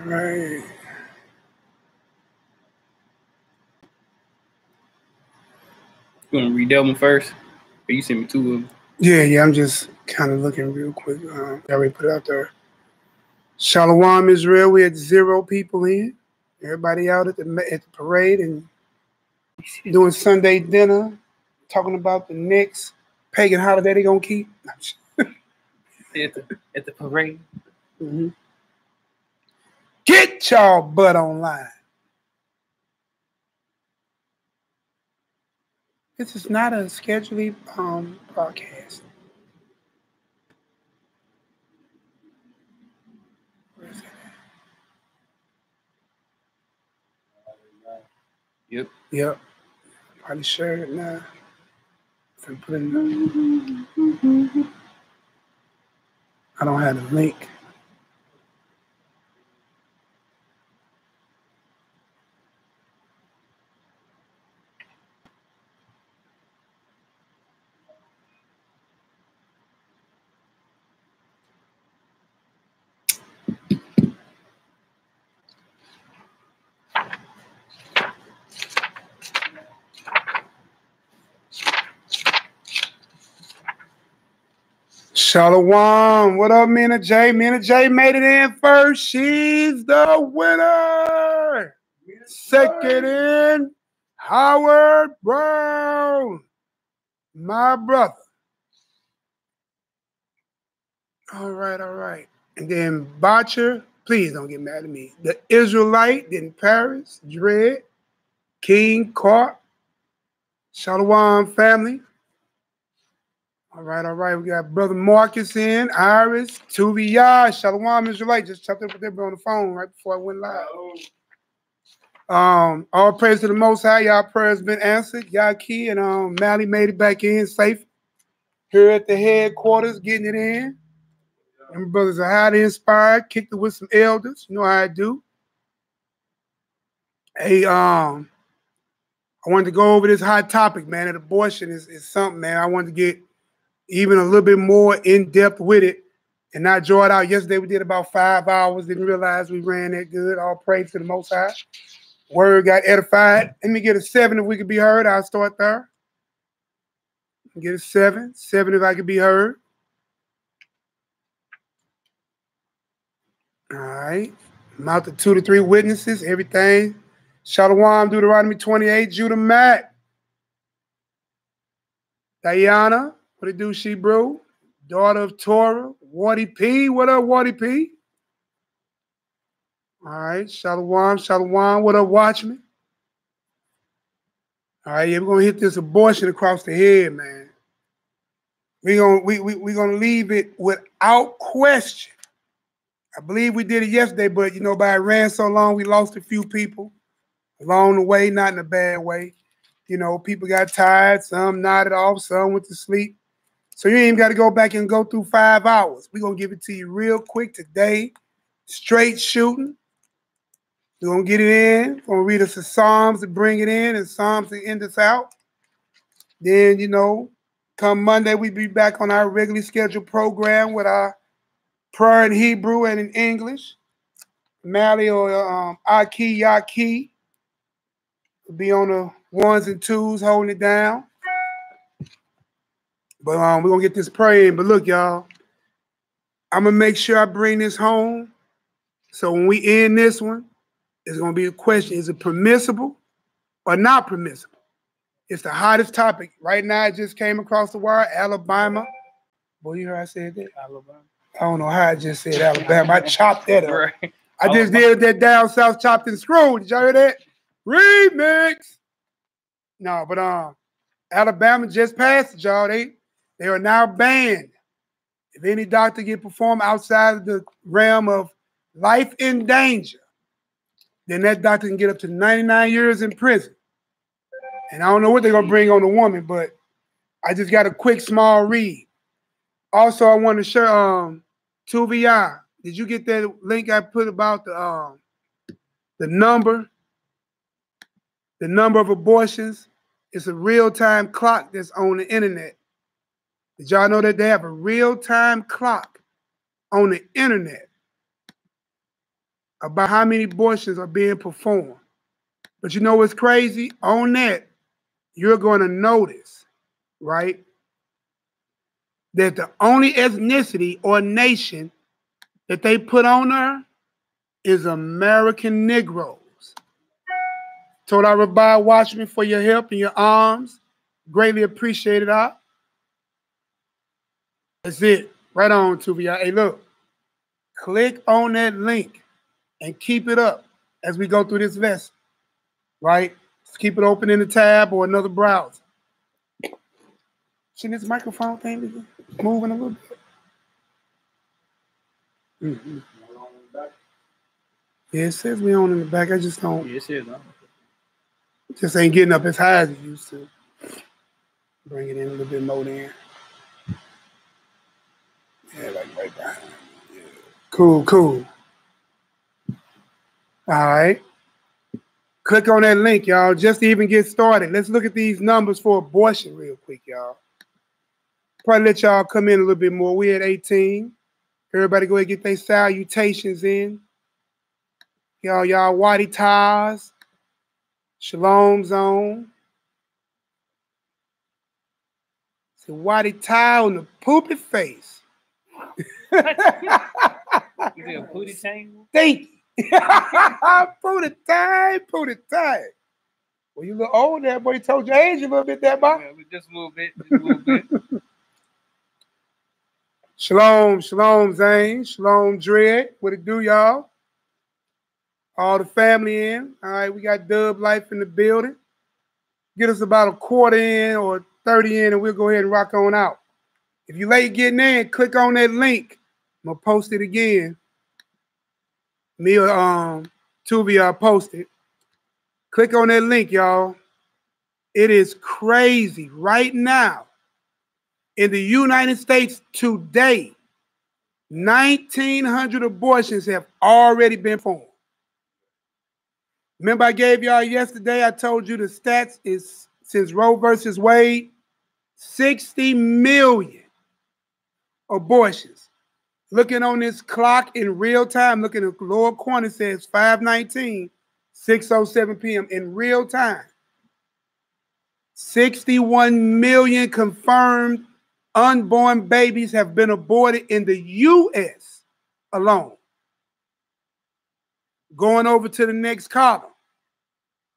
right. You want to read that one first? Or you sent me two of them. Yeah, I'm just kind of looking real quick. I already put it out there. Shalom, Israel. We had 0 people in. Everybody out at the parade and doing Sunday dinner, talking about the next pagan holiday they're going to keep. At the parade. Mm-hmm. Get y'all butt online. This is not a scheduled broadcast. Where is it? Yep. Probably share it now. Put it in the... I don't have the link. Shalom. What up, Mina J? Mina J made it in first. She's the winner. Second in, Howard Brown. My brother. All right. And then Botcher, please don't get mad at me. The Israelite, then Paris, Dread, King, Cart, Shalom family. All right. We got Brother Marcus in, Iris, Tuvia, Shalom Israelite. Just chopped up with them on the phone right before I went live. All praise to the Most High. Y'all prayers been answered. Yaki and Mally made it back in safe. Here at the headquarters, getting it in. Them brothers are highly inspired. Kicked it with some elders. You know how I do. Hey, I wanted to go over this hot topic, man. And abortion is something, man. I wanted to get even a little bit more in depth with it and not draw it out. Yesterday we did about 5 hours. Didn't realize we ran that good. All praise to the Most High. Word got edified. Let me get a 7 if we could be heard. I'll start there. Get a 7. 7 if I could be heard. All right. Amount of 2 to 3 witnesses. Everything. Shalom, Deuteronomy 28. Judah Matt. Diana. What it do, she bro? Daughter of Torah. Wardy P. What up, Wardy P? All right. Shalom. What up, Watchman? All right, yeah, we're gonna hit this abortion across the head, man. We're gonna leave it without question. I believe we did it yesterday, but you know, by it ran so long, we lost a few people along the way, not in a bad way. You know, people got tired, some nodded off, some went to sleep. So you ain't even got to go back and go through 5 hours. We're gonna give it to you real quick today. Straight shooting. We're gonna get it in. We're gonna read us the Psalms to bring it in and Psalms to end us out. Then, you know, come Monday, we'll be back on our regularly scheduled program with our prayer in Hebrew and in English. Mally or Aki Yaki will be on the 1s and 2s holding it down. But we're going to get this praying. But look, y'all, I'm going to make sure I bring this home. So when we end this one, it's going to be a question. Is it permissible or not permissible? It's the hottest topic. Right now, it just came across the wire, Alabama. Boy, you heard I said that? Alabama. I don't know how I just said Alabama. I chopped that up. Right. I just did that down south chopped and screwed. Did y'all hear that? Remix. No, but Alabama just passed it, y'all. They are now banned. If any doctor get performed outside of the realm of life in danger, then that doctor can get up to 99 years in prison. And I don't know what they're gonna bring on the woman, but I just got a quick small read. Also, I want to share 2VI. Did you get that link I put about the number of abortions? It's a real-time clock that's on the internet. Did y'all know that they have a real-time clock on the internet about how many abortions are being performed. But you know what's crazy? On that, you're going to notice, right, that the only ethnicity or nation that they put on there is American Negroes. Told our Rabbi, watch me for your help and your arms. Greatly appreciated, That's it. Right on, Tuvia. Hey, look. Click on that link and keep it up as we go through this lesson, right? Just keep it open in the tab or another browser. Shouldn't this microphone thing be moving a little bit? Mm-hmm. Yeah, it says we on in the back. I just don't. Yeah, it says on. Just ain't getting up as high as it used to. Bring it in a little bit more then. Yeah, like right behind. Yeah. Cool, cool. All right. Click on that link, y'all, just to even get started. Let's look at these numbers for abortion real quick, y'all. Probably let y'all come in a little bit more. We're at 18. Everybody go ahead and get their salutations in. Y'all YAHUDAHS. Shalom zone. It's a YAHUDAH on the poopy face. Is it a booty tangle? Thank you. Pooty time. Well, you look old there, boy. He told your age a little bit there, boy. Yeah, just a little bit. Just a little bit. Shalom, Zane. Shalom, Dread. What it do, y'all? All the family in. All right, we got Dub Life in the building. Get us about a quarter in or 30 in, and we'll go ahead and rock on out. If you're late getting in, click on that link. I'm going to post it again. Me or Tubi, I'll post it. Click on that link, y'all. It is crazy right now. In the United States today, 1,900 abortions have already been performed. Remember I gave y'all yesterday, I told you the stats is, since Roe versus Wade, 60 million abortions. Looking on this clock in real time, looking at the lower corner, says 5:19, 6:07 p.m. in real time. 61 million confirmed unborn babies have been aborted in the U.S. alone. Going over to the next column.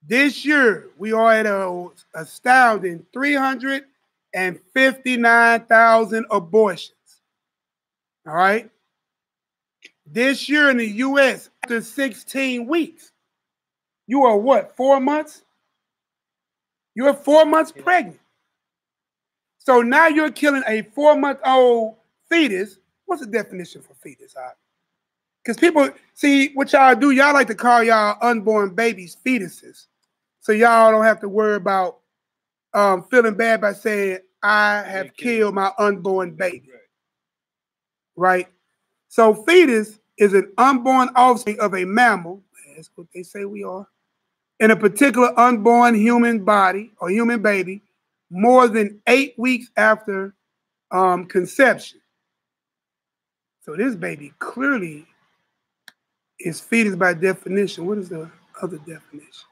This year, we are at an astounding 359,000 abortions. All right? This year in the U.S., after 16 weeks, you are what, 4 months? You're 4 months pregnant. So now you're killing a 4-month-old fetus. What's the definition for fetus? Because people, see, what y'all do, y'all like to call y'all unborn babies fetuses. So y'all don't have to worry about feeling bad by saying, I have killed my unborn baby. Right? So fetus is an unborn offspring of a mammal. That's what they say we are. In a particular unborn human body or human baby more than 8 weeks after conception. So this baby clearly is fetus by definition. What is the other definition?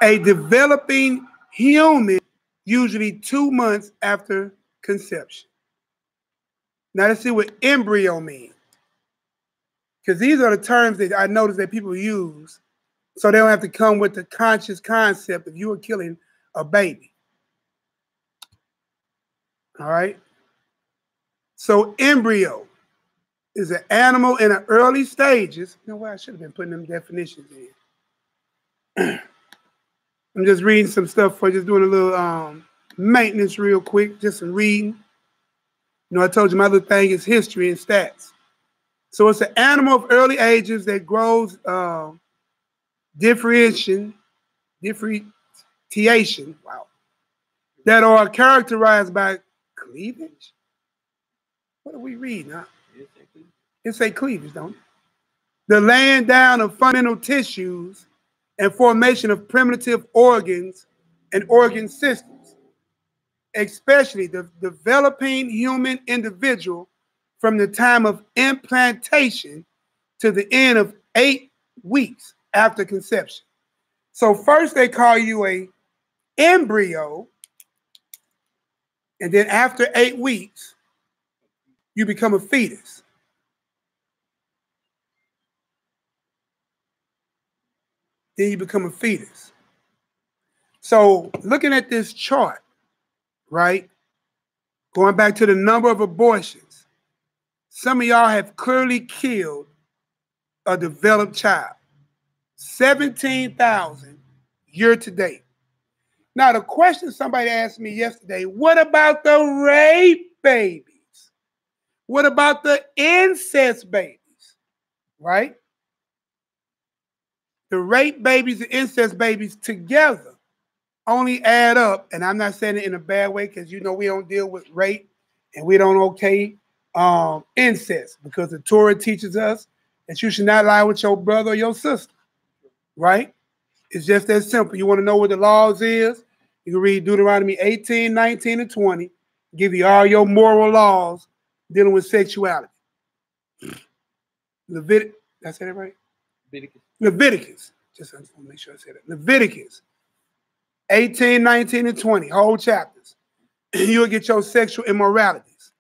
A developing human, usually 2 months after conception. Now let's see what embryo means. Because these are the terms that I notice that people use so they don't have to come with the conscious concept of you are killing a baby. All right? So embryo is an animal in the early stages. You know what? I should have been putting them definitions in. I'm just reading some stuff for just doing a little maintenance real quick, just some reading. You know, I told you my little thing is history and stats. So it's an animal of early ages that grows differentiation, wow, that are characterized by cleavage. What are we reading? Huh? It say cleavage, don't it? The laying down of fundamental tissues and formation of primitive organs and organ systems, especially the developing human individual from the time of implantation to the end of 8 weeks after conception. So first they call you a embryo, and then after 8 weeks, you become a fetus. Then you become a fetus. So looking at this chart, right, going back to the number of abortions, some of y'all have clearly killed a developed child. 17,000 year to date. Now, the question somebody asked me yesterday, what about the rape babies? What about the incest babies, right? The rape babies and incest babies together only add up, and I'm not saying it in a bad way because you know we don't deal with rape and we don't okay incest, because the Torah teaches us that you should not lie with your brother or your sister, right? It's just that simple. You want to know what the laws is? You can read Deuteronomy 18, 19, and 20. Give you all your moral laws dealing with sexuality. Did I say that right? Leviticus. Just want to make sure I said it. Leviticus 18, 19, and 20, whole chapters. You'll get your sexual immoralities.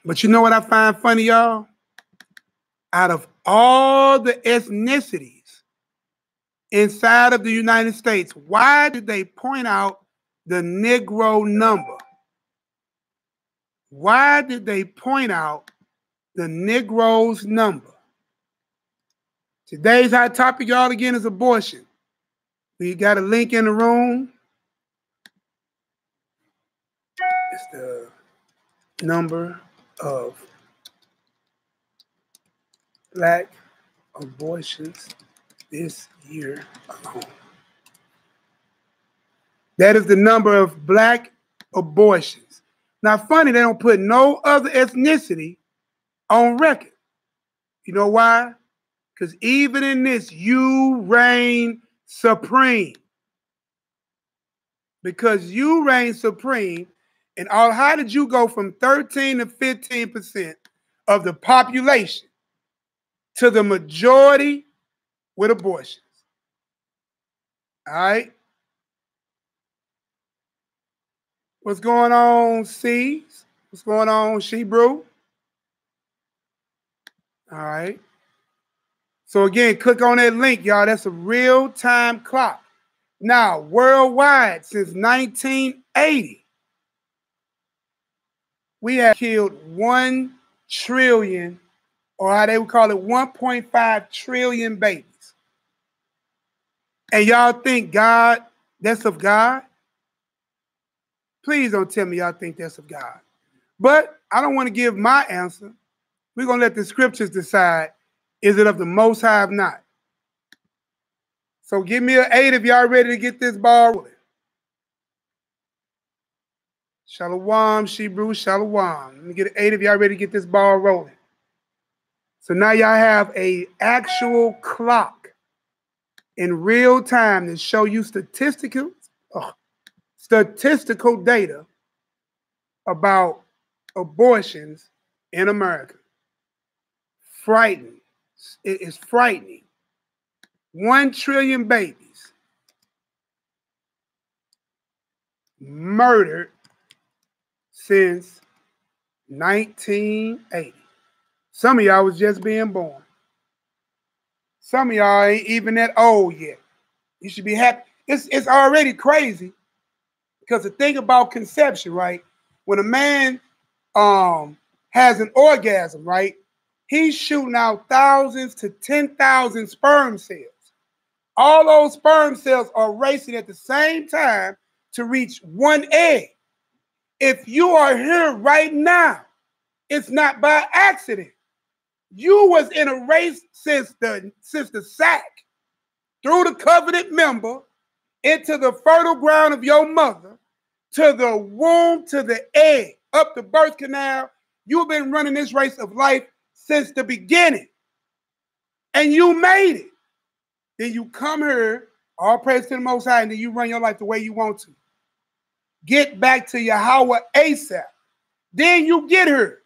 But you know what I find funny, y'all? Out of all the ethnicities inside of the United States, why did they point out the Negro number? Why did they point out the Negroes number? Today's hot topic, y'all, again, is abortion. We got a link in the room. It's the number of Black abortions this year alone. That is the number of Black abortions. Now, funny, they don't put no other ethnicity on record. You know why? Because even in this, you reign supreme. Because you reign supreme, and how did you go from 13 to 15% of the population to the majority with abortions? All right? What's going on, C's? What's going on, Shebrew? All right. So again, click on that link, y'all. That's a real-time clock. Now, worldwide, since 1980, we have killed 1 trillion, or how they would call it, 1.5 trillion babies. And y'all think God, that's of God? Please don't tell me y'all think that's of God. But I don't want to give my answer. We're going to let the scriptures decide, is it of the Most High or not? So give me an 8 if y'all ready to get this ball rolling. Shalom, Shebrew, Shalom. Let me get an 8 if y'all ready to get this ball rolling. So now y'all have an actual clock in real time to show you statistical data about abortions in America. Frightening. It is frightening. 1 trillion babies murdered since 1980. Some of y'all was just being born. Some of y'all ain't even that old yet. You should be happy. It's already crazy, because the thing about conception, right? When a man has an orgasm, right? He's shooting out thousands to 10,000 sperm cells. All those sperm cells are racing at the same time to reach 1 egg. If you are here right now, it's not by accident. You was in a race since the sack, through the covenant member, into the fertile ground of your mother, to the womb, to the egg, up the birth canal. You've been running this race of life since the beginning. And you made it. Then you come here, all praise to the Most High, and then you run your life the way you want to. Get back to Yahweh ASAP. Then you get her.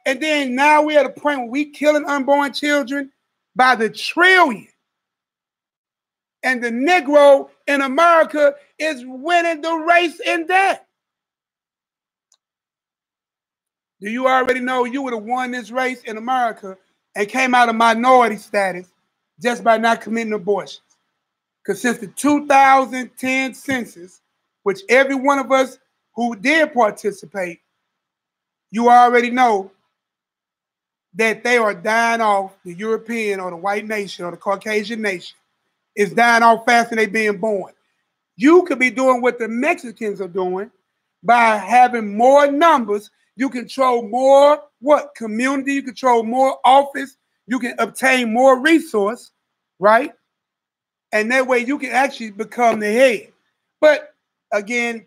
And then now we're at a point where we killing unborn children by the trillion. And the Negro in America is winning the race in that. Do you already know you would have won this race in America and came out of minority status just by not committing abortions? Because since the 2010 census, which every one of us who did participate, you already know that they are dying off. The European or the white nation or the Caucasian nation is dying off faster than they being born. You could be doing what the Mexicans are doing by having more numbers. You control more what? Community. You control more office. You can obtain more resource, right? And that way you can actually become the head. But again,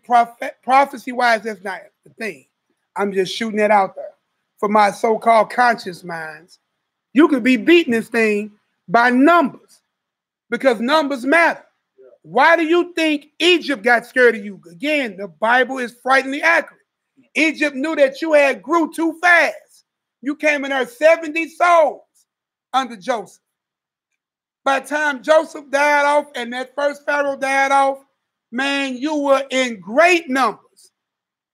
prophecy-wise, that's not the thing. I'm just shooting that out there for my so-called conscious minds. You could be beating this thing by numbers because numbers matter. Yeah. Why do you think Egypt got scared of you? Again, the Bible is frighteningly accurate. Egypt knew that you had grew too fast. You came in there 70 souls under Joseph. By the time Joseph died off and that first Pharaoh died off, man, you were in great numbers.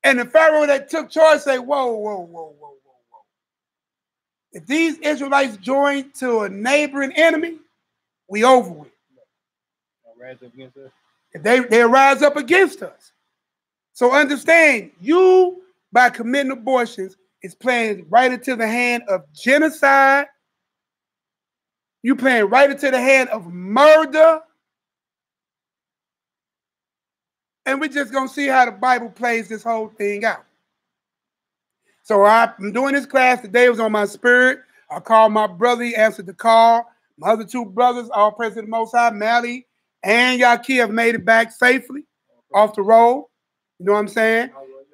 And the Pharaoh that took charge said, whoa, whoa, whoa, whoa, whoa, whoa. If these Israelites join to a neighboring enemy, we over with. If they rise up against us. So understand, you, by committing abortions, is playing right into the hand of genocide. You playing right into the hand of murder. And we're just going to see how the Bible plays this whole thing out. So I'm doing this class today. It was on my spirit. I called my brother. He answered the call. My other two brothers, all praise to the Most High, Mally and Yaki, have made it back safely off the road. You know what I'm saying?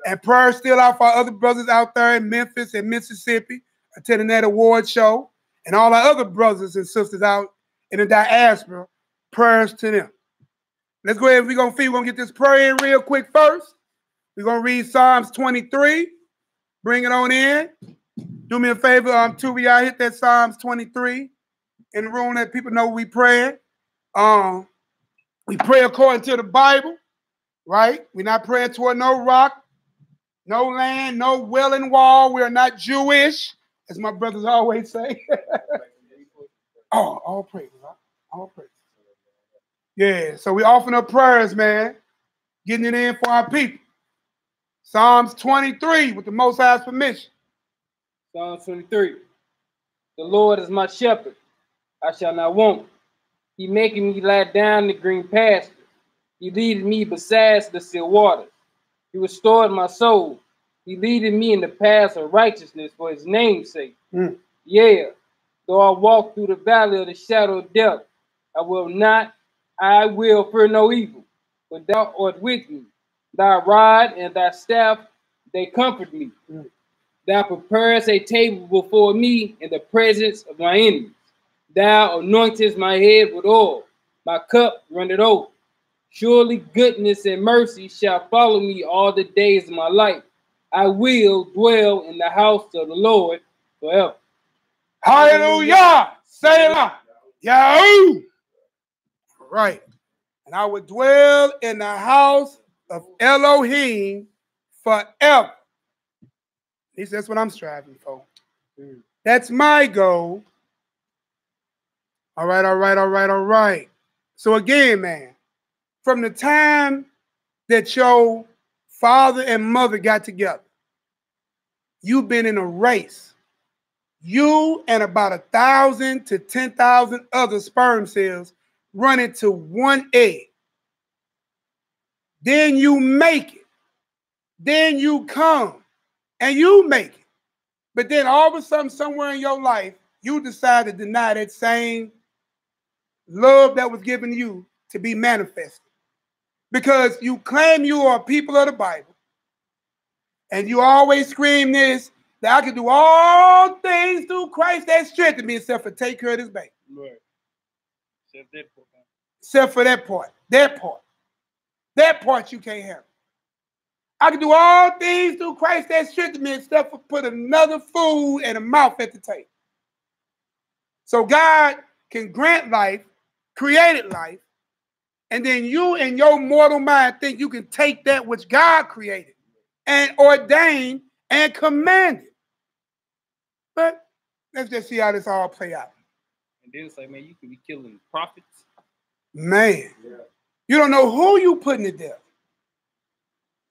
And prayers still out for our other brothers out there in Memphis and Mississippi attending that award show. And all our other brothers and sisters out in the diaspora, prayers to them. Let's go ahead. We're going to get this prayer in real quick first. We're going to read Psalms 23. Bring it on in. Do me a favor, Tubi, I hit that Psalms 23 in the room that people know we praying. We pray according to the Bible, right? We're not praying toward no rock, no land, no wailing wall. We are not Jewish, as my brothers always say. Oh, all praise, right? All praise. Yeah, so we offering up prayers, man. Getting it in for our people. Psalms 23 with the Most High's permission. Psalms 23. The Lord is my shepherd. I shall not want. He making me lie down in the green pastures. He leading me beside the still waters. He restored my soul. He leading me in the paths of righteousness for his name's sake. Yeah, though I walk through the valley of the shadow of death, I will fear no evil, for thou art with me. Thy rod and thy staff, they comfort me. Thou preparest a table before me in the presence of my enemies. Thou anointest my head with oil. My cup runneth over. Surely goodness and mercy shall follow me all the days of my life. I will dwell in the house of the Lord forever. Hallelujah! Selah! Yahoo! Right. And I will dwell in the house of Elohim forever. At least that's what I'm striving for. That's my goal. All right, all right, all right, all right. So again, man, from the time that your father and mother got together, you've been in a race. You and about 1,000 to 10,000 other sperm cells run into one egg. Then you make it. Then you come and you make it. But then all of a sudden, somewhere in your life, you decide to deny that same love that was given you to be manifested. Because you claim you are people of the Bible. And you always scream this, that I can do all things through Christ that strengthened me, except for take care of this baby. Right. Except for that part. That part. That part you can't have. I can do all things through Christ that strengthens me, except for put another food and a mouth at the table. So God can grant life, created life, and then you in your mortal mind think you can take that which God created and ordained and commanded. But let's just see how this all play out. And then it's like, man, you can be killing prophets. Man, you don't know who you putting to death.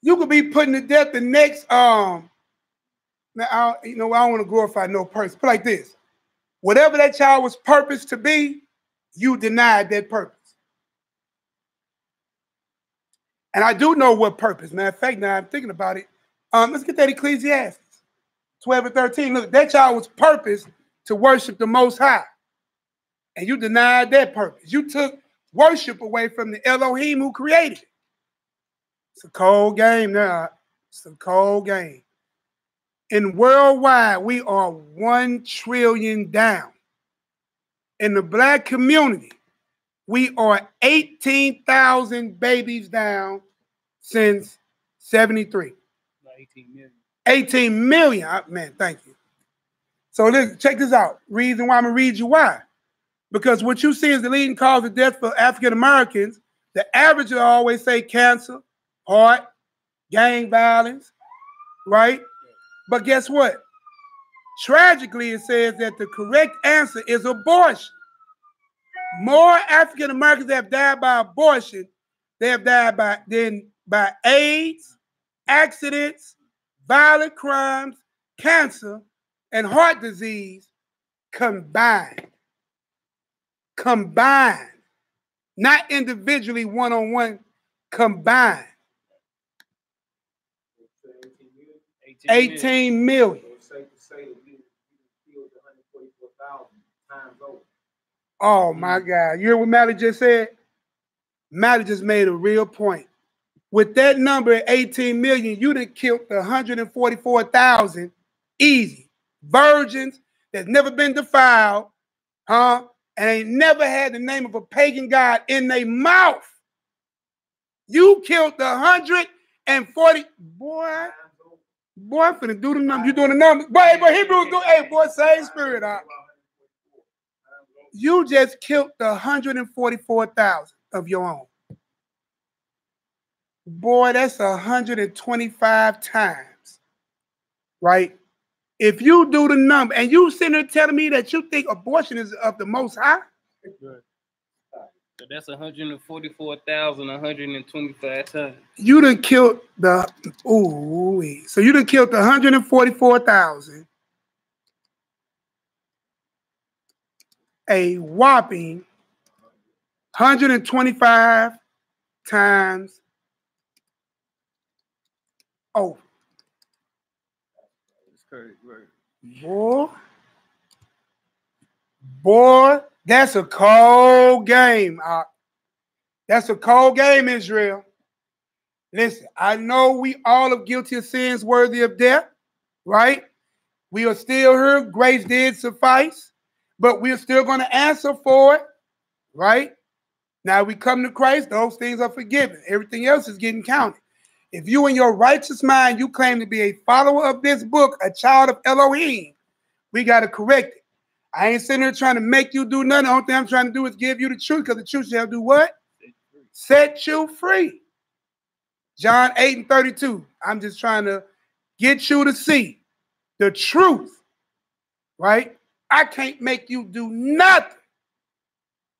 You could be putting to death the next, now, I don't want to glorify no person. Put like this. Whatever that child was purposed to be, you denied that purpose. And I do know what purpose. Matter of fact, now I'm thinking about it. Let's get that Ecclesiastes 12 and 13. Look, that child was purposed to worship the Most High. And you denied that purpose. You took worship away from the Elohim who created it. It's a cold game now. It's a cold game. In worldwide, we are 1 trillion down. In the black community, we are 18,000 babies down since 73. 18 million. 18 million. Man, thank you. So check this out. Reason why I'm going to read you why. Because what you see is the leading cause of death for African Americans. The average will always say cancer, heart, gang violence, right? But guess what? Tragically, it says that the correct answer is abortion. More African Americans have died by abortion they have died by AIDS, accidents, violent crimes, cancer, and heart disease combined. Combined. Not individually, one-on-one, combined. 18 million. Oh my God. You hear what Mally just said? Mally just made a real point. With that number at 18 million, you done killed 144,000 easy. Virgins that's never been defiled, and ain't never had the name of a pagan god in their mouth. You killed 140. Boy, I'm finna do the number. You doing the number. Boy, Hebrews do. Hey, boy, same spirit. You just killed 144,000 of your own. Boy, that's 125 times, right? If you do the number, and you sitting there telling me that you think abortion is of the Most High? So that's 144,125 times. You done killed so you done killed 144,000. A whopping 125 times over. That's crazy, right? Boy, that's a cold game. That's a cold game, Israel. Listen, I know we all are guilty of sins worthy of death, right? We are still here. Grace did suffice, but we're still going to answer for it, right? Now we come to Christ, those things are forgiven. Everything else is getting counted. If you in your righteous mind, you claim to be a follower of this book, a child of Elohim, we got to correct it. I ain't sitting here trying to make you do nothing. The only thing I'm trying to do is give you the truth, because the truth shall do what? Set you free. John 8 and 32. I'm just trying to get you to see the truth, right? I can't make you do nothing.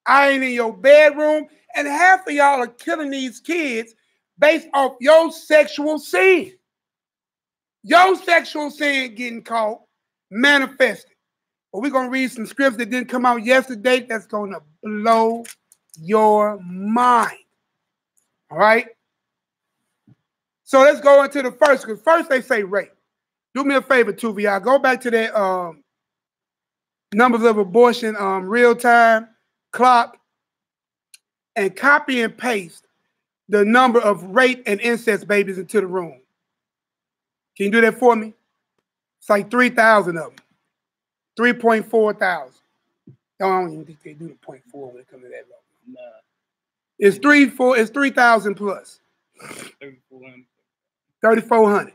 I ain't in your bedroom, and half of y'all are killing these kids based off your sexual sin. Your sexual sin getting caught, manifested. But we're going to read some scripts that didn't come out yesterday that's going to blow your mind. All right? So let's go into the first, because first they say rape. Do me a favor, 2VR. Go back to that numbers of abortion real-time clock and copy and paste the number of rape and incest babies into the room. Can you do that for me? It's like 3,000 of them. 3.4 thousand. I don't even think they do the 0.4 when it comes to that low. Nah. It's 3,000 plus. 3,400. 3,400.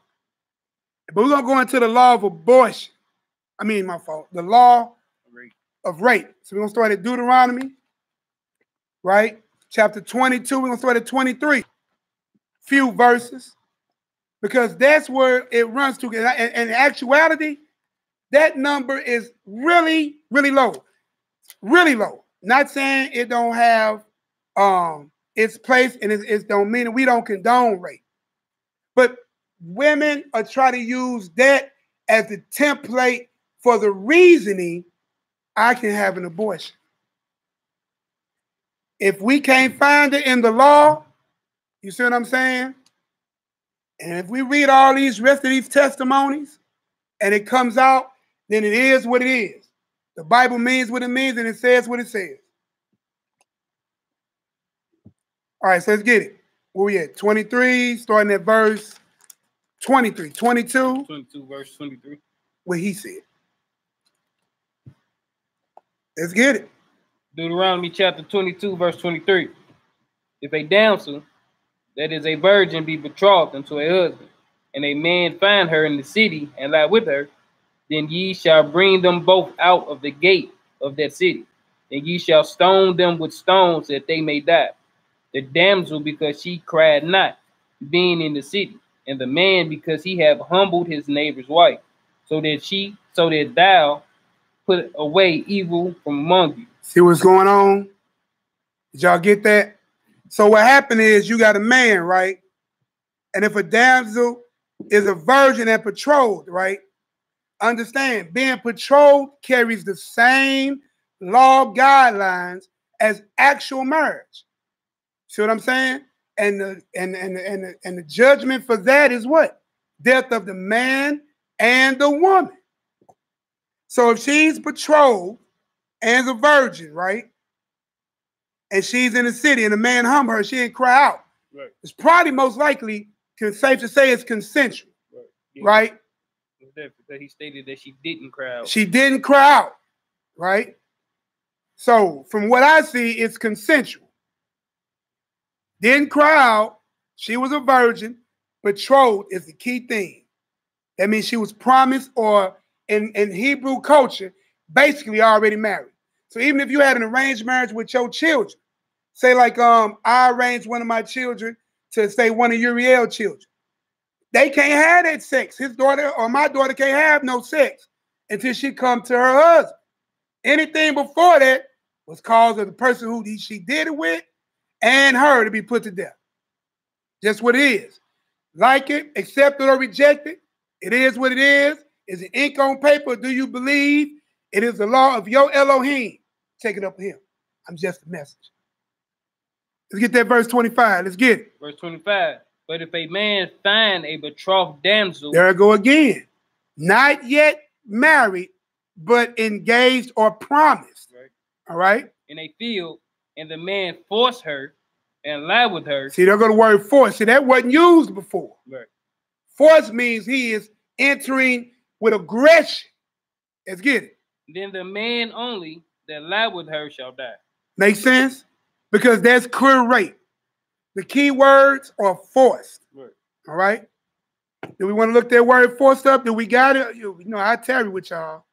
But we're going to go into the law of abortion. I mean, my fault. The law of rape. So we're going to start at Deuteronomy, right? Chapter 22. We're going to start at 23. Few verses. Because that's where it runs to. And in actuality, that number is really, really low. Really low. Not saying it don't have its place and it don't mean we don't condone rape. But women are trying to use that as the template for the reasoning I can have an abortion. If we can't find it in the law, you see what I'm saying? And if we read all these rest of these testimonies and it comes out, then it is what it is. The Bible means what it means and it says what it says. All right, so let's get it. Where we at? 23, starting at verse 23. 22. 22, verse 23. What he said. Let's get it. Deuteronomy chapter 22, verse 23. If a damsel that is a virgin be betrothed unto a husband, and a man find her in the city and lie with her, then ye shall bring them both out of the gate of that city, and ye shall stone them with stones that they may die. The damsel because she cried not, being in the city, and the man because he have humbled his neighbor's wife, so that thou put away evil from among you. See what's going on? Did y'all get that? So what happened is you got a man, right? And if a damsel is a virgin and betrothed, right? Understand, being betrothed carries the same law guidelines as actual marriage. See what I'm saying? And the judgment for that is what? Death of the man and the woman. So if she's betrothed and a virgin, right? And she's in the city and the man humble her, she didn't cry out. Right. It's probably most likely safe to say it's consensual. Right? Yeah. Right? Because he stated that she didn't cry out. She didn't cry out, right? So from what I see, it's consensual. Didn't cry out. She was a virgin. Betrothed is the key thing. That means she was promised, or in Hebrew culture, basically already married. So even if you had an arranged marriage with your children, say like I arranged one of my children to say one of Uriel's children, they can't have that sex. His daughter or my daughter can't have no sex until she come to her husband. Anything before that was cause of the person who she did it with and her to be put to death. Just what it is. Like it, accept it or reject it. It is what it is. Is it ink on paper? Do you believe it is the law of your Elohim? Take it up with him. I'm just a message. Let's get that verse 25. Let's get it. Verse 25. But if a man find a betrothed damsel. There I go again. Not yet married, but engaged or promised. Right. All right? In a field, and the man force her and lie with her. See, there go the word force. See, that wasn't used before. Right. Force means he is entering with aggression. Let's get it. Then the man only that lie with her shall die. Make sense? Because that's clear rape. The key words are forced. Right. All right? Do we want to look that word forced up? Do we got it? You know, I tarry with y'all.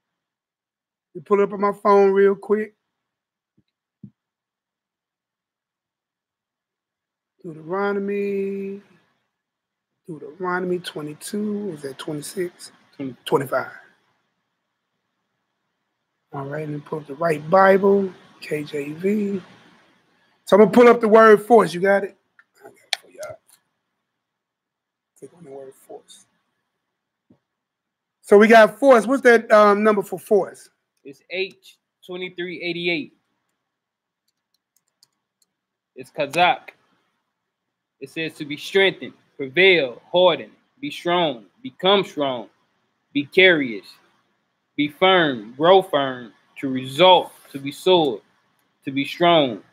You pull it up on my phone real quick. Deuteronomy 22. Is that 26? 25. All right, and pull up the right Bible, KJV. So I'm going to pull up the word force. You got it? I got it for y'all. Click on the word force. So we got force. What's that number for force? It's H2388. It's Kazakh. It says to be strengthened, prevail, harden, be strong, become strong, be courageous, be firm, grow firm, to result, to be sword, to be strong,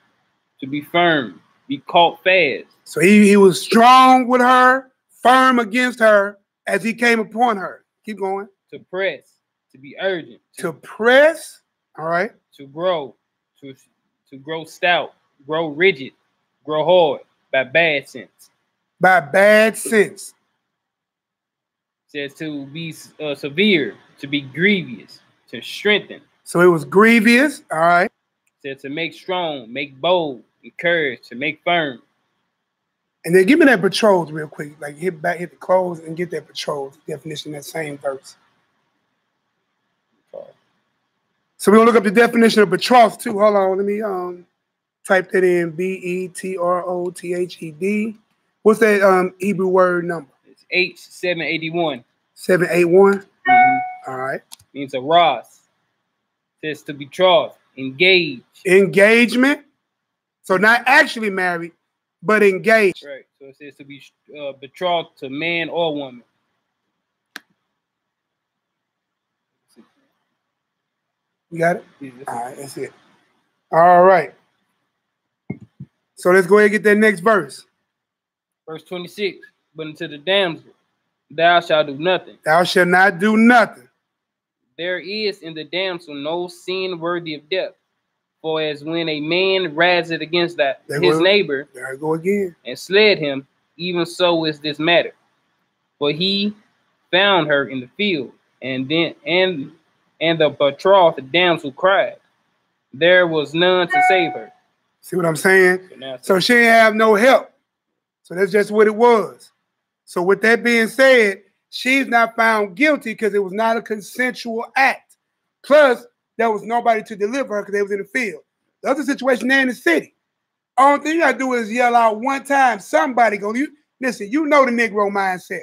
to be firm, be caught fast. So he was strong with her, firm against her as he came upon her. Keep going. To press, to be urgent. To press, all right. To grow, to grow stout, grow rigid, grow hard, by bad sense. By bad sense. Says to be severe, to be grievous, to strengthen. So it was grievous, all right. Said to make strong, make bold, encourage, to make firm. And then give me that betrothed real quick. Like hit the close and get that betrothed definition in that same verse. So we're gonna look up the definition of betrothed too. Hold on, let me type that in. betrothed. What's that Hebrew word number? It's H781. 781. All right. Means a Ross. Says to betroth, engage. Engagement. So not actually married, but engaged. Right. So it says to be betrothed to man or woman. You got it? Yeah, all right, that's it. All right. So let's go ahead and get that next verse. Verse 26. But unto the damsel, thou shalt do nothing. Thou shalt not do nothing. There is in the damsel no sin worthy of death. For as when a man raised against his neighbor, there I go again, and sled him, even so is this matter. For he found her in the field, and the betrothed damsel cried. There was none to save her. See what I'm saying? So she didn't have no help. So that's just what it was. So with that being said, she's not found guilty because it was not a consensual act. Plus, there was nobody to deliver her because they was in the field. The other situation, they're in the city. Only thing you got to do is yell out one time. Somebody go, listen, you know the Negro mindset.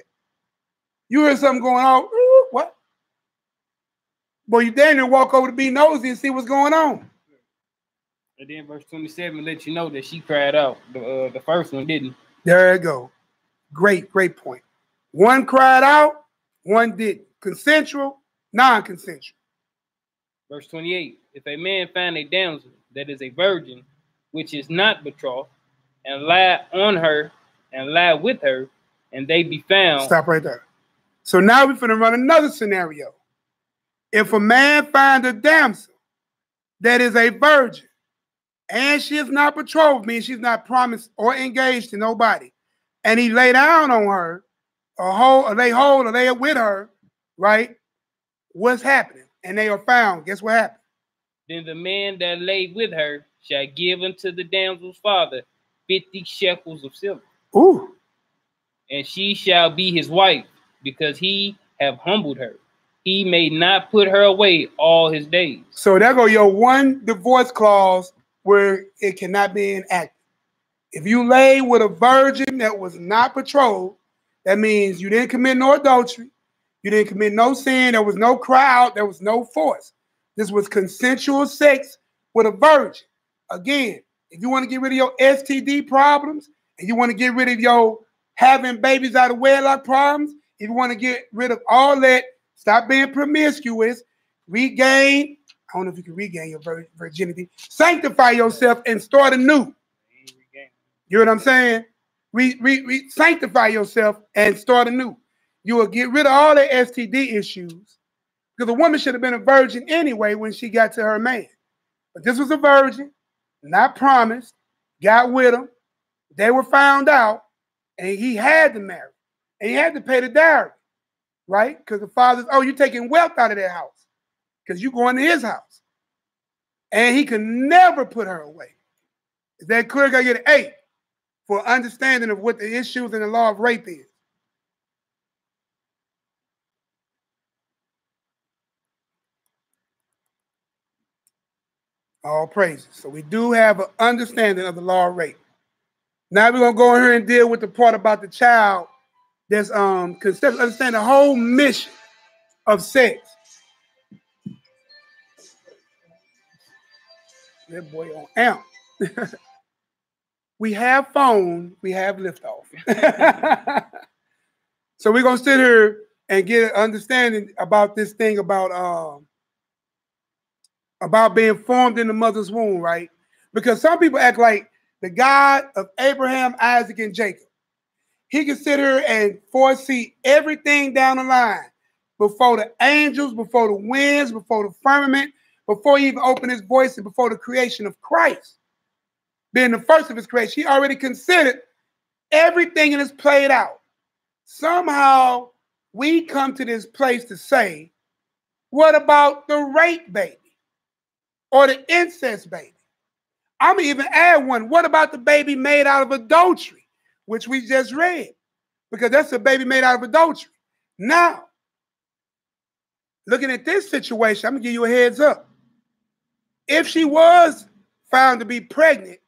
You hear something going on, what? Boy, you damn near walk over to be nosy and see what's going on. And then verse 27 lets you know that she cried out. The first one didn't. There you go. Great point. One cried out, one didn't. Consensual, non-consensual. Verse 28. If a man find a damsel that is a virgin, which is not betrothed, and lie on her, and lie with her, and they be found. Stop right there. So now we're going to run another scenario. If a man finds a damsel that is a virgin, and she is not betrothed, means she's not promised or engaged to nobody, and he lay down on her, or lay with her, right? What's happening? And they are found. Guess what happened? Then the man that lay with her shall give unto the damsel's father 50 shekels of silver. Ooh. And she shall be his wife, because he have humbled her. He may not put her away all his days. So there go your one divorce clause where it cannot be enacted. If you lay with a virgin that was not betrothed, that means you didn't commit no adultery, you didn't commit no sin, there was no crowd, there was no force. This was consensual sex with a virgin. Again, if you want to get rid of your STD problems, and you want to get rid of your having babies out of wedlock problems, if you want to get rid of all that, stop being promiscuous, regain, I don't know if you can regain your virginity, sanctify yourself and start anew. You know what I'm saying? Sanctify yourself and start anew. You will get rid of all the STD issues, because a woman should have been a virgin anyway when she got to her man. But this was a virgin, not promised, got with him. They were found out, and he had to marry. And he had to pay the dowry, right? Because the father's, oh, you're taking wealth out of their house because you're going to his house. And he could never put her away. Is that clear? Got to get an 8 for understanding of what the issues in the law of rape is. All praises. So we do have an understanding of the law of rape. Now we're going to go in here and deal with the part about the child that's understand the whole mission of sex. That boy on amp. We have phone, we have liftoff. So we're going to sit here and get an understanding about this thing about being formed in the mother's womb, right? Because some people act like the God of Abraham, Isaac, and Jacob, he can sit here and foresee everything down the line before the angels, before the winds, before the firmament, before he even opened his voice, and before the creation of Christ. Being the first of his creation, he already considered everything and it's played out. Somehow, we come to this place to say, what about the rape baby or the incest baby? I'm going to even add one. What about the baby made out of adultery, which we just read? Because that's a baby made out of adultery. Now, looking at this situation, I'm going to give you a heads up. If she was found to be pregnant,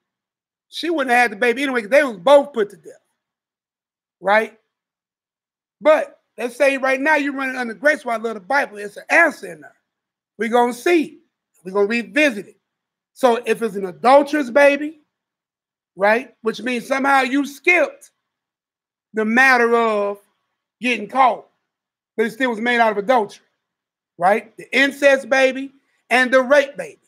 she wouldn't have had the baby anyway because they was both put to death. Right? But let's say right now you're running under grace while I love the Bible. It's an answer in there. We're going to see. We're going to revisit it. So if it's an adulterous baby, right, which means somehow you skipped the matter of getting caught, but it still was made out of adultery, right? The incest baby and the rape baby,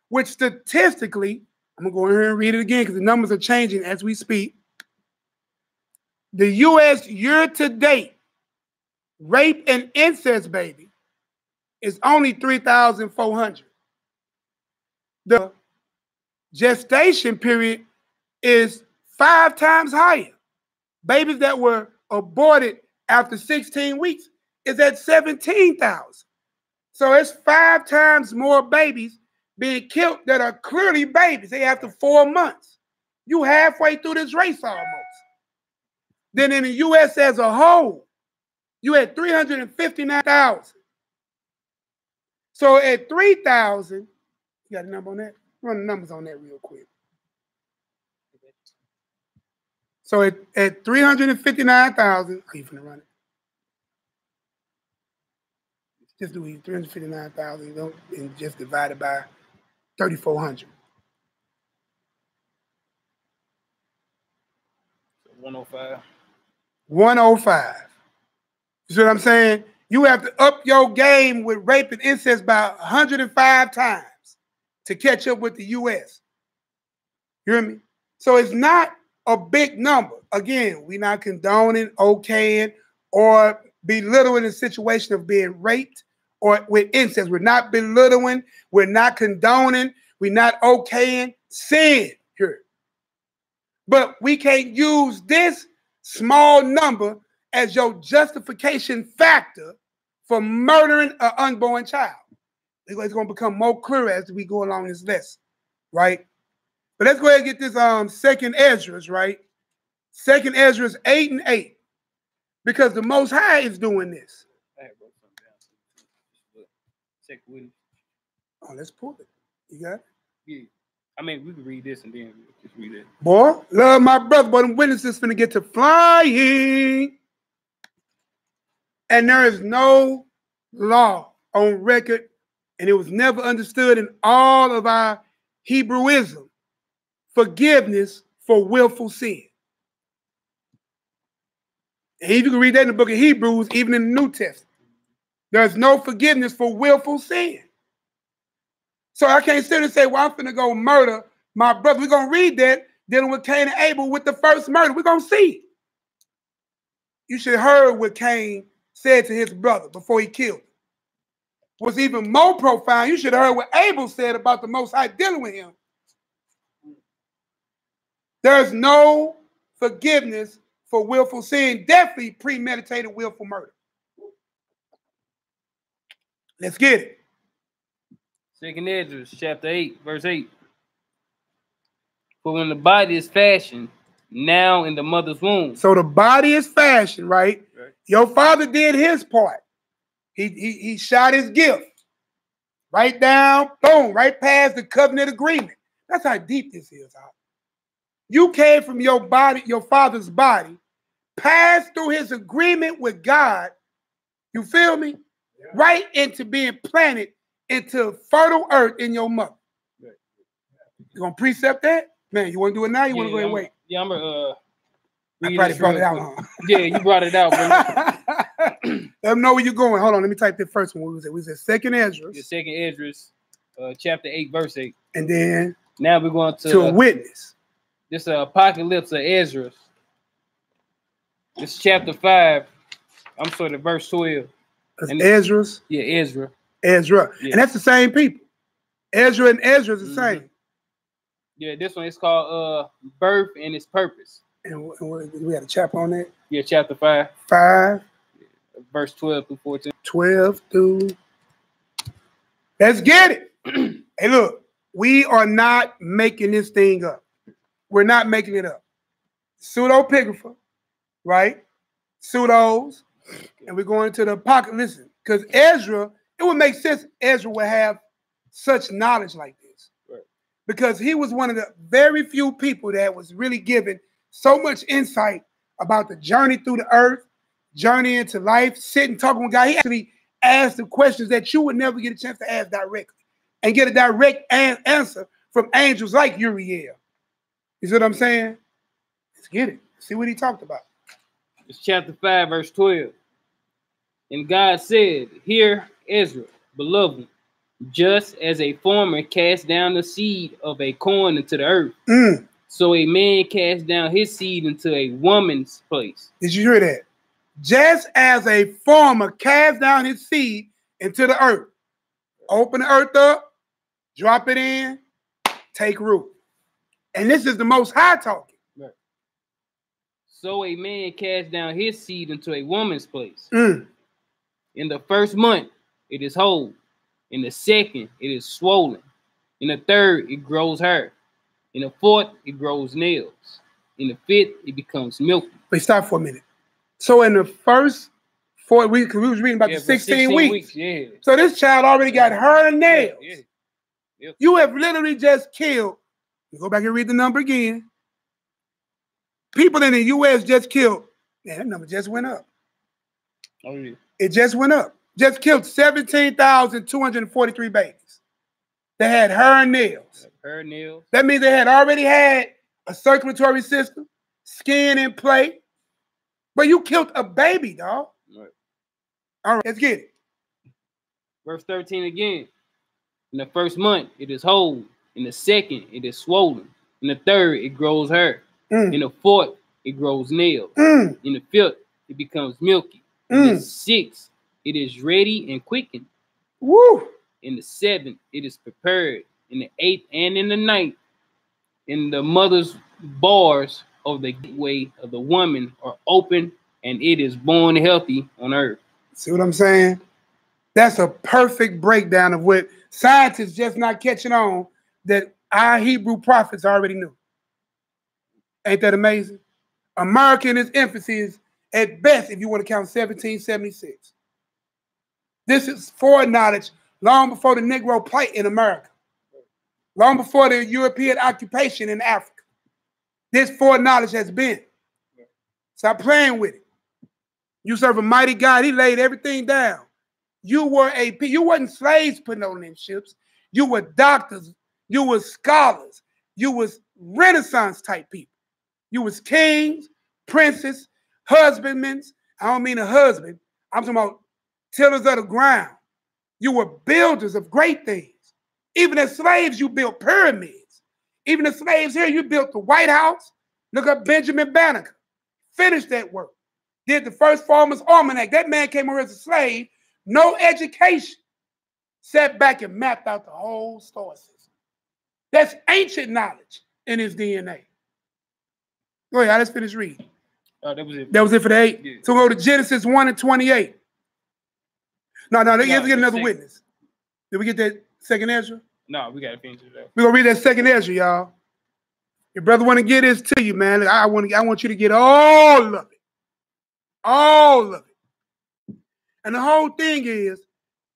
which statistically, I'm going to go in here and read it again because the numbers are changing as we speak. The U.S. year-to-date rape and incest baby is only 3,400. The gestation period is 5 times higher. Babies that were aborted after 16 weeks is at 17,000. So it's 5 times more babies being killed that are clearly babies. They after 4 months. You halfway through this race almost. Then in the U.S. as a whole, you had 359,000. So at 3,000, you got a number on that? Run the numbers on that real quick. So at 359,000, are you finna run it? Just do 359,000 and just divide it by 3,400. 105. 105. You see what I'm saying? You have to up your game with rape and incest by 105 times to catch up with the U.S. You hear me? So it's not a big number. Again, we're not condoning, okaying, or belittling the situation of being raped or with incest. We're not belittling. We're not condoning. We're not okaying sin here. But we can't use this small number as your justification factor for murdering an unborn child. It's going to become more clear as we go along this list, right? But let's go ahead and get this second Esdras, right? Second Esdras 8 and 8. Because the Most High is doing this. Oh, let's pull it. You got it? Yeah. I mean, we can read this and then just read it. Boy, love my brother, but them witnesses finna get to flying. And there is no law on record, and it was never understood in all of our Hebrewism, forgiveness for willful sin. And you can read that in the book of Hebrews, even in the New Testament. There's no forgiveness for willful sin. So I can't sit and say, well, I'm finna go murder my brother. We're going to read that, dealing with Cain and Abel with the first murder. We're going to see. You should have heard what Cain said to his brother before he killed him. What's even more profound, you should have heard what Abel said about the Most High dealing with him. There's no forgiveness for willful sin, definitely premeditated willful murder. Let's get it. Second Esdras, chapter 8, verse 8. For when the body is fashioned, now in the mother's womb. So the body is fashioned, right? Your father did his part. He shot his gift. Right down, boom, right past the covenant agreement. That's how deep this is, huh? You came from your body, your father's body, passed through his agreement with God, you feel me? Yeah. Right into being planted into fertile earth in your mother. Yeah. You gonna precept that? Man, you wanna do it now? You wanna go ahead and wait? Yeah, I'm gonna I probably brought it out, huh? Yeah, you brought it out, bro. Let them know where you're going. Hold on, let me type the first one. We said second Esdras. The second Esdras, chapter 8, verse 8. And then now we're going to a witness. This is Apocalypse of Esdras. This is chapter 5. I'm sorry, verse 12. And Esdras? Yeah, Ezra. Ezra. Yeah. And that's the same people. Ezra and Ezra is the same. Yeah, this one is called Birth and Its Purpose. And we had a chapter on that? Yeah, chapter 5. 5. verse 12 through 14. 12 through. Let's get it. Hey, look, we are not making this thing up. We're not making it up. Pseudepigrapha, right? Pseudos, and we're going to the apocalypse. Listen, because Ezra, it would make sense Ezra would have such knowledge like this. Right. Because he was one of the very few people that was really given so much insight about the journey through the earth, journey into life, sitting, talking with God. He actually asked the questions that you would never get a chance to ask directly and get a direct answer from angels like Uriel. You see what I'm saying? Let's get it. See what he talked about. It's chapter 5, verse 12. And God said, "Hear, Ezra, beloved, just as a farmer cast down the seed of a corn into the earth, so a man cast down his seed into a woman's place." Did you hear that? Just as a farmer cast down his seed into the earth. Open the earth up, drop it in, take root. And this is the Most High talking. Right. So a man cast down his seed into a woman's place. In the first month, it is whole. In the second, it is swollen. In the third, it grows hair. In the fourth, it grows nails. In the fifth, it becomes milky. Wait, stop for a minute. So in the first 4 weeks, because we was reading about the 16 weeks. Yeah. So this child already got hair and nails. Yeah. Yep. You have literally just killed. You go back and read the number again. People in the U.S. just killed. Man, that number just went up. Oh, yeah. It just went up. Just killed 17,243 babies. They had hair and nails. Hair and nails. That means they had already had a circulatory system, skin in play. But you killed a baby, dog. Right. All right, let's get it. Verse 13 again. In the first month, it is whole. In the second, it is swollen. In the third, it grows hair. In the fourth, it grows nails. In the fifth, it becomes milky. In the sixth, it is ready and quickened. Woo! In the seventh, it is prepared. In the eighth and in the ninth, in the mother's bars of the gateway of the woman are open, and it is born healthy on earth. See what I'm saying? That's a perfect breakdown of what scientists just not catching on that our Hebrew prophets already knew. Ain't that amazing? America in its infancy is, at best, if you want to count 1776. This is foreknowledge long before the Negro plight in America, long before the European occupation in Africa. This foreknowledge has been. Stop playing with it. You serve a mighty God. He laid everything down. You wasn't slaves putting on them ships. You were doctors. You were scholars. You was Renaissance type people. You was kings, princes, husbandmen. I don't mean a husband. I'm talking about tillers of the ground. You were builders of great things. Even as slaves, you built pyramids. Even as slaves here, you built the White House. Look up Benjamin Banneker. Finished that work. Did the first Farmer's Almanac. That man came over as a slave, no education. Sat back and mapped out the whole star system. That's ancient knowledge in his DNA. Go ahead, let's finish reading. That was it. That was it for the 8? Yeah. So go to Genesis 1 and 28. No, let's get another witness. Did we get that second Ezra? No, we got to finish it up. We're going to read that second Ezra, y'all. Your brother want to get this to you, man. I want you to get all of it. All of it. And the whole thing is,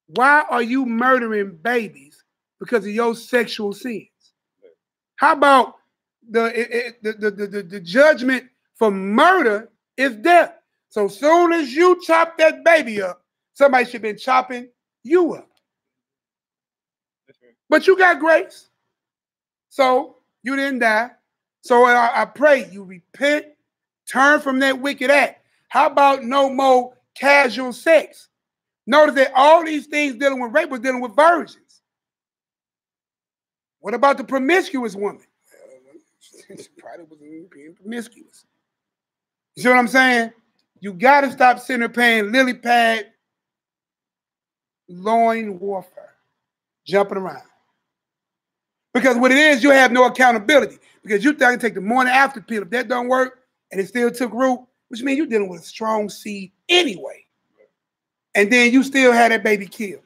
why are you murdering babies because of your sexual sins? How about the judgment for murder is death? So soon as you chop that baby up, somebody should have been chopping you up. But you got grace. So you didn't die. So I pray you repent, turn from that wicked act. How about no more casual sex? Notice that all these things dealing with rape was dealing with virgins. What about the promiscuous woman? She probably was being promiscuous. You see what I'm saying? You got to stop sitting there paying lily pad, loin warfare, jumping around. Because what it is, you have no accountability. Because you think I can take the morning after pill. If that don't work and it still took root, which means you're dealing with a strong seed anyway. and then you still had that baby killed.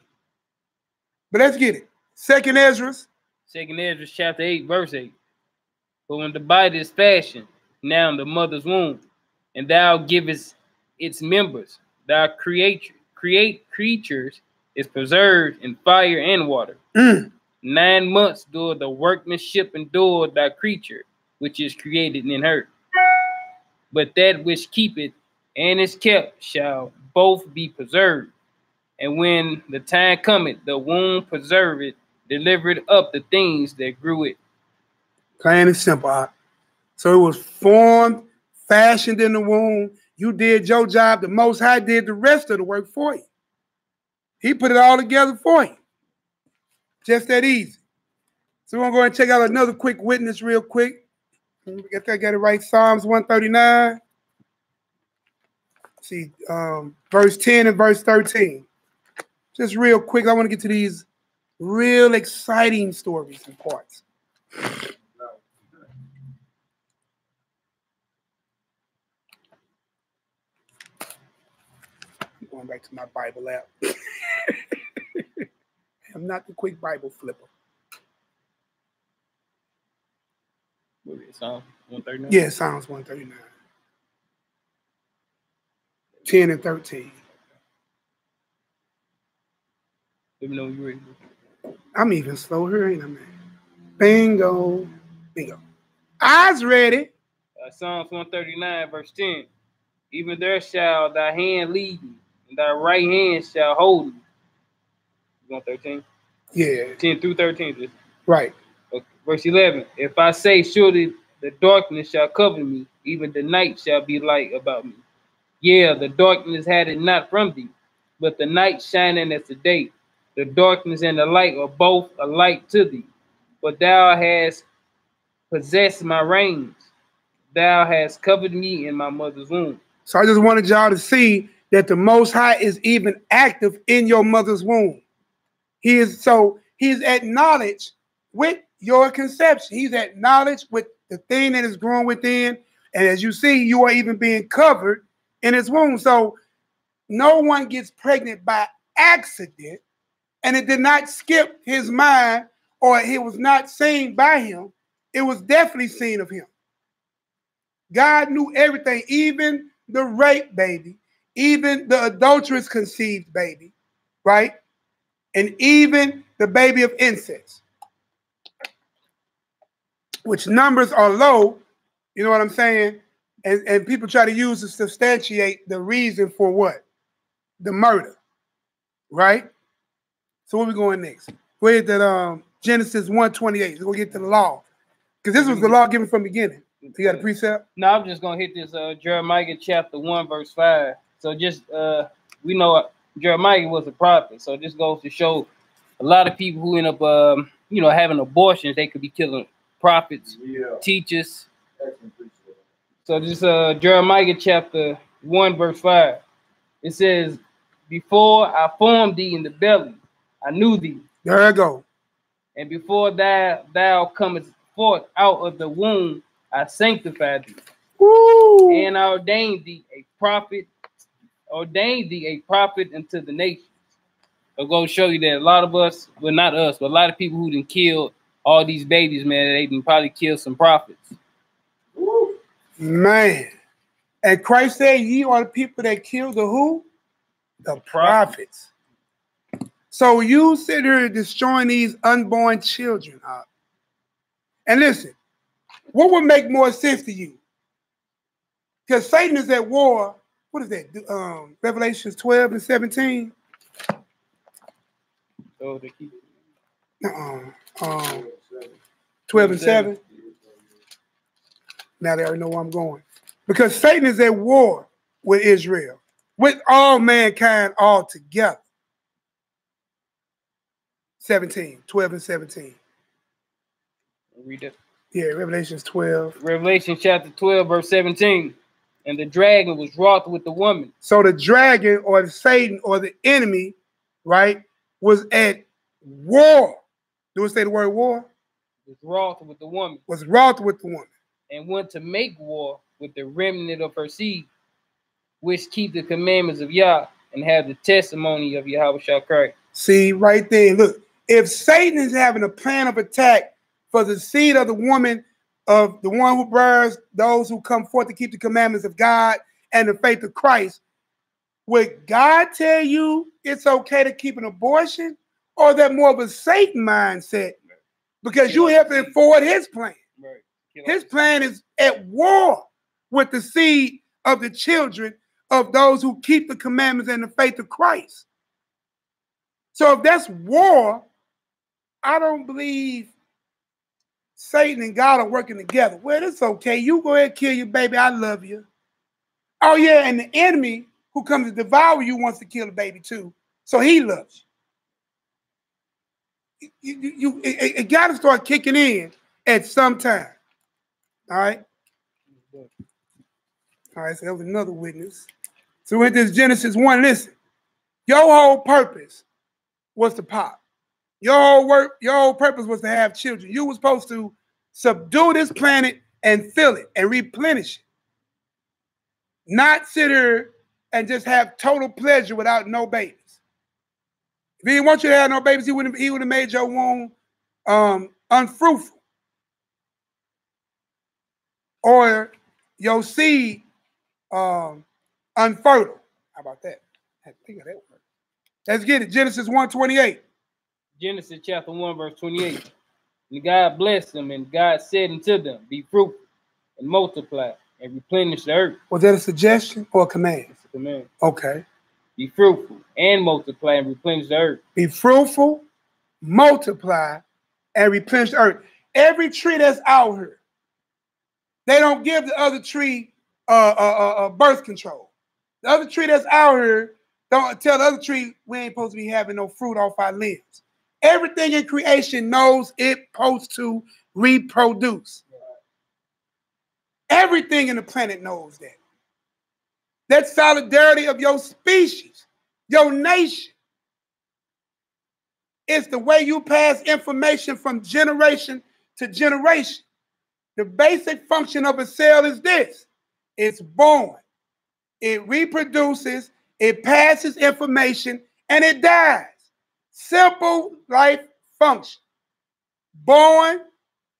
But let's get it. Second Ezra. Second Ezra chapter 8, verse 8. But when the body is fashioned, now in the mother's womb, and thou givest its members, thou create creatures is preserved in fire and water. 9 months doeth the workmanship endure thy creature, which is created in her. But that which keepeth and is kept shall both be preserved. And when the time cometh, the womb preserveth, delivered up the things that grew it. Plain and simple. So it was formed, fashioned in the womb. You did your job. The Most High did the rest of the work for you. He put it all together for you. Just that easy. So we're going to go ahead and check out another quick witness real quick. If I got it right, Psalms 139. See, verse 10 and verse 13. Just real quick, I want to get to these real exciting stories and parts. Going back to my Bible app. I'm not the quick Bible flipper. What is it, Psalm 139? Yeah, Psalms 139. 10 and 13. Let me know when you're ready. I'm even slow here, ain't I, man? Bingo. Bingo. Eyes ready. Psalms 139, verse 10. Even there shall thy hand lead me, and thy right hand shall hold me. 113? Yeah. 10 through 13. Right. Okay. Verse 11. If I say, surely the darkness shall cover me, even the night shall be light about me. Yeah, the darkness had it not from thee, but the night shining as the day. The darkness and the light are both alike to thee. But thou hast possessed my reins. Thou hast covered me in my mother's womb. So I just wanted y'all to see that the Most High is even active in your mother's womb. He's acknowledged with your conception. He's acknowledged with the thing that is growing within. And as you see, you are even being covered in his womb. So no one gets pregnant by accident, and it did not skip his mind, or it was not seen by him. It was definitely seen of him. God knew everything, even the rape baby, even the adulterous conceived baby, right? And even the baby of incest, which numbers are low, you know what I'm saying? And people try to use to substantiate the reason for what? The murder, right? So where we going next? Go ahead to Genesis 1:28. We'll get to the law. Because this was the law given from the beginning. You got a precept? No, I'm just going to hit this Jeremiah chapter 1, verse 5. So just, we know Jeremiah was a prophet. So this goes to show a lot of people who end up, having abortions, they could be killing prophets, teachers. So this Jeremiah chapter 1, verse 5. It says, before I formed thee in the belly, I knew thee. There you go. And before thou comest forth out of the womb, I sanctified thee. Woo. And I ordained thee a prophet unto the nations. I'll go show you that a lot of us, well, not us, but a lot of people who done killed all these babies, man, they done probably killed some prophets. Woo. Man. And Christ said, ye are the people that killed the who? The prophets. So you sit here destroying these unborn children. And listen, what would make more sense to you? Because Satan is at war. What is that? Revelations 12 and 17. So they keep 12 and 7. Now they already know where I'm going. Because Satan is at war with Israel, with all mankind all together. 12 and 17. Read it. Yeah, Revelations 12. Revelation chapter 12, verse 17. And the dragon was wroth with the woman. So the dragon or the Satan or the enemy, right, was at war. Do it say the word war? Was wroth with the woman. Was wroth with the woman. And went to make war with the remnant of her seed, which keep the commandments of Yah and have the testimony of Yahushua Christ. See, right there. Look, if Satan is having a plan of attack for the seed of the woman, of the one who bears those who come forth to keep the commandments of God and the faith of Christ, would God tell you it's okay to keep an abortion? Or is that more of a Satan mindset? Because you have to forward his plan. Right. His plan is at war with the seed of the children of those who keep the commandments and the faith of Christ. So if that's war, I don't believe Satan and God are working together. Well, it's okay. You go ahead and kill your baby. I love you. Oh, yeah, and the enemy who comes to devour you wants to kill the baby too. So he loves you. It got to start kicking in at some time. All right? All right, so that was another witness. So with this Genesis 1, listen. Your whole purpose was to pop. Your whole purpose was to have children. You were supposed to subdue this planet and fill it and replenish it. Not sit here and just have total pleasure without no babies. If he didn't want you to have no babies, he would have made your womb unfruitful. Or your seed unfertile. How about that? I think of that word. Let's get it. Genesis 1:28. Genesis chapter 1, verse 28. And God blessed them, and God said unto them, be fruitful and multiply and replenish the earth. Was that a suggestion or a command? It's a command. Okay. Be fruitful and multiply and replenish the earth. Be fruitful, multiply, and replenish the earth. Every tree that's out here, they don't give the other tree birth control. The other tree that's out here, don't tell the other tree we ain't supposed to be having no fruit off our limbs. Everything in creation knows it's supposed to reproduce. Everything in the planet knows that. That solidarity of your species, your nation, is the way you pass information from generation to generation. The basic function of a cell is this. It's born. It reproduces, it passes information, and it dies. Simple life function. Born,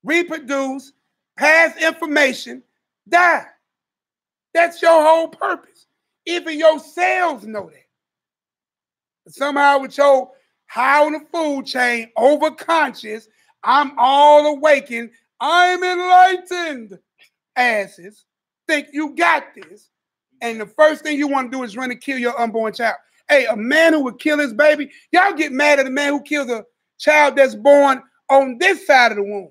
reproduce, pass information, die. That's your whole purpose. Even your cells know that. But somehow with your high on the food chain, overconscious, I'm all awakened, I'm enlightened asses, think you got this. And the first thing you want to do is run and kill your unborn child. Hey, a man who would kill his baby, y'all get mad at a man who kills a child that's born on this side of the womb.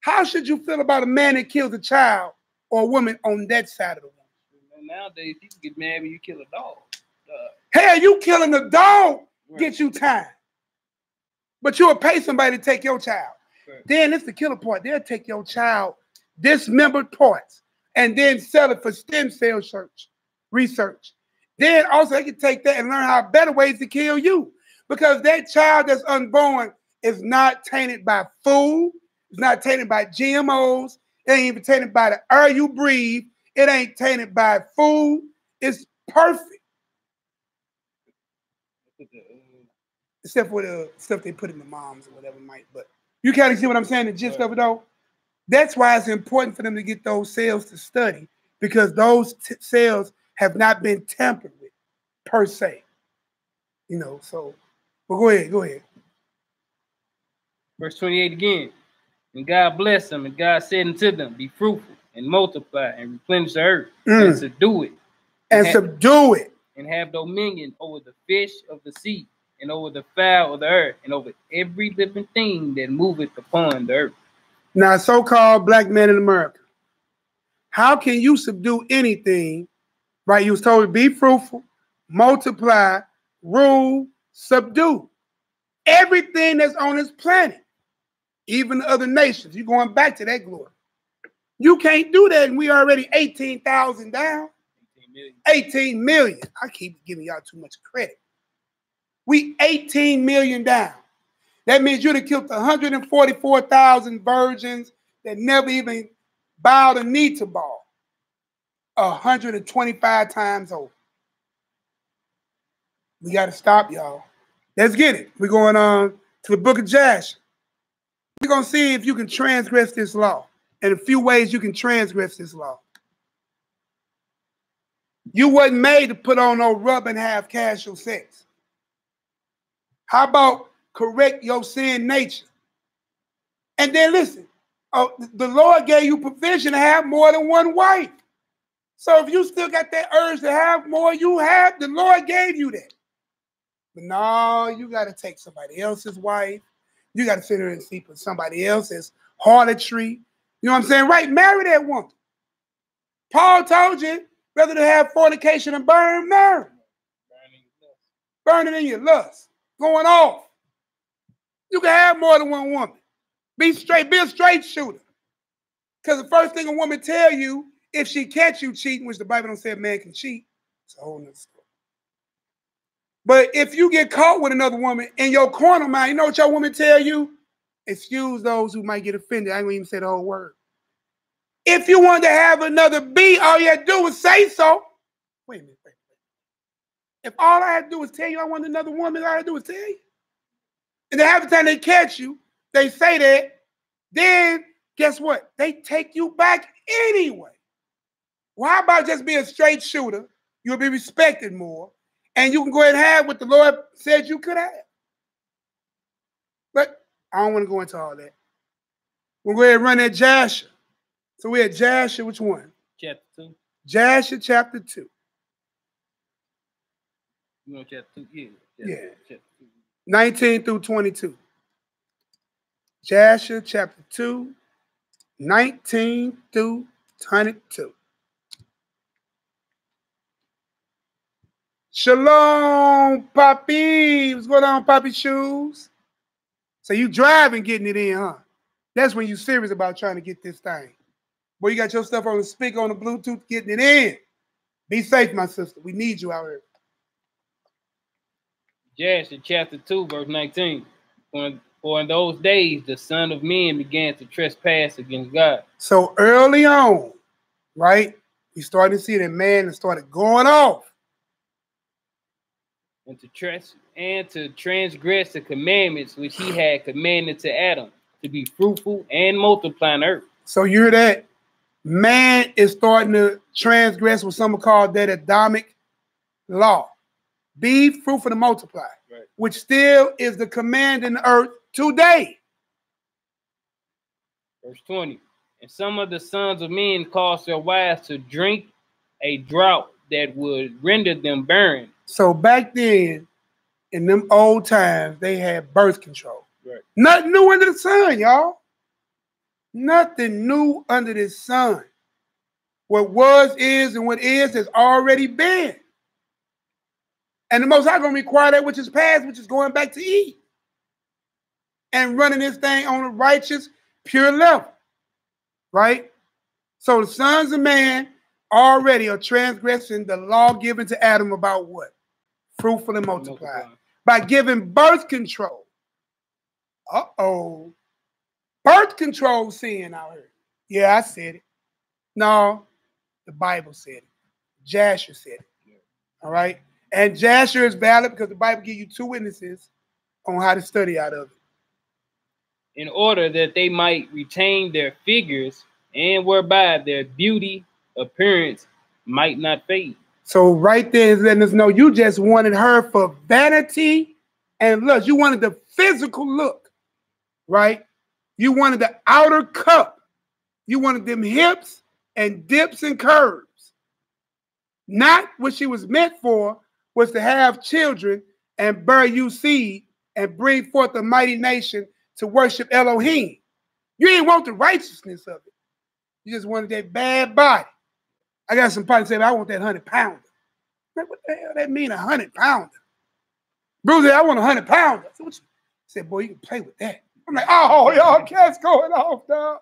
How should you feel about a man that kills a child or a woman on that side of the womb? Nowadays, people get mad when you kill a dog. Hell, you killing a dog gets you time. But you'll pay somebody to take your child. Right. Then it's the killer part. They'll take your child, dismembered parts, and then sell it for stem cell research. Then also they can take that and learn how better ways to kill you. Because that child that's unborn is not tainted by food. It's not tainted by GMOs. It ain't even tainted by the air you breathe. It ain't tainted by food. It's perfect. Except for the stuff they put in the moms or whatever might. But you kind of see what I'm saying, the gist of it though? That's why it's important for them to get those cells to study, because those cells have not been tampered with, per se. You know, so, but go ahead. Verse 28 again. And God blessed them, and God said unto them, be fruitful and multiply and replenish the earth and subdue it. And subdue it. And have dominion over the fish of the sea and over the fowl of the earth and over every living thing that moveth upon the earth. Now, so-called black men in America, how can you subdue anything, right? You was told to be fruitful, multiply, rule, subdue. Everything that's on this planet, even the other nations. You're going back to that glory. You can't do that, and we already 18,000 down. 18 million. I keep giving y'all too much credit. We 18 million down. That means you'd have killed 144,000 virgins that never even bowed a knee to bow. 125 times over. We got to stop, y'all. Let's get it. We're going on to the book of Jasher. We're going to see if you can transgress this law and a few ways you can transgress this law. You wasn't made to put on no rub and have casual sex. How about correct your sin nature? And then listen, the Lord gave you permission to have more than one wife. So if you still got that urge to have more, the Lord gave you that. But no, you got to take somebody else's wife. You got to sit there and sleep with somebody else's harlotry. You know what I'm saying? Right, marry that woman. Paul told you, rather than have fornication and burn, marry. Burning in your lust. Going off. You can have more than one woman. Be straight, be a straight shooter. Because the first thing a woman tell you, if she catch you cheating, which the Bible don't say a man can cheat, it's a whole nother story. But if you get caught with another woman in your corner mind, you know what your woman tell you? Excuse those who might get offended. I ain't gonna even say the whole word. If you want to have another B, all you had to do is say so. Wait a minute. If all I had to do was tell you I want another woman, all I had to do is tell you. And then half the time they catch you, they say that, then guess what? They take you back anyway. Well, how about just be a straight shooter? You'll be respected more. And you can go ahead and have what the Lord said you could have. But I don't want to go into all that. We'll go ahead and run that Jasher. So we're at Jasher, which one? Chapter 2. Jasher chapter 2. You know chapter 2? Yeah. Chapter 2. 19 through 22. Jasher chapter 2, 19 through 22. Shalom, Poppy. What's going on, Poppy Shoes? So you driving, getting it in, huh? That's when you serious about trying to get this thing. Boy, you got your stuff on the speaker, on the Bluetooth, getting it in. Be safe, my sister. We need you out here. Jasher chapter 2, verse 19. For in those days, the Son of Man began to trespass against God. So early on, right, you started to see that man started going off. And to transgress the commandments which he had commanded to Adam, to be fruitful and multiply on earth. So you hear that? Man is starting to transgress what some call that Adamic law. Be fruitful and multiply, right, which still is the command in the earth today. Verse 20. And some of the sons of men caused their wives to drink a drought that would render them barren. So back then, in them old times, they had birth control. Right. Nothing new under the sun, y'all. Nothing new under the sun. What was, is, and what is has already been. And the Most High going to require that which is past, which is going back to Eve. And running this thing on a righteous, pure level. Right? So the sons of man already are transgressing the law given to Adam about what? Fruitful and multiply. By giving birth control. Uh-oh. Birth control sin out here. Yeah, I said it. No, the Bible said it. Jasher said it. All right? And Jasher is valid because the Bible gives you two witnesses on how to study out of it. In order that they might retain their figures and whereby their beauty, appearance might not fade. So right there is letting us know you just wanted her for vanity and lust. You wanted the physical look, right? You wanted the outer cup. You wanted them hips and dips and curves. Not what she was meant for was to have children and bear you seed and bring forth a mighty nation to worship Elohim. You didn't want the righteousness of it. You just wanted that bad body. I got some partners say, I want that 100-pounder. What the hell that mean, 100-pounder? Bruce said, I want 100-pounder. I said, what you? He said, boy, you can play with that. I'm like, oh, y'all cats going off, dog.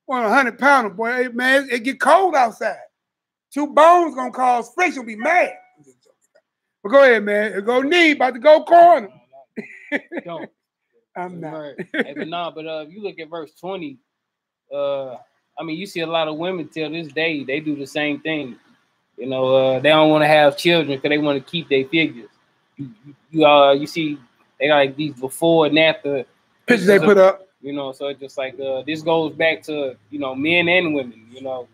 Want 100-pounder, boy. Hey, man, it get cold outside. 2 bones gonna cause friction, will be mad. But go ahead, man. It go knee, about to go corner. Don't. I'm not. Hey, but no, but if you look at verse 20, I mean, you see a lot of women till this day, they do the same thing. You know, they don't want to have children because they want to keep their figures. you see they got like these before and after Pictures they put up. You know, so it's just like this goes back to, you know, men and women, you know.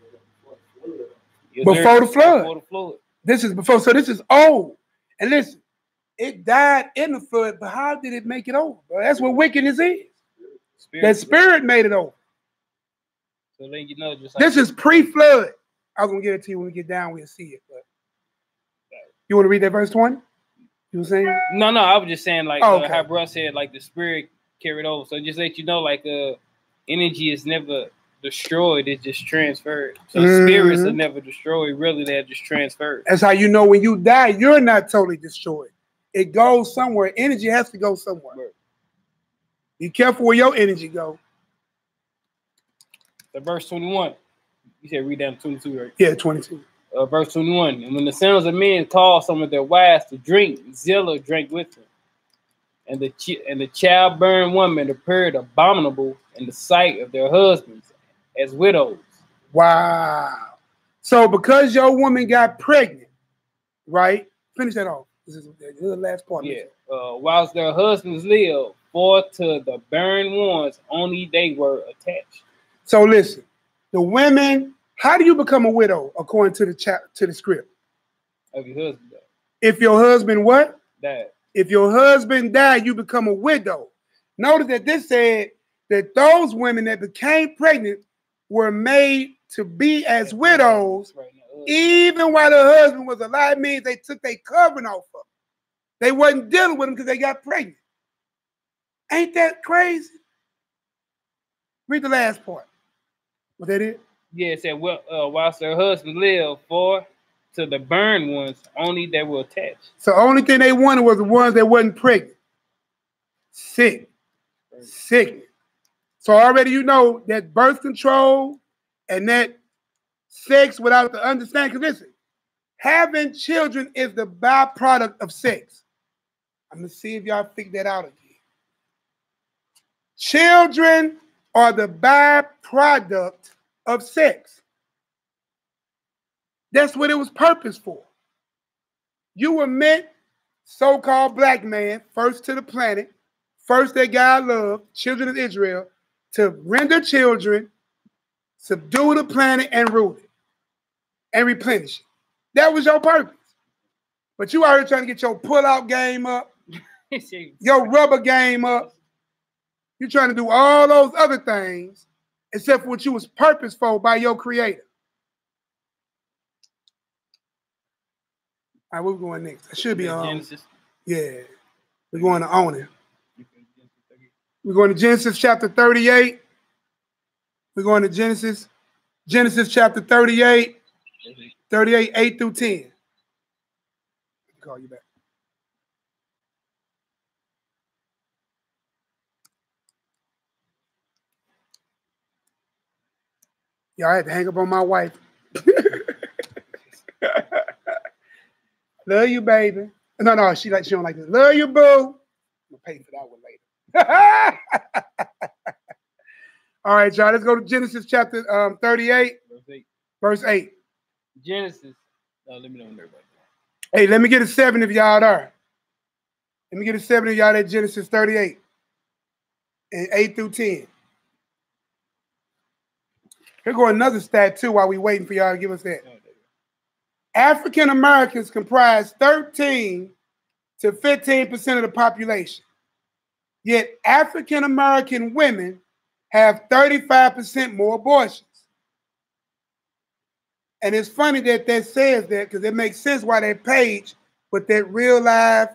Before the flood. Before the flood. This is before, so this is old. And listen, it died in the flood, but how did it make it over? Bro? That's what wickedness is. That spirit made it over. So then, you know, just like this is pre-flood. I was gonna get it to you when we get down, we'll see it. But you want to read that verse 20? You were saying? No, I was just saying like okay. how bro said like the spirit carried over. So just let you know, like energy is never destroyed, it's just transferred. So spirits are never destroyed, really, they're just transferred. That's how you know when you die, you're not totally destroyed. It goes somewhere. Energy has to go somewhere. Right. Be careful where your energy go. So verse 21. You said read down to 22, right? Yeah, 22. Verse 21. And when the sons of men called some of their wives to drink, Zillah drank with them. And the childbearing woman appeared abominable in the sight of their husbands as widows. Wow. So because your woman got pregnant, right? Finish that off. This is the last part. Yeah. Whilst their husbands lived, for to the barren ones only they were attached. So listen, the women, how do you become a widow according to the script? Of your husband died. If your husband what? Died. If your husband died, you become a widow. Notice that this said that those women that became pregnant were made to be as widows, even while the husband was alive. Means they took their covering off of them. They wasn't dealing with them because they got pregnant. Ain't that crazy? Read the last part. Was that it? Yeah, it said, well, whilst their husband lived, for to the burned ones only they were attached. So the only thing they wanted was the ones that wasn't pregnant. Sick. So already you know that birth control and that sex without the understanding. Because listen, having children is the byproduct of sex. I'm going to see if y'all figure that out again. Children are the byproduct of sex. That's what it was purposed for. You were meant, so-called black man, first to the planet, first that God loved, children of Israel, to render children, subdue the planet, and rule it, and replenish it. That was your purpose. But you out here trying to get your pull-out game up, your rubber game up. You're trying to do all those other things, except for what you was purposed for by your creator. All right, where we going next? I should be on. Genesis. Yeah, we're going to own it. We're going to Genesis chapter 38. We're going to Genesis chapter 38, 8 through 10. I'll call you back. Y'all had to hang up on my wife. Love you, baby. No, she don't like this. Love you, boo. I'm gonna pay for that one later. All right, y'all. Let's go to Genesis chapter 38, verse 8. Genesis. Let me know when everybody. Hey, let me get a 7 if y'all are. Let me get a 7 if y'all at Genesis 38 and 8 through 10. Here go another stat too while we waiting for y'all to give us that. African Americans comprise 13 to 15% of the population. Yet African American women have 35% more abortions. And it's funny that says that because it makes sense why that page put that real-time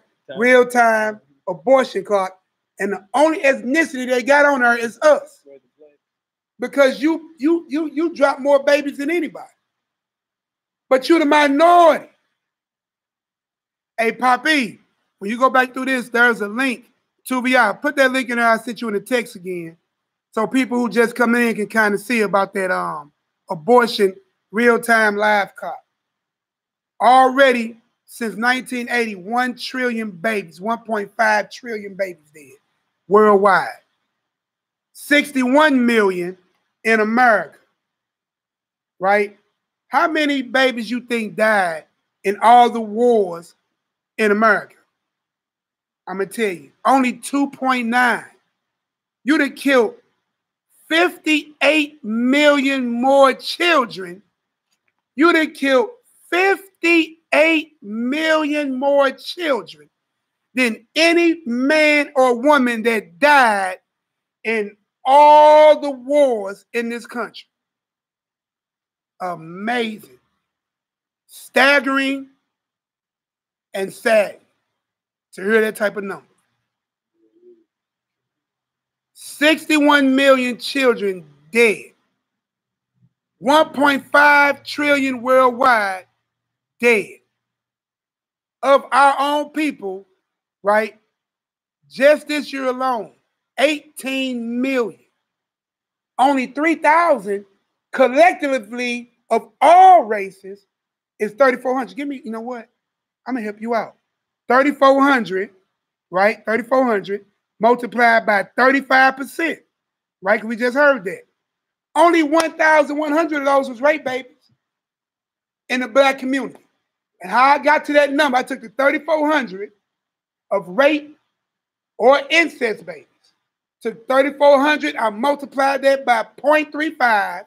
abortion clock, and the only ethnicity they got on there is us. Because you drop more babies than anybody. But you're the minority. Hey, Poppy, when you go back through this, there's a link to VR. Put that link in there. I'll send you in the text again. So people who just come in can kind of see about that abortion real-time live clock. Already, since 1980, 1 trillion babies, 1.5 trillion babies dead worldwide. 61 million in America, right? How many babies you think died in all the wars in America? I'm going to tell you, only 2.9. You'd have killed 58 million more children. You'd have killed 58 million more children than any man or woman that died in all the wars in this country. Amazing, staggering, and sad to hear that type of number. 61 million children dead. 1.5 trillion worldwide dead. Of our own people, right? Just this year alone, 18 million. Only 3,000 collectively of all races is 3,400. Give me, you know what? I'm going to help you out. 3,400, right? 3,400 multiplied by 35%, right? We just heard that. Only 1,100 of those was rape babies in the black community. And how I got to that number, I took the 3,400 of rape or incest babies. Took 3,400, I multiplied that by 0.35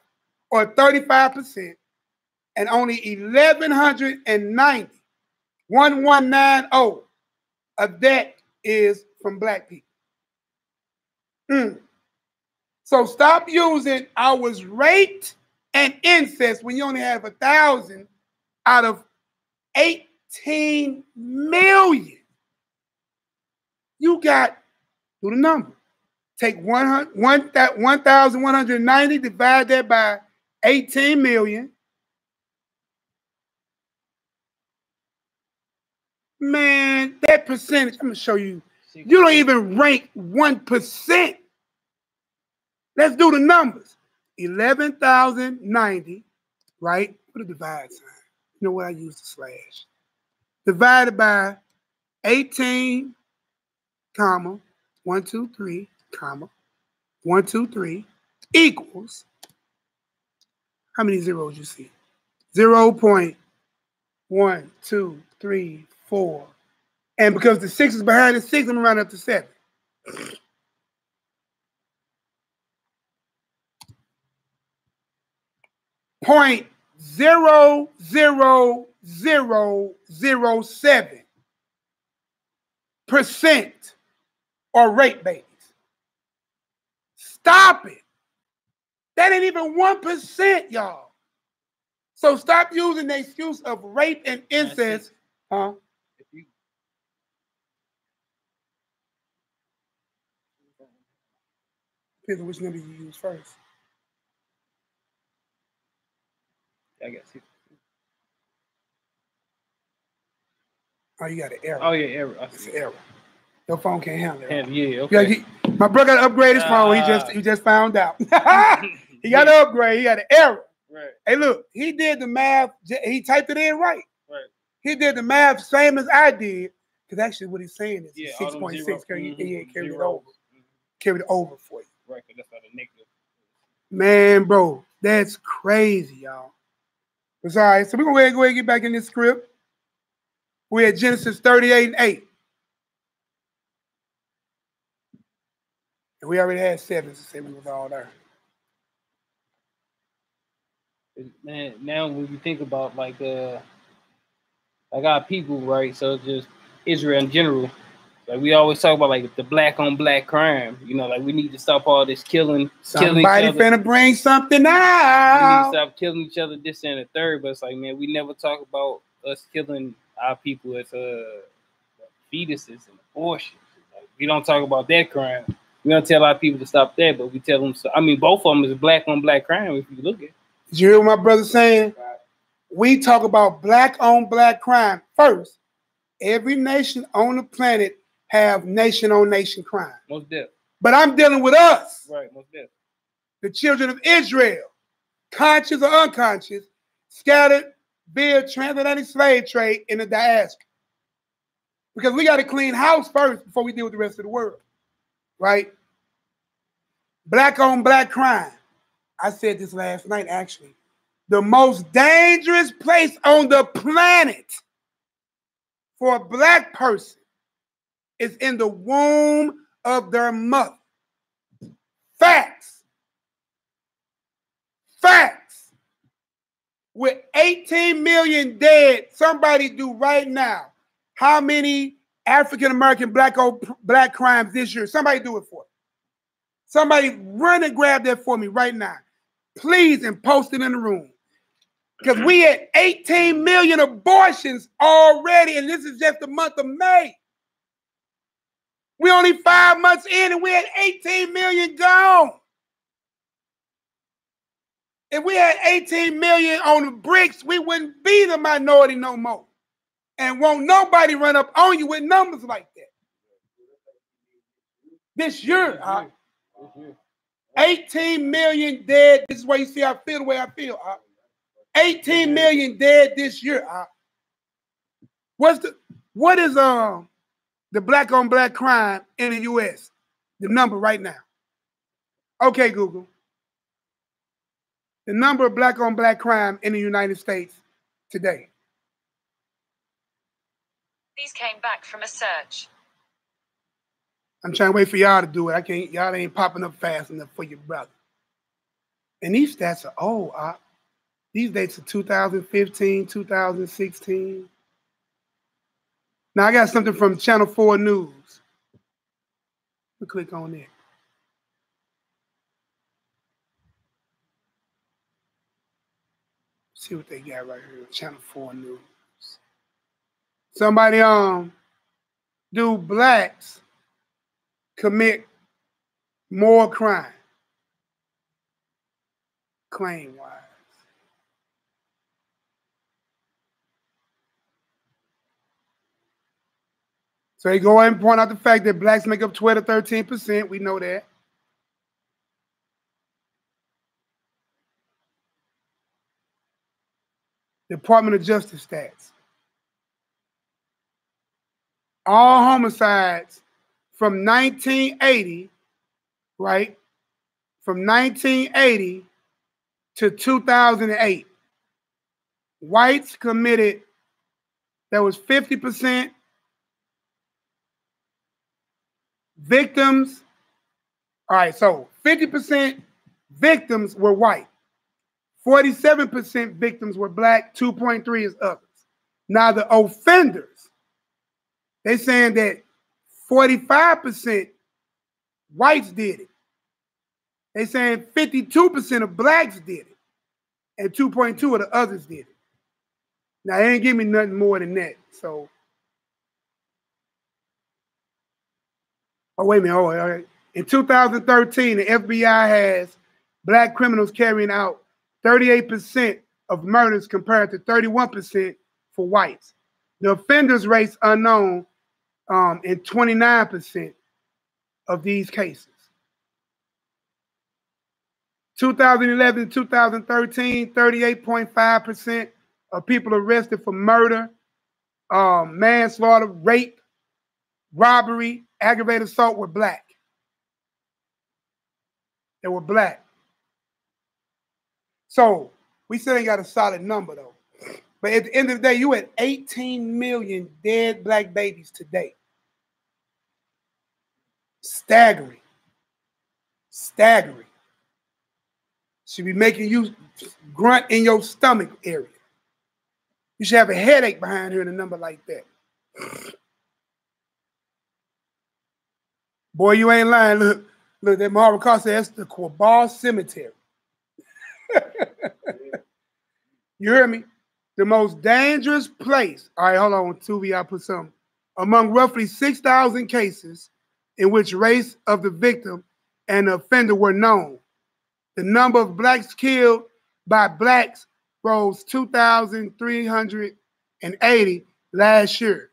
or 35%, and only 1,190, 1190 of that is from black people. So stop using I was raped and incest when you only have 1,000 out of 18 million. You got, do the number. Take 1,190, divide that by 18 million. Man, that percentage, I'm going to show you. You don't even rank 1%. Let's do the numbers. 11,090, right? Put a divide sign. You know what? I use the slash. Divided by 18, comma, 123, comma, 123 equals, how many zeros you see? 0.1234. And because the 6 is behind the 6, I'm going to round up to 7. 0.00007% are rape babies. Stop it. That ain't even 1%, y'all. So stop using the excuse of rape and incest. Huh? Depends on which number you use first. I guess. Oh, you got an error. Oh, yeah, error. It's an error. Your phone can't handle it. Yeah, okay. My brother got to upgrade his phone. He just found out. He got to upgrade. He got an error. Right. Hey, look, he did the math. He typed it in right. Right. He did the math same as I did. Because actually what he's saying is 6.6 carried it over. Carried it over for you. Right, because that's not a negative. Man, bro, that's crazy, y'all. It's all right. So we're going to go ahead and get back in this script. We're at Genesis 38:8. And we already had 7 to say we was all there. Man, now when you think about like our people, right? So just Israel in general. Like we always talk about like the black on black crime. You know, like we need to stop all this killing. Somebody finna bring something out. We need to stop killing each other, this and the third. But it's like, man, we never talk about us killing our people as fetuses and abortion. Like, we don't talk about that crime. We don't tell our people to stop that, but we tell them. So, I mean, both of them is black on black crime if you look at it. Did you hear what my brother saying? We talk about black on black crime first. Every nation on the planet have nation on nation crime. Most definitely. But I'm dealing with us. Right, most definitely. The children of Israel, conscious or unconscious, scattered via transatlantic slave trade in the diaspora. Because we got to clean house first before we deal with the rest of the world. Right? Black on black crime. I said this last night, actually. The most dangerous place on the planet for a black person is in the womb of their mother. Facts. Facts. With 18 million dead, somebody do right now, how many African-American black crimes this year? Somebody do it for me. Somebody run and grab that for me right now. Please, and post it in the room. Because we had 18 million abortions already, and this is just the month of May. We only 5 months in, and we had 18 million gone. If we had 18 million on the bricks, we wouldn't be the minority no more. And won't nobody run up on you with numbers like that. This year, 18 million dead. This is why you see I feel the way I feel. 18 million dead this year. What is the black on black crime in the U.S.? The number right now. Okay, Google. The number of black on black crime in the United States today. These came back from a search. I'm trying to wait for y'all to do it. I can't. Y'all ain't popping up fast enough for your brother. And these stats are old. These dates are 2015, 2016. Now I got something from Channel 4 News. Let me click on it. See what they got right here. Channel 4 News. Somebody do blacks commit more crime? Claim-wise. So they go ahead and point out the fact that blacks make up 12 to 13%. We know that. Department of Justice stats. All homicides from 1980, right? From 1980 to 2008. Whites committed, that was 50%. Victims, all right, so 50% victims were white. 47% victims were black, 2.3 is others. Now the offenders, they saying that 45% whites did it. They saying 52% of blacks did it, and 2.2 of the others did it. Now they ain't give me nothing more than that. So, oh wait a minute, all right. In 2013, the FBI has black criminals carrying out 38% of murders compared to 31% for whites. The offenders rates unknown in 29% of these cases. 2011 to 2013, 38.5% of people arrested for murder, manslaughter, rape, robbery, aggravated assault were black. They were black. So we still ain't got a solid number though. But at the end of the day, you had 18 million dead black babies today. Staggering. Staggering. Should be making you grunt in your stomach area. You should have a headache behind hearing a number like that. Boy, you ain't lying. Look, that Marvel car says that's the Quabar Cemetery. You hear me? The most dangerous place. All right, hold on, Tuvi, I put something. Among roughly 6,000 cases in which race of the victim and the offender were known, the number of blacks killed by blacks rose 2,380 last year,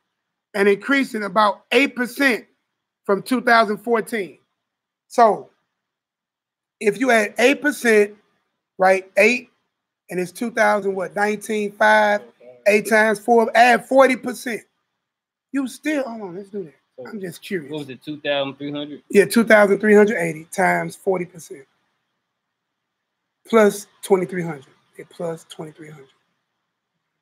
and increasing about 8% from 2014. So if you had 8%, right, 8, and it's 2000, what, 19.5, 8 times 4, add 40%. You still, hold on, let's do that. I'm just curious. What was it, 2,300? Yeah, 2,380 times 40%. Plus 2,300. Yeah, plus 2,300.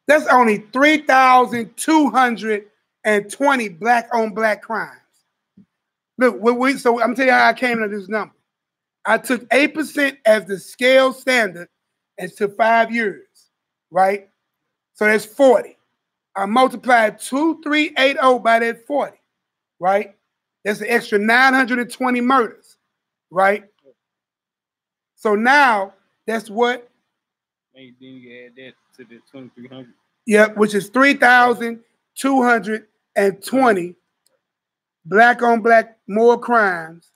That's only 3,220 black on black crimes. Look, so I'm telling you how I came to this number. I took 8% as the scale standard and took 5 years, right? So that's 40. I multiplied 2380 by that 40, right? That's an extra 920 murders, right? So now that's what? And then you add that to the 2300. Yep, which is 3,220 black on black more crimes,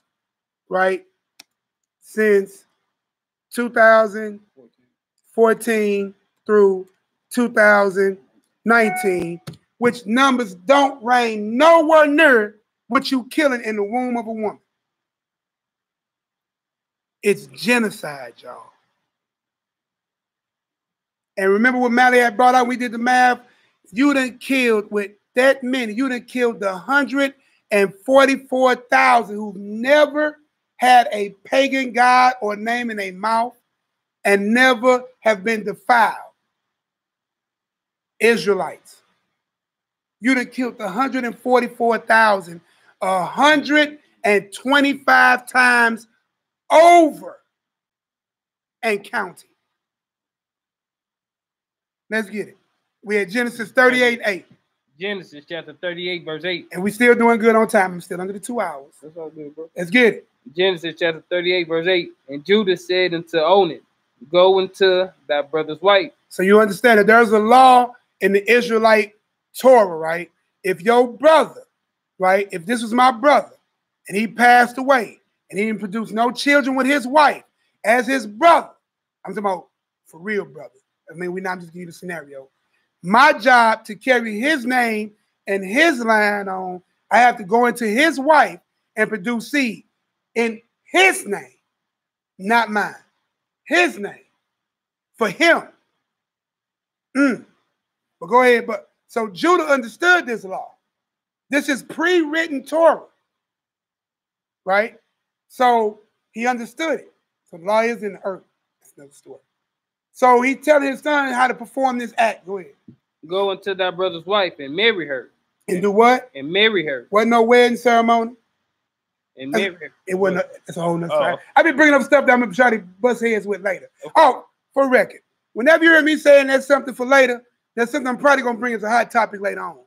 right? Since 2014 through 2019, which numbers don't range nowhere near what you killing in the womb of a woman. It's genocide, y'all. And remember what Mally had brought out, we did the math, you done killed with that many, you done killed the 144,000 who never had a pagan god or name in their mouth and never have been defiled. Israelites. You done killed the 144,000 125 times over and counting. Let's get it. We had Genesis 38:8. Genesis chapter 38, verse 8. And we still doing good on time. I'm still under the 2 hours. That's all good, bro. Let's get it. Genesis chapter 38, verse 8. And Judah said unto Onan, go into thy brother's wife. So you understand that there's a law in the Israelite Torah, right? If your brother, right, if this was my brother and he passed away and he didn't produce no children with his wife as his brother, I'm talking about for real brother. I mean, we're not just giving you the scenario. My job to carry his name and his line on, I have to go into his wife and produce seed in his name, not mine. His name. For him. But go ahead. But so Judah understood this law. This is pre-written Torah. Right? So he understood it. So the law is in the earth. That's another story. So he telling his son how to perform this act. Go ahead. Go into thy brother's wife and marry her. And do what? And marry her. Wasn't no wedding ceremony. And marry her. It wasn't. It's a whole nother story. I've been bringing up stuff that I'm going to try to bust heads with later. Okay. Oh, for record. Whenever you hear me saying that's something for later, that's something I'm probably going to bring as a hot topic later on.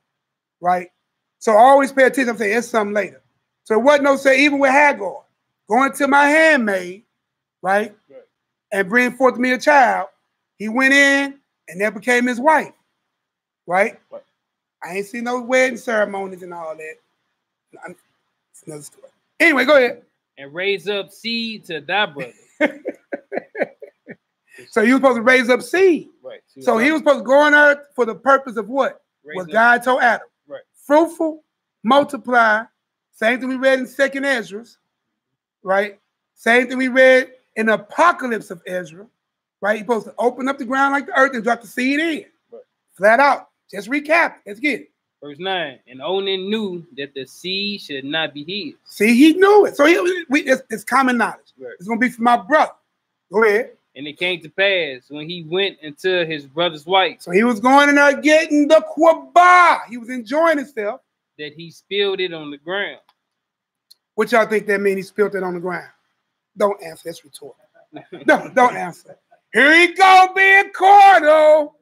Right? So I always pay attention. I'm saying it's something later. So it wasn't no say, even with Hagar, going to my handmaid, right? And bring forth me a child. He went in and that became his wife. Right? I ain't seen no wedding ceremonies and all that. It's another story. Anyway, go ahead. And raise up seed to thy brother. So he was supposed to raise up seed. Right. So he was supposed to go on earth for the purpose of what? What God told Adam. Right. Fruitful, multiply. Same thing we read in 2nd Ezra. Right? Same thing we read in the Apocalypse of Ezra. Right? He's supposed to open up the ground like the earth and drop the seed in. Right. Flat out. Just recap. Let's get it. Verse 9. And Onan knew that the seed should not be his. See, he knew it. So it's common knowledge. Right. It's going to be for my brother. Go ahead. And it came to pass when he went into his brother's wife. So he was going in there getting the quabah. He was enjoying himself. That he spilled it on the ground. What y'all think that means? He spilled it on the ground? Don't answer. That's rhetorical. Don't answer. Here he go being cordial.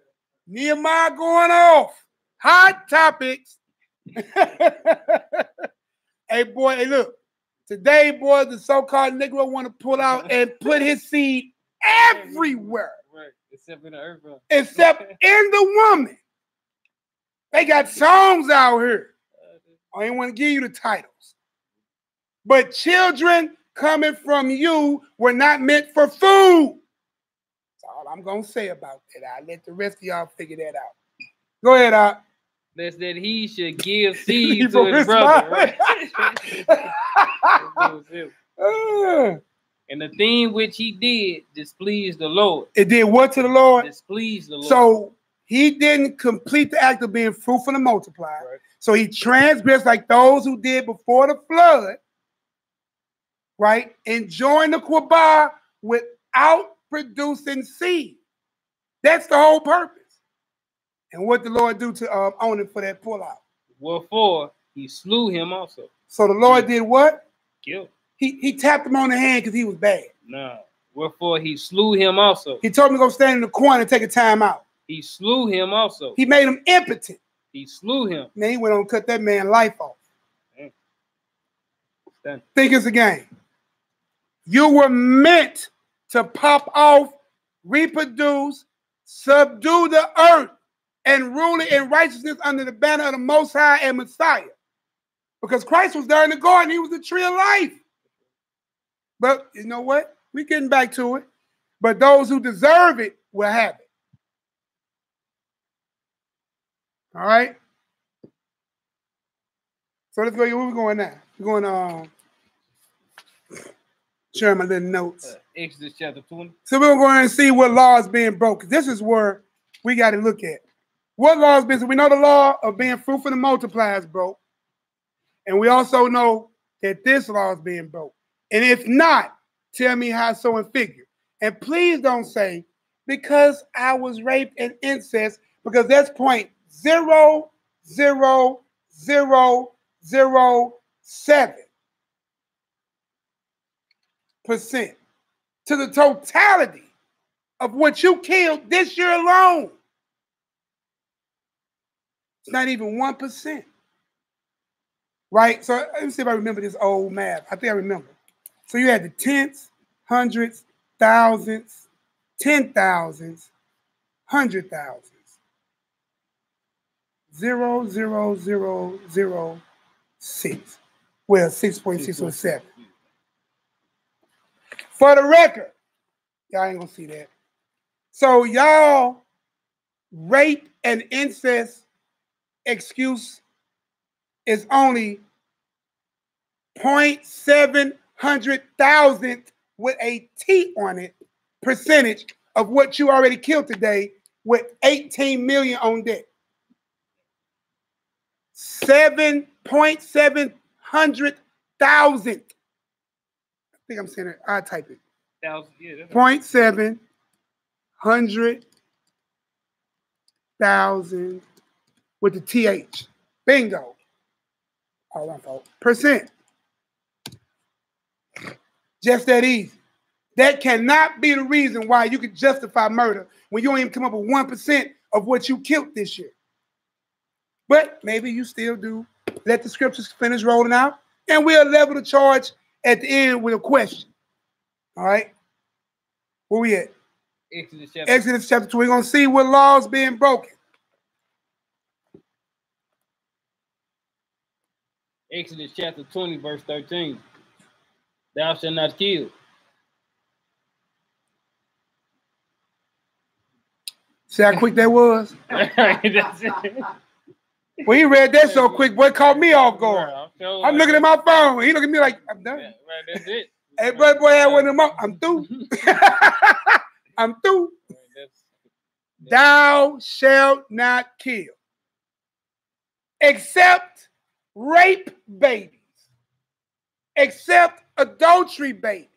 Nehemiah going off. Hot topics. Hey, boy, hey, look. Today, boy, the so-called Negro want to pull out and put his seed everywhere. Right. Except in the earth. Except in the woman. They got songs out here. I ain't want to give you the titles. But children coming from you were not meant for food. That's all I'm going to say about that. I'll let the rest of y'all figure that out. Go ahead, Art. That's that he should give seed to his brother. Right? And the thing which he did displeased the Lord. It did what to the Lord? Displeased the Lord. So he didn't complete the act of being fruitful and multiply. Right. So he transgressed like those who did before the flood. Right? Enjoying the quabah without producing seed. That's the whole purpose. And what the Lord do to Onan for that pullout? Wherefore he slew him also. So the Lord did what? Killed. He tapped him on the hand because he was bad. No. Wherefore he slew him also. He told him to go stand in the corner and take a time out. He slew him also. He made him impotent. He slew him. Man, he went on and cut that man's life off. Done. Think it's a game. You were meant to pop off, reproduce, subdue the earth, and rule it in righteousness under the banner of the Most High and Messiah. Because Christ was there in the garden. He was the tree of life. But you know what? We're getting back to it. But those who deserve it will have it. All right? So let's go. Where we going now? We're going share my little notes. Exodus chapter 20. So we're going to see what law is being broken. This is where we got to look at. What law is being, so we know the law of being fruitful and multiply is broke. And we also know that this law is being broke. And if not, tell me how so in figure. And please don't say, because I was raped and incest, because that's 0.00007% to the totality of what you killed this year alone. It's not even 1%. Right? So let me see if I remember this old math. I think I remember. So you had the tenths, hundreds, thousands, 10,000s, 100,000s. 0.0006. Well, 6.607. For the record, y'all ain't gonna see that. So y'all rape and incest excuse is only 0.700,000 with a T on it percentage of what you already killed today with 18 million on deck. 7.700,000. I think I'm saying it. I'll type it. 0.700,000 with the TH. Bingo. All my fault. Percent. Just that easy. That cannot be the reason why you could justify murder when you don't even come up with 1% of what you killed this year. But maybe you still do. Let the scriptures finish rolling out, and we'll level the charge at the end with a question. All right? Where we at? Exodus chapter 2. We're going to see what laws being broken. Exodus chapter 20, verse 13. Thou shalt not kill. See how quick that was? That's it. When he read that so quick, boy, caught me off guard. I'm looking at my phone. He looking at me like, I'm done. Right, that's it. Hey, brother, boy, I had one of them up. I'm through. I'm through. Thou shalt not kill, except rape babies, except adultery babies,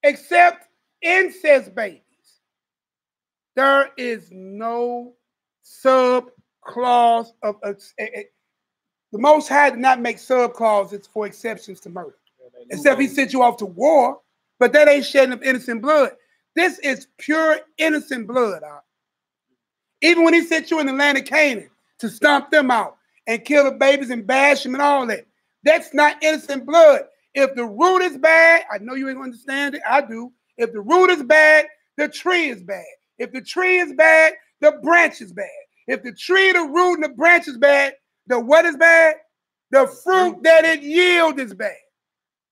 except incest babies. There is no sub-clause of the Most High did not make sub-clauses for exceptions to murder. Except he sent you off to war, but that ain't shedding of innocent blood. This is pure innocent blood. Even when he sent you in the land of Canaan to stomp them out and kill the babies and bash them and all that, that's not innocent blood. If the root is bad, I know you ain't gonna understand it, I do. If the root is bad, the tree is bad. If the tree is bad, the branch is bad. If the tree, the root, and the branch is bad, the what is bad? The fruit that it yields is bad.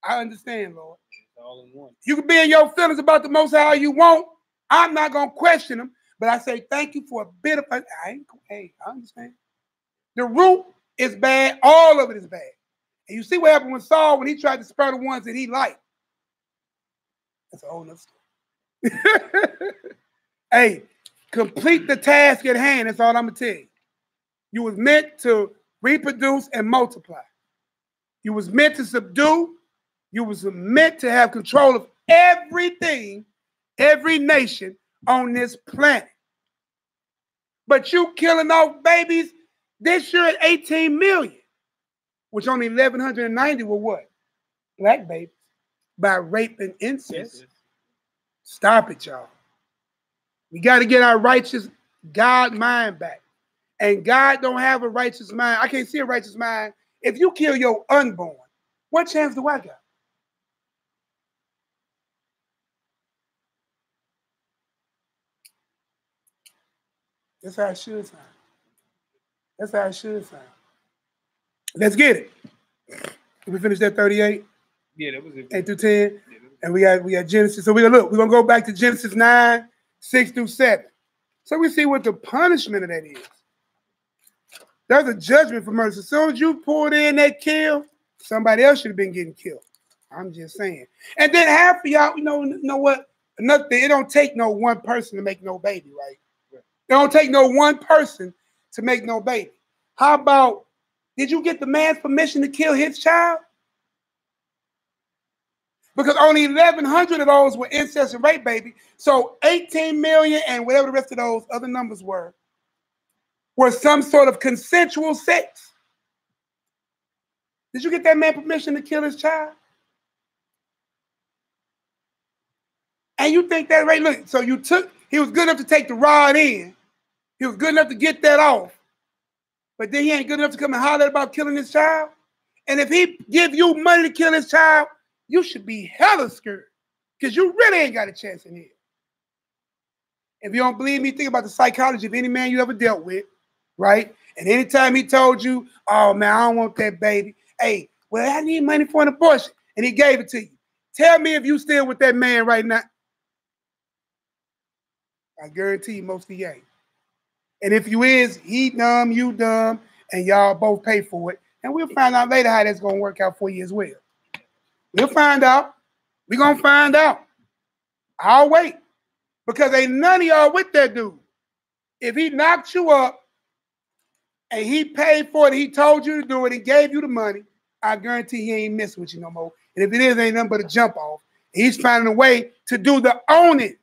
I understand, Lord. All in one. You can be in your feelings about the Most High all you want. I'm not going to question them, but I say thank you for a bit of, I understand. The root is bad. All of it is bad. And you see what happened with Saul when he tried to spare the ones that he liked. That's a whole nother story. Hey, complete the task at hand. That's all I'm going to tell you. You was meant to reproduce and multiply. You was meant to subdue. You was meant to have control of everything, every nation on this planet. But you killing off babies this year at 18 million. which only 1,190 were what? Black babies, by rape and incest. Yes. Stop it, y'all. We got to get our righteous God mind back. And God don't have a righteous mind. I can't see a righteous mind. If you kill your unborn, what chance do I got? That's how it should sound. That's how it should sound. Let's get it. Did we finish that 38? Yeah, that was it. 8 through 10. And we got Genesis. So we're gonna go back to Genesis 9, 6 through 7. So we see what the punishment of that is. There's a judgment for murder. So as soon as you pulled in that kill, somebody else should have been getting killed. I'm just saying. And then half of y'all, you know what? Another thing, it don't take no one person to make no baby, right? It don't take no one person to make no baby. How about, did you get the man's permission to kill his child? Because only 1,100 of those were incest and rape baby. So 18 million and whatever the rest of those other numbers were some sort of consensual sex. Did you get that man permission to kill his child? And you think that, right? Look, so he was good enough to take the rod in. He was good enough to get that off. But then he ain't good enough to come and holler about killing his child. And if he give you money to kill his child, you should be hella scared. Because you really ain't got a chance in here. If you don't believe me, think about the psychology of any man you ever dealt with, right? And anytime he told you, oh man, I don't want that baby. Hey, well, I need money for an abortion. And he gave it to you. Tell me if you still with that man right now. I guarantee you most of you ain't. And if you is, he dumb, you dumb, and y'all both pay for it. And we'll find out later how that's going to work out for you as well. We'll find out. We're going to find out. I'll wait. Because ain't none of y'all with that dude. If he knocked you up and he paid for it, he told you to do it, and gave you the money, I guarantee he ain't messing with you no more. And if it is, ain't nothing but a jump off. He's finding a way to do the own it.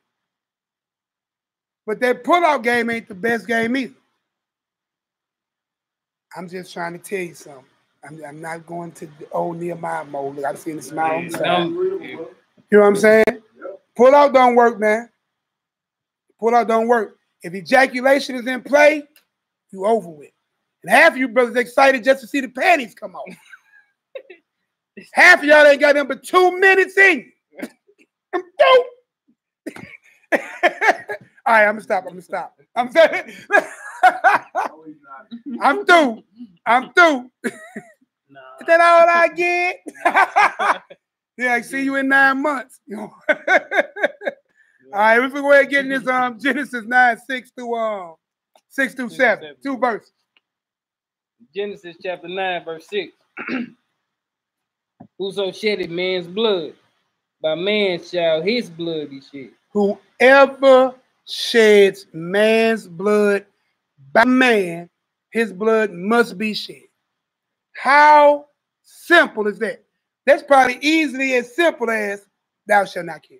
But that pull-out game ain't the best game either. I'm just trying to tell you something. I'm not going to the old Nehemiah mode. Look, I've seen the smile on the side. You know what I'm saying? Pull-out don't work, man. Pull-out don't work. If ejaculation is in play, you over with. And half of you brothers excited just to see the panties come off. Half of y'all ain't got them but 2 minutes in. I'm through. All right, I'm gonna stop. I'm through. Is that all I get? Yeah, I see you in 9 months. All right, we're gonna go ahead and get in this Genesis 9, 6 through 7. 2 verses. Genesis chapter 9, verse 6. Whoso shedded man's blood, by man shall his blood be shed. Whoever sheds man's blood, by man, his blood must be shed. How simple is that? That's probably easily as simple as thou shalt not kill.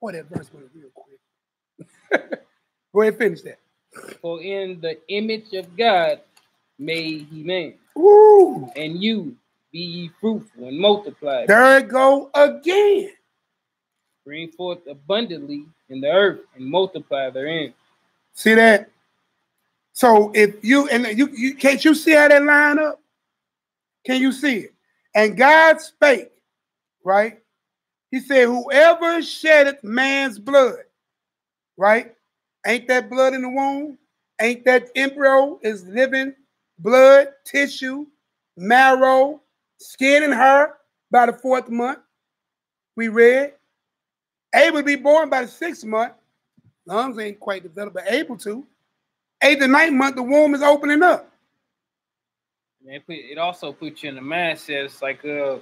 Boy, that verse went real quick. Go ahead and finish that. For in the image of God made he man. Ooh. And you be ye fruitful and multiply. There it go again. Bring forth abundantly in the earth and multiply therein. See that? So if you can't you see how that line up? Can you see it? And God spake, right? He said, whoever sheddeth man's blood, right? Ain't that blood in the womb? Ain't that embryo is living blood, tissue, marrow, skin and hair by the 4th month? We read. Able to be born by the 6th month. Lungs ain't quite developed, but able to. 8th to 9th month, the womb is opening up. It also puts you in the mindset. It's like the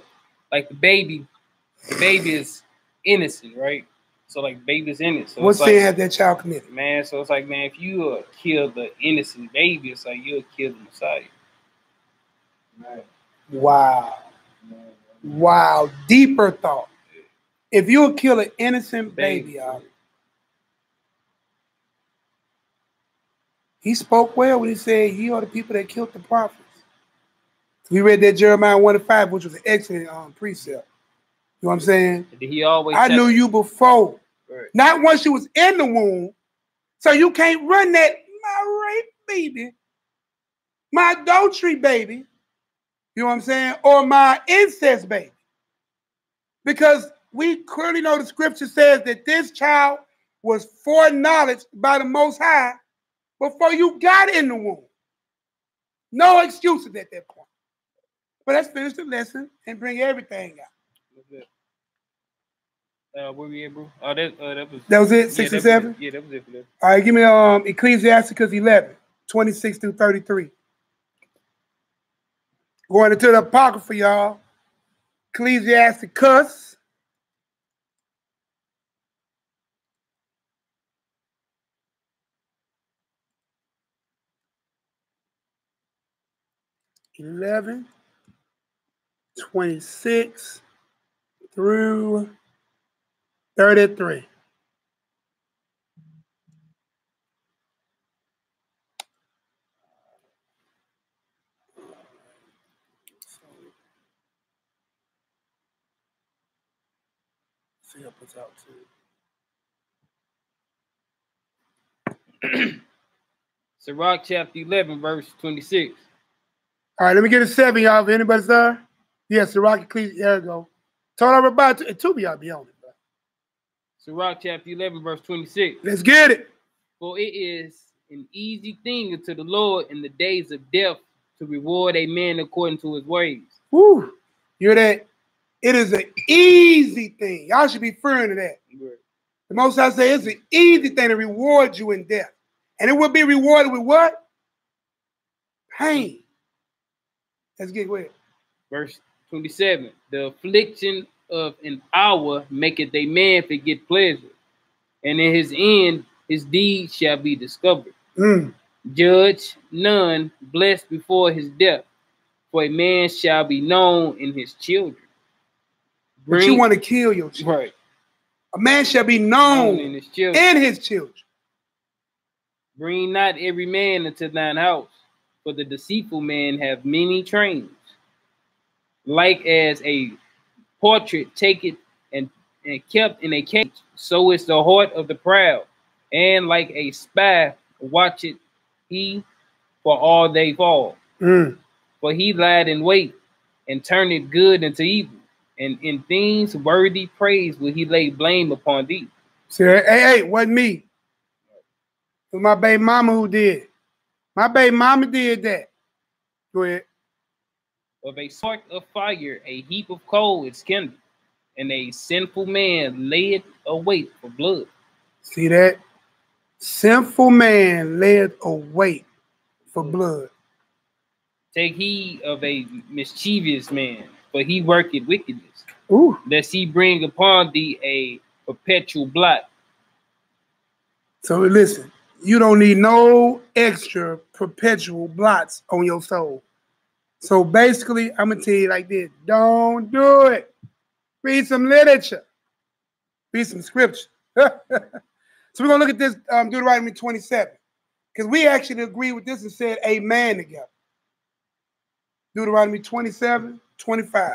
baby. The baby is innocent, right? So like baby's innocent. So what sin has that child committed? Man, so it's like, man, if you kill the innocent baby, it's like you'll kill the Messiah. Right. Wow. Wow. Deeper thought. If you'll kill an innocent baby, he spoke well when he said, ye are the people that killed the prophets. We read that Jeremiah 1:5, which was an excellent precept. You know what I'm saying? He always I knew you before. Right. Not once you was in the womb. So you can't run that, my rape baby, my adultery baby, you know what I'm saying? Or my incest baby. Because we clearly know the scripture says that this child was foreknowledged by the Most High before you got in the womb. No excuses at that point. But let's finish the lesson and bring everything out. Where we at, bro? Oh, that was it, 6 and 7? Yeah, that was it for that. All right, give me Ecclesiasticus 11, 26 through 33. Going into the Apocrypha, y'all. Ecclesiasticus. (11) 26 through 33. See help us out too. Sirach chapter 11, verse 26. All right, let me get a 7, y'all. If anybody's there. Yes, Sirach Ecclesiastes. There we go. Told her about it. Two of y'all be on it, bro. Sirach chapter 11, verse 26. Let's get it. For it is an easy thing unto the Lord in the days of death to reward a man according to his ways. Woo. You hear that? It is an easy thing. Y'all should be referring to that. Right. The Most High say it's an easy thing to reward you in death. And it will be rewarded with what? Pain. Let's get with it. Verse 27. The affliction of an hour maketh a man forget pleasure, and in his end his deed shall be discovered. Judge none blessed before his death, for a man shall be known in his children. But you want to kill your children. Right. A man shall be known in his children. Bring not every man into thine house, for the deceitful man have many trains. Like as a portrait taken and kept in a cage, so is the heart of the proud. And like a spy watcheth he for all they fall. For he lied in wait and turned it good into evil. And in things worthy praise will he lay blame upon thee. See, hey, wasn't me. It was my baby mama who did. My baby mama did that. Go ahead. Of a spark of fire, a heap of coal is kindled, and a sinful man layeth await for blood. See that? Sinful man layeth await for blood. Take heed of a mischievous man, for he worketh wickedness. Ooh. Lest he bring upon thee a perpetual blot. So listen, you don't need no extra perpetual blots on your soul. So basically, I'm going to tell you like this. Don't do it. Read some literature. Read some scripture. So we're going to look at this Deuteronomy 27. Because we actually agree with this and said amen together. Deuteronomy 27, 25.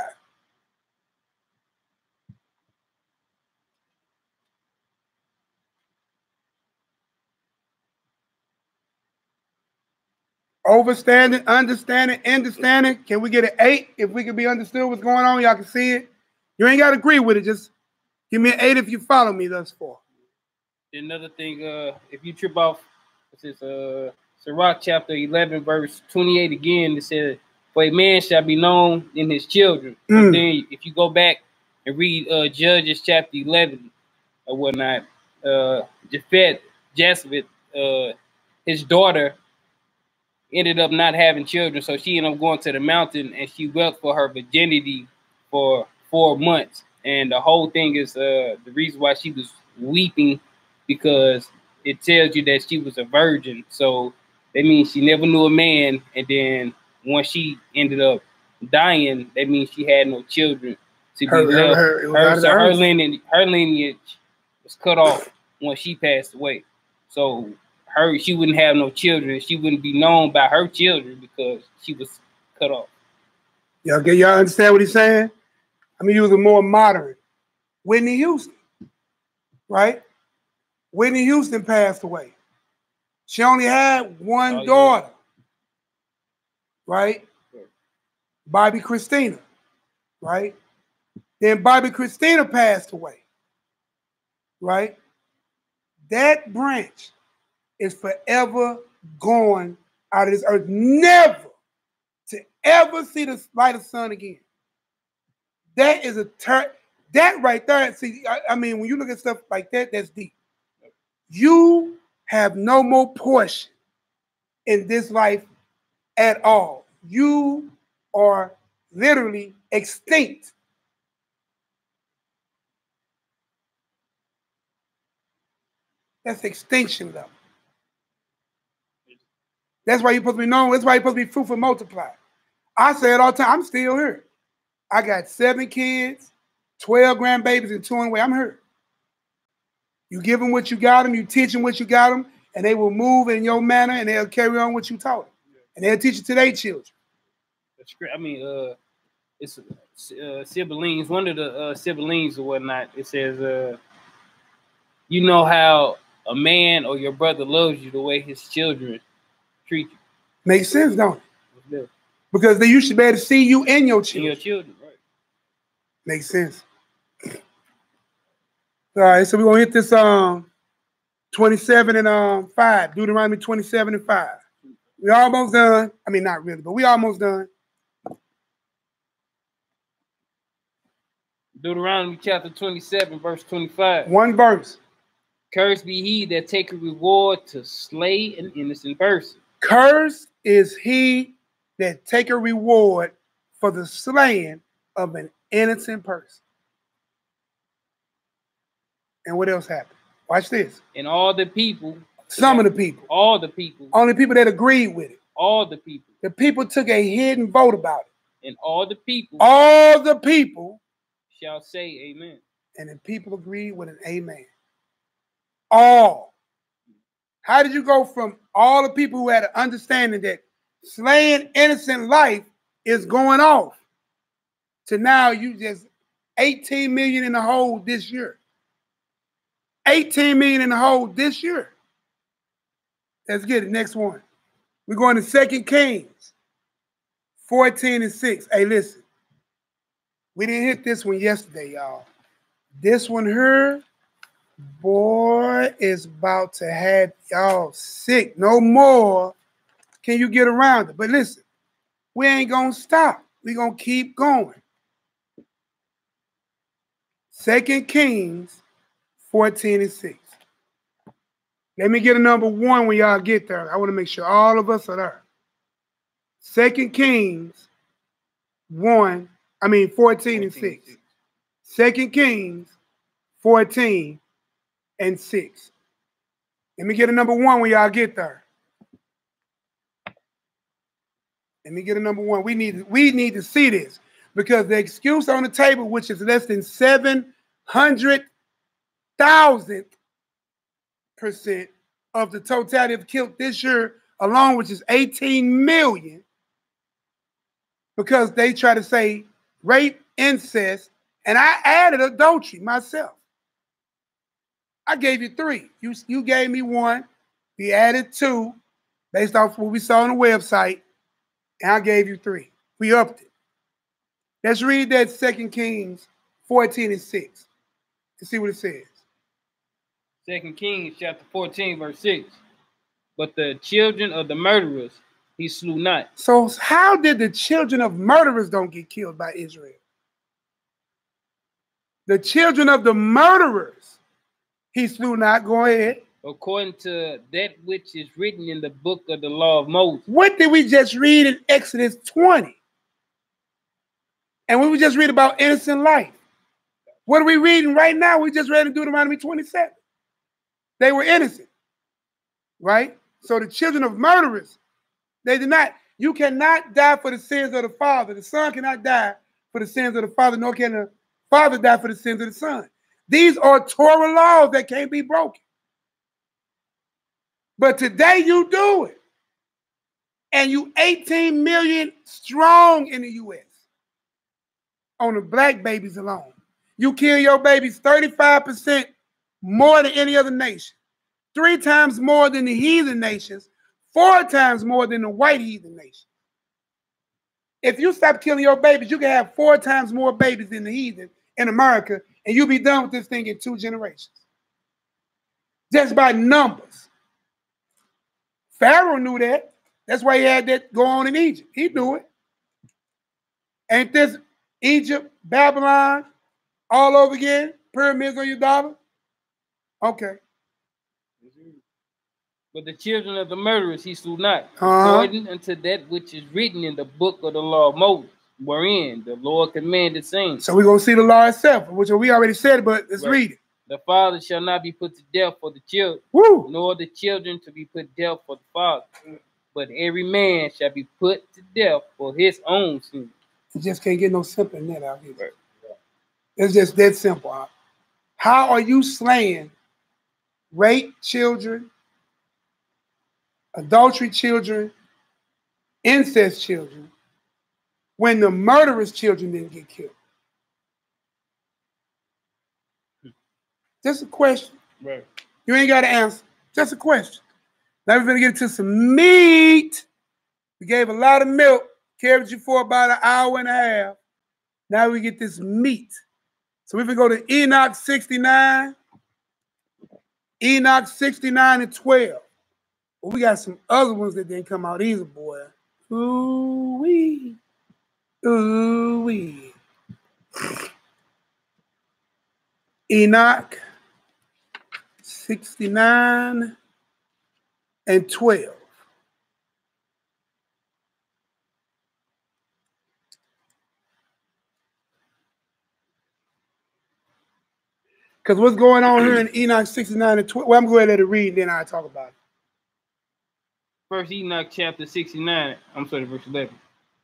Overstanding, understanding. Can we get an 8? If we can be understood what's going on, y'all can see it. You ain't got to agree with it. Just give me an 8 if you follow me thus far. Another thing, if you trip off, this is Sirach chapter 11, verse 28 again. It says, for a man shall be known in his children. But then if you go back and read Judges chapter 11 or whatnot, Jezebel, his daughter, ended up not having children, so she ended up going to the mountain and she wept for her virginity for 4 months. And the whole thing is the reason why she was weeping, because it tells you that she was a virgin. So that means she never knew a man, and then once she ended up dying, that means she had no children to be left. Her lineage was cut off when she passed away. So she wouldn't have no children. She wouldn't be known by her children because she was cut off. Y'all understand what he's saying? I'm going to use a more modern. Whitney Houston, right? Whitney Houston passed away. She only had one daughter, right? Bobby Christina, right? Then Bobby Christina passed away, right? That branch is forever gone out of this earth, never to ever see the light of the sun again. That is that right there. See, I mean, when you look at stuff like that, that's deep. You have no more portion in this life at all. You are literally extinct. That's extinction level. That's why you're supposed to be known. That's why you're supposed to be fruitful and multiply. I say it all the time. I'm still here. I got 7 kids, 12 grandbabies, and 2 on the way. I'm here. You give them what you got them, you teach them what you got them, and they will move in your manner, and they'll carry on what you taught them. And they'll teach it to their children. That's great. I mean, it's siblings. One of the siblings or whatnot, it says, you know how a man or your brother loves you the way his children treat you. Makes sense, don't it? Yeah. Because they used to be able to see you and your children. And your children, right. Makes sense. All right, so we're going to hit this 27 and 5. Deuteronomy 27 and 5. We almost done. I mean, not really, but we almost done. Deuteronomy chapter 27, verse 25. One verse. Cursed be he that take a reward to slay an innocent person. Cursed is he that take a reward for the slaying of an innocent person. And what else happened? Watch this. And all the people. Some of the people. All the people. Only people that agreed with it. All the people. The people took a hidden vote about it. And all the people. All the people. Shall say amen. And the people agreed with an amen. All. How did you go from all the people who had an understanding that slaying innocent life is going off to now you just 18 million in the hole this year? 18 million in the hole this year. Let's get it. Next one. We're going to 2 Kings 14 and 6. Hey, listen. We didn't hit this one yesterday, y'all. This one here, boy, is about to have y'all sick. No more can you get around it. But listen, we ain't going to stop. We're going to keep going. 2 Kings 14 and 6. Let me get a number 1 when y'all get there. I want to make sure all of us are there. 2 Kings 14 and 6. 2 Kings 14 and 6. Let me get a number 1 when y'all get there. Let me get a number 1. We need to see this because the excuse on the table, which is less than 700,000% of the totality of killed this year alone, which is 18 million, because they try to say rape, incest, and I added adultery myself. I gave you 3. You gave me 1. We added 2 based off what we saw on the website, and I gave you 3. We upped it. Let's read that 2 Kings 14 and 6 to see what it says. 2 Kings chapter 14, verse 6. But the children of the murderers he slew not. So how did the children of murderers don't get killed by Israel? The children of the murderers he slew not. Go ahead. According to that which is written in the book of the law of Moses. What did we just read in Exodus 20? And we just read about innocent life. What are we reading right now? We just read in Deuteronomy 27. They were innocent, right? So the children of murderers, they did not. You cannot die for the sins of the father. The son cannot die for the sins of the father, nor can the father die for the sins of the son. These are Torah laws that can't be broken. But today you do it. And you 18 million strong in the U.S. on the black babies alone. You kill your babies 35% more than any other nation. 3 times more than the heathen nations. 4 times more than the white heathen nations. If you stop killing your babies, you can have 4 times more babies than the heathen in America, and you'll be done with this thing in 2 generations. Just by numbers. Pharaoh knew that. That's why he had that go on in Egypt. He knew it. Ain't this Egypt, Babylon, all over again? Pyramids on your dollar? Okay. But the children of the murderers he slew not, according unto that which is written in the book of the law of Moses, wherein the Lord commanded, saying. So we're going to see the law itself, which we already said, but let's read it. The father shall not be put to death for the children, nor the children to be put to death for the father. But every man shall be put to death for his own sin. You just can't get no simple than that out here. Right. It's just that simple. How are you slaying rape children, adultery children, incest children, when the murderous children didn't get killed? Just a question. Right. You ain't got to answer. Just a question. Now we're going to get to some meat. We gave a lot of milk, carried you for about an hour and a half. Now we get this meat. So we're going to go to Enoch 69. Enoch 69 and 12. Well, we got some other ones that didn't come out either, boy. Ooh-wee. Ooh-wee. Enoch 69 and 12. Because what's going on here in Enoch 69 and 12? Well, I'm going to let it read, and then I'll talk about it. First Enoch chapter 69, I'm sorry, verse 11.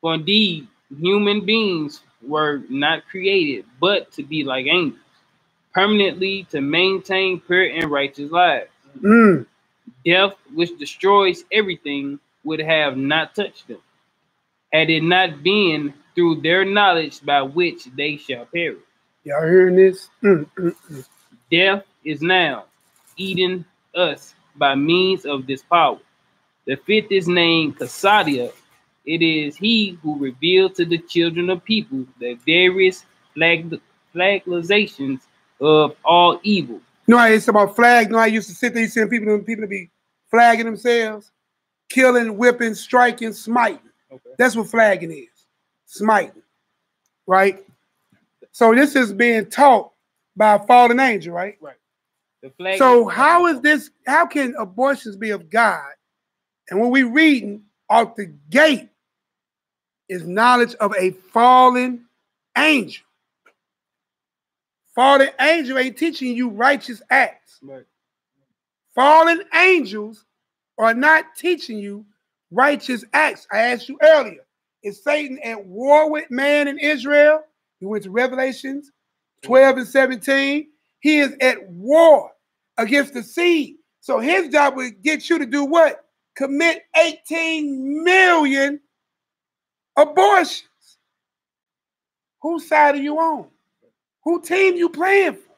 For indeed, human beings were not created, but to be like angels, permanently to maintain pure and righteous lives. Death, which destroys everything, would have not touched them, had it not been through their knowledge by which they shall perish. Y'all hearing this? Death is now eating us by means of this power. The 5th is named Casadia. It is he who revealed to the children of people the various flagellations of all evil. You know how it's about flag? You know how I used to sit there, you see people to be flagging themselves, killing, whipping, striking, smiting. Okay. That's what flagging is. Smiting. Right? So this is being taught by a fallen angel, right? Right. The flag. So how is this? How can abortions be of God? And when we reading off the gate is knowledge of a fallen angel. Fallen angel ain't teaching you righteous acts. Right. Fallen angels are not teaching you righteous acts. I asked you earlier, is Satan at war with man in Israel? You went to Revelations 12 and 17. He is at war against the seed. So his job would get you to do what? Commit 18 million abortions. Whose side are you on? Who team you playing for?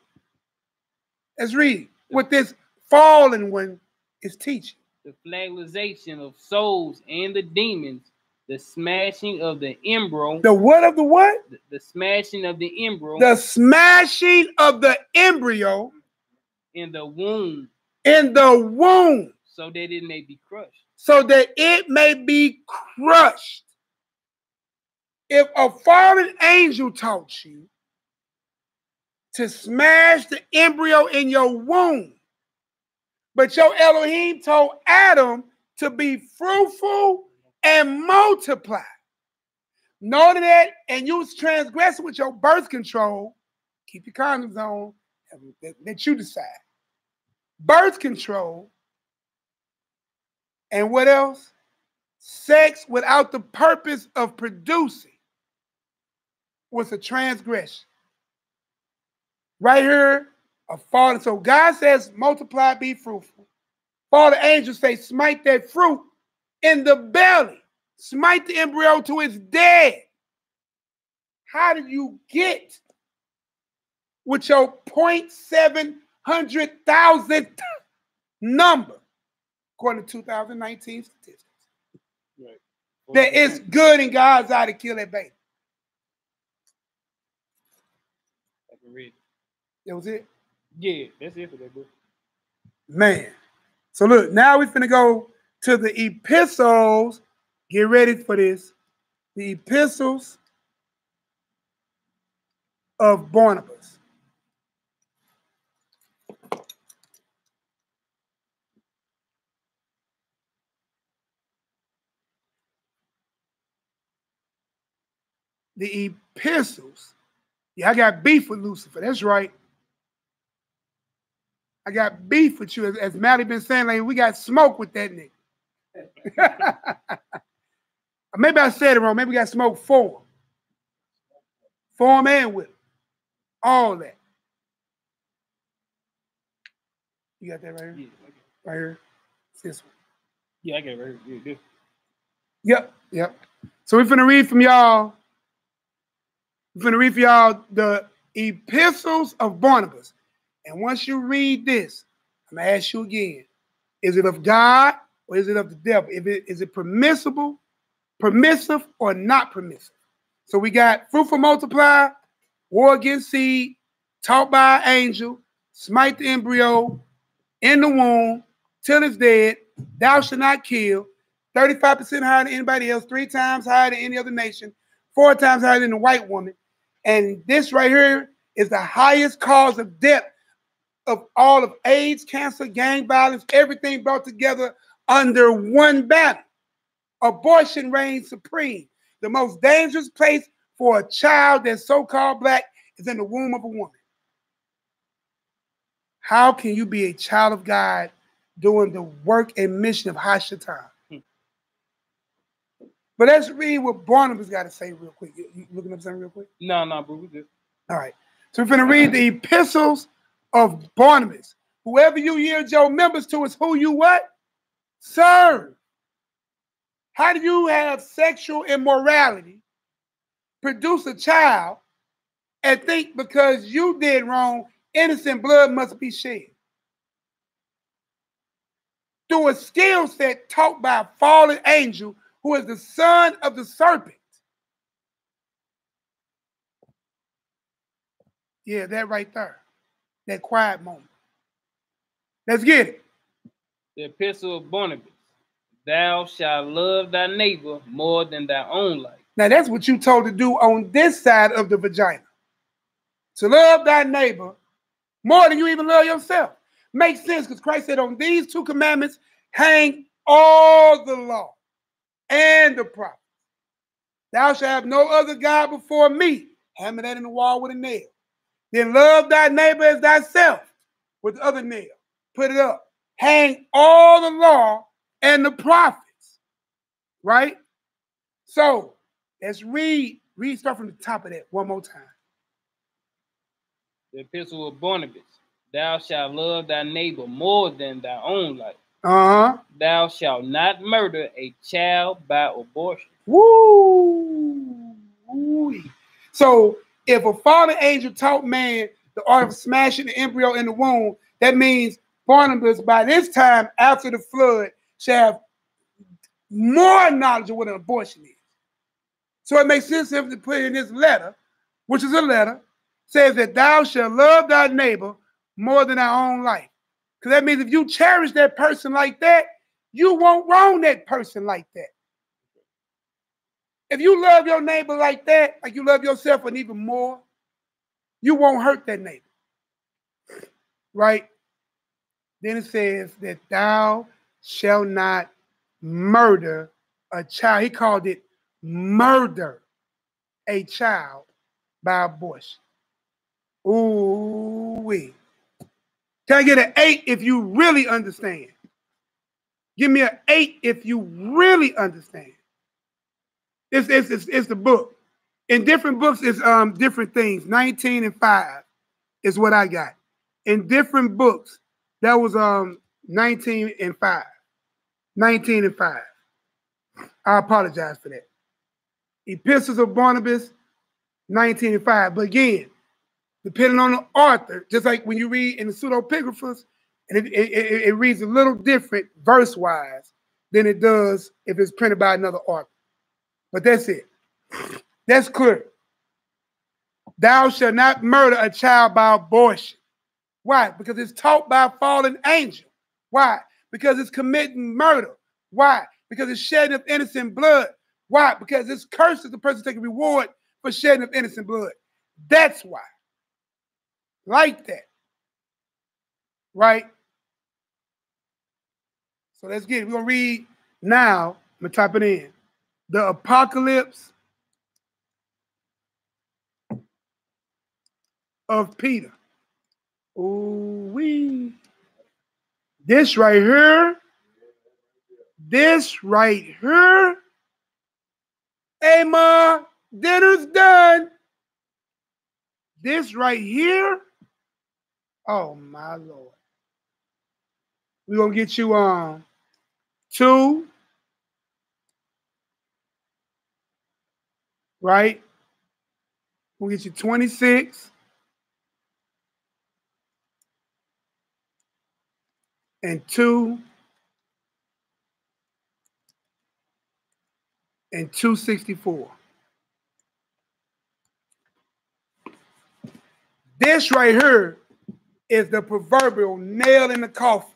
Let's read what this fallen one is teaching. The flagellation of souls and the demons, the smashing of the embryo. The what of the what? The smashing of the embryo. The smashing of the embryo. In the womb. In the womb. So that it may be crushed. So that it may be crushed. If a fallen angel taught you to smash the embryo in your womb, but your Elohim told Adam to be fruitful and multiply. Notice that, and you was transgressing with your birth control. Keep your condoms on. Let you decide. Birth control. And what else? Sex without the purpose of producing was a transgression. Right here, a fallen. So God says, multiply, be fruitful. Fallen angels say, smite that fruit in the belly. Smite the embryo to its dead. How did you get with your 0.700,000 number, according to 2019 statistics? Right. That it's good in God's eye to kill that baby. I can read it. That was it? Yeah, that's it for that book. Man. So look, now we're finna go to the epistles. Get ready for this. The epistles of Barnabas. The epistles. Yeah, I got beef with Lucifer. That's right. I got beef with you. As Mally been saying, like, we got smoke with that nigga. Maybe I said it wrong. Maybe we got smoke for him. For him and with him. All that. You got that right here? Yeah, Right here? It's this one. yeah, I got it right here. Yeah, Yep. So we're finna read from y'all. We're finna read for y'all the epistles of Barnabas. And once you read this, I'm gonna ask you again: is it of God or is it of the devil? Is it permissive, or not permissive? So we got fruitful multiply, war against seed, taught by an angel, smite the embryo in the womb till it's dead, thou shalt not kill, 35% higher than anybody else, 3 times higher than any other nation, 4 times higher than the white woman. And this right here is the highest cause of death of all of AIDS, cancer, gang violence, everything brought together under one banner. Abortion reigns supreme. The most dangerous place for a child that's so-called black is in the womb of a woman. How can you be a child of God doing the work and mission of Hashatan? But let's read what Barnabas got to say real quick. You looking up something real quick? No, bro, we good. All right. So we're going to read the epistles of Barnabas. Whoever you yield your members to is who you what? Serve. How do you have sexual immorality, produce a child, and think because you did wrong, innocent blood must be shed? Through a skill set taught by a fallen angel who is the son of the serpent. Yeah, that right there. That quiet moment. Let's get it. The epistle of Barnabas. Thou shalt love thy neighbor more than thy own life. Now that's what you told to do on this side of the vagina. To love thy neighbor more than you even love yourself. Makes sense because Christ said on these 2 commandments hang all the law and the prophets. Thou shalt have no other God before me. Hammer that in the wall with a nail. Then love thy neighbor as thyself with the other nail. Put it up. Hang all the law and the prophets. Right? So let's read. Start from the top of that one more time. The epistle of Barnabas. Thou shalt love thy neighbor more than thy own life. Thou shalt not murder a child by abortion. Woo! So if a fallen angel taught man the art of smashing the embryo in the womb, that means Barnabas, by this time after the flood, shall have more knowledge of what an abortion is. So it makes sense if to put in this letter, which is a letter, says that thou shalt love thy neighbor more than thy own life. Because that means if you cherish that person like that, you won't wrong that person like that. If you love your neighbor like that, like you love yourself and even more, you won't hurt that neighbor. Right? Then it says that thou shalt not murder a child. He called it murder a child by abortion. Ooh-wee. Can I get an 8 if you really understand? Give me an 8 if you really understand. It's the book. In different books, it's different things. 19 and 5 is what I got. In different books, that was 19 and 5. 19 and 5. I apologize for that. Epistles of Barnabas, 1905. But again, depending on the author, just like when you read in the pseudepigraphers, and it reads a little different verse-wise than it does if it's printed by another author. But that's it. That's clear. Thou shalt not murder a child by abortion. Why? Because it's taught by a fallen angel. Why? Because it's committing murder. Why? Because it's shedding of innocent blood. Why? Because it's curses the person taking reward for shedding of innocent blood. That's why. Like that. Right? So let's get it. We're going to read now. I'm going to type it in. The Apocalypse of Peter. Ooh-wee. This right here. This right here. Hey, Ma, dinner's done. This right here. Oh, my Lord. We're going to get you 2. Right? We'll get you 26. And 2. And 264. This right here is the proverbial nail in the coffin.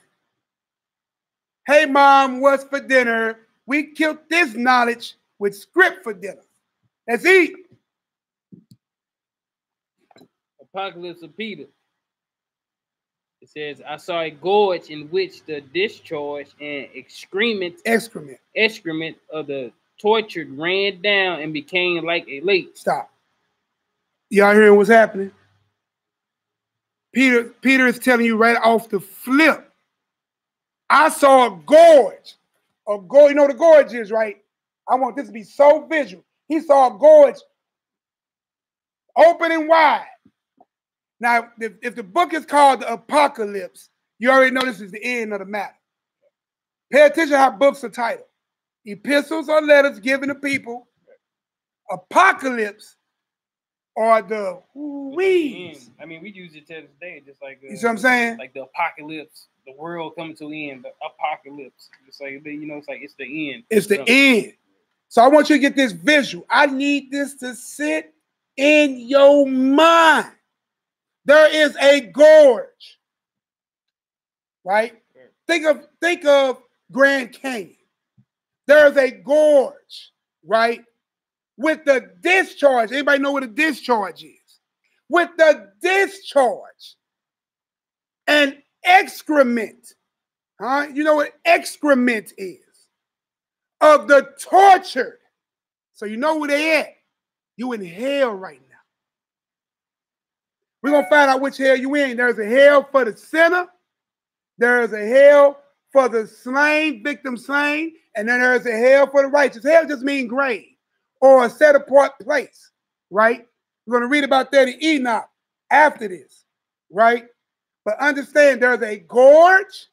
Hey, Mom, what's for dinner? We killed this knowledge with script for dinner. Let's eat. Apocalypse of Peter. It says, I saw a gorge in which the discharge and excrement of the tortured ran down and became like a lake. Stop. Y'all hearing what's happening? Peter is telling you right off the flip. I saw a gorge. A gorge, you know what a gorge is, right? I want this to be so visual. He saw a gorge open and wide. Now, if the book is called the Apocalypse, you already know this is the end of the matter. Pay attention to how books are titled. Epistles are letters given to people. Apocalypse are the weeds. I mean, we use it to this day, just like you see what I'm saying? Like the apocalypse, the world coming to an end, the apocalypse. It's like, you know, it's the end. It's the end. So I want you to get this visual. I need this to sit in your mind. There is a gorge, right? Think of Grand Canyon. There is a gorge, right? With the discharge. Anybody know what a discharge is? With the discharge and excrement. Huh? You know what excrement is? Of the tortured. So you know where they at. You in hell right now. We're going to find out which hell you in. There's a hell for the sinner. There's a hell for the slain, victim slain. And then there's a hell for the righteous. Hell just means grave or a set apart place, right? We're going to read about that in Enoch after this, right? But understand there's a gorge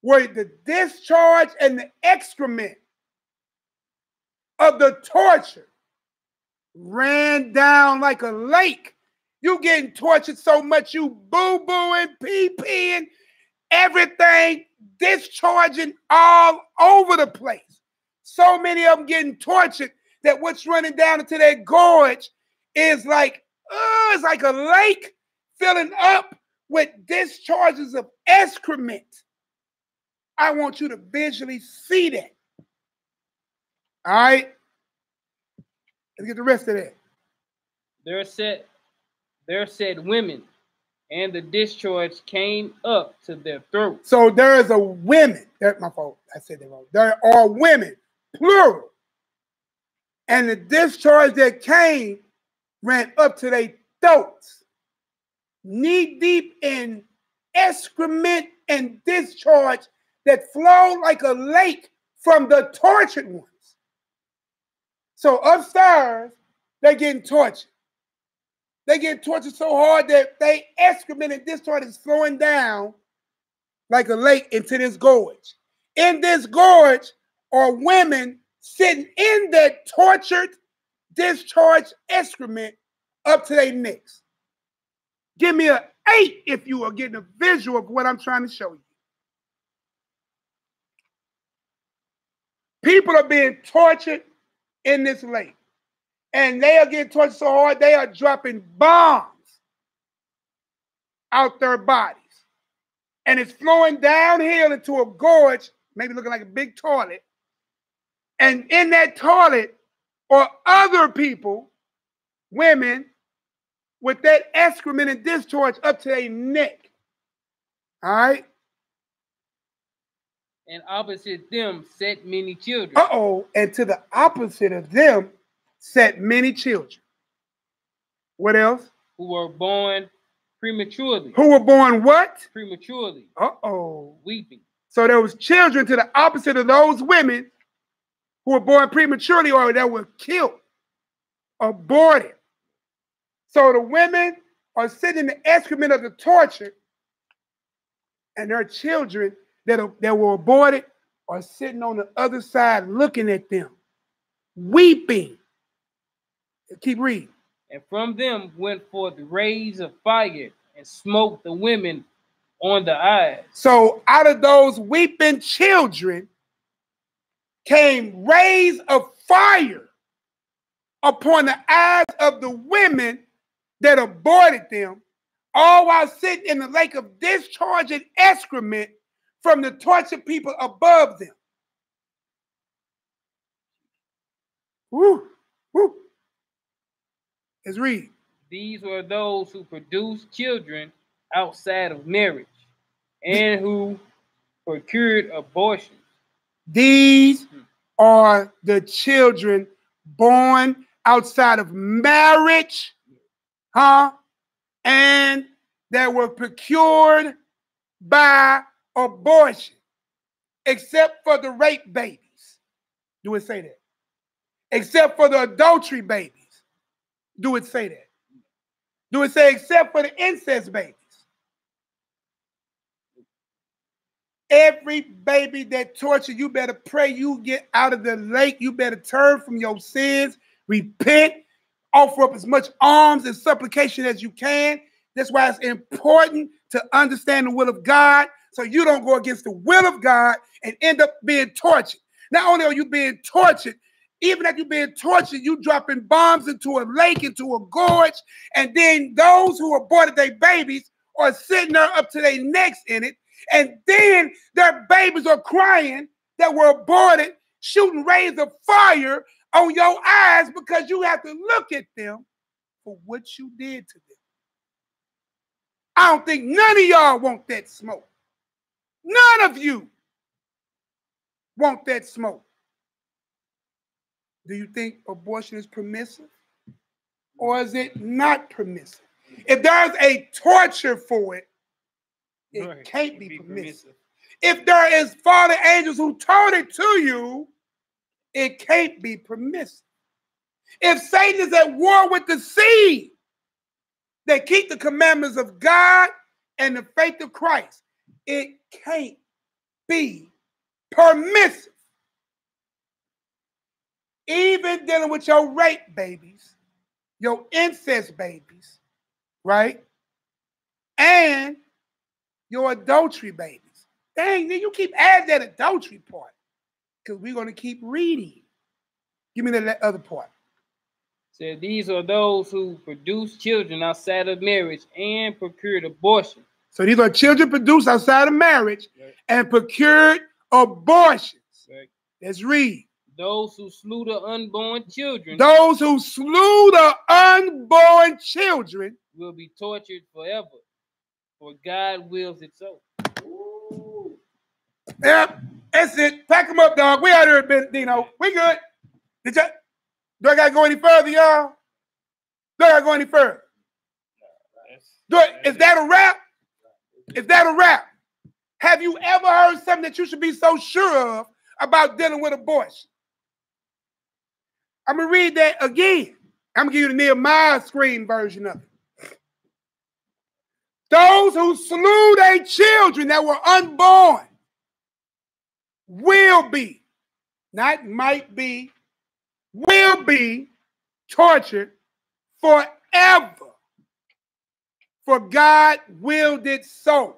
where the discharge and the excrement of the torture ran down like a lake. You getting tortured so much you boo-booing, pee-peeing, everything discharging all over the place. So many of them getting tortured that what's running down into that gorge is like, it's like a lake filling up with discharges of excrement. I want you to visually see that. All right? Let's get the rest of that. There said women, and the discharge came up to their throats. So there is a women. That's my fault. I said that wrong. There are women, plural. And the discharge that came ran up to their throats. Knee deep in excrement and discharge that flowed like a lake from the tortured ones. So upstairs, they're getting tortured. They get tortured so hard that they excrement and discharge is flowing down like a lake into this gorge. In this gorge are women sitting in that tortured, discharge excrement up to their necks. Give me an 8 if you are getting a visual of what I'm trying to show you. People are being tortured in this lake. And they are getting tortured so hard, they are dropping bombs out their bodies. And it's flowing downhill into a gorge, maybe looking like a big toilet. And in that toilet are other people, women, with that excrement and discharge up to their neck. All right? And opposite them sat many children. Uh-oh. And to the opposite of them sat many children. What else? Who were born prematurely. Who were born what? Prematurely. Uh-oh. Weeping. So there was children to the opposite of those women who were born prematurely or that were killed, aborted. So the women are sitting in the excrement of the tortured, and their children that were aborted are sitting on the other side looking at them, weeping. Keep reading. And from them went forth rays of fire and smote the women on the eyes. So out of those weeping children came rays of fire upon the eyes of the women that aborted them, all while sitting in the lake of discharging excrement from the tortured people above them. Woo, woo. Let's read. These were those who produced children outside of marriage and who procured abortions. These are the children born outside of marriage, and that were procured by abortion, except for the rape babies. Do it say that? Except for the adultery babies. Do it say that? Do it say except for the incest babies? Every baby that tortured, you better pray you get out of the lake. You better turn from your sins, repent, offer up as much alms and supplication as you can. That's why it's important to understand the will of God so you don't go against the will of God and end up being tortured. Not only are you being tortured, even after you're being tortured, you dropping bombs into a lake, into a gorge, and then those who aborted their babies are sitting there up to their necks in it, and then their babies are crying that were aborted, shooting rays of fire on your eyes because you have to look at them for what you did to them. I don't think none of y'all want that smoke. None of you want that smoke. Do you think abortion is permissive? Or is it not permissive? If there's a torture for it, it can't be permissive. If there is fallen angels who taught it to you, it can't be permissive. If Satan is at war with the seed that keep the commandments of God and the faith of Christ, it can't be permissive. Even dealing with your rape babies, your incest babies, right? And your adultery babies. Dang, then you keep adding that adultery part because we're going to keep reading. Give me that other part. So these are those who produce children outside of marriage and procured abortion. So these are children produced outside of marriage and procured abortions. Right. Let's read. Those who slew the unborn children. Those who slew the unborn children will be tortured forever, for God wills it so. Ooh. Yep, that's it. Pack them up, dog. We out here, Dino. We good. Do I got to go any further, y'all? Do I got to go any further? Is that a wrap? Is that a wrap? Have you ever heard something that you should be so sure of about dealing with abortion? I'm going to read that again. I'm going to give you the Nehemiah screen version of it. Those who slew their children that were unborn will be, not might be, will be tortured forever. For God willed it so.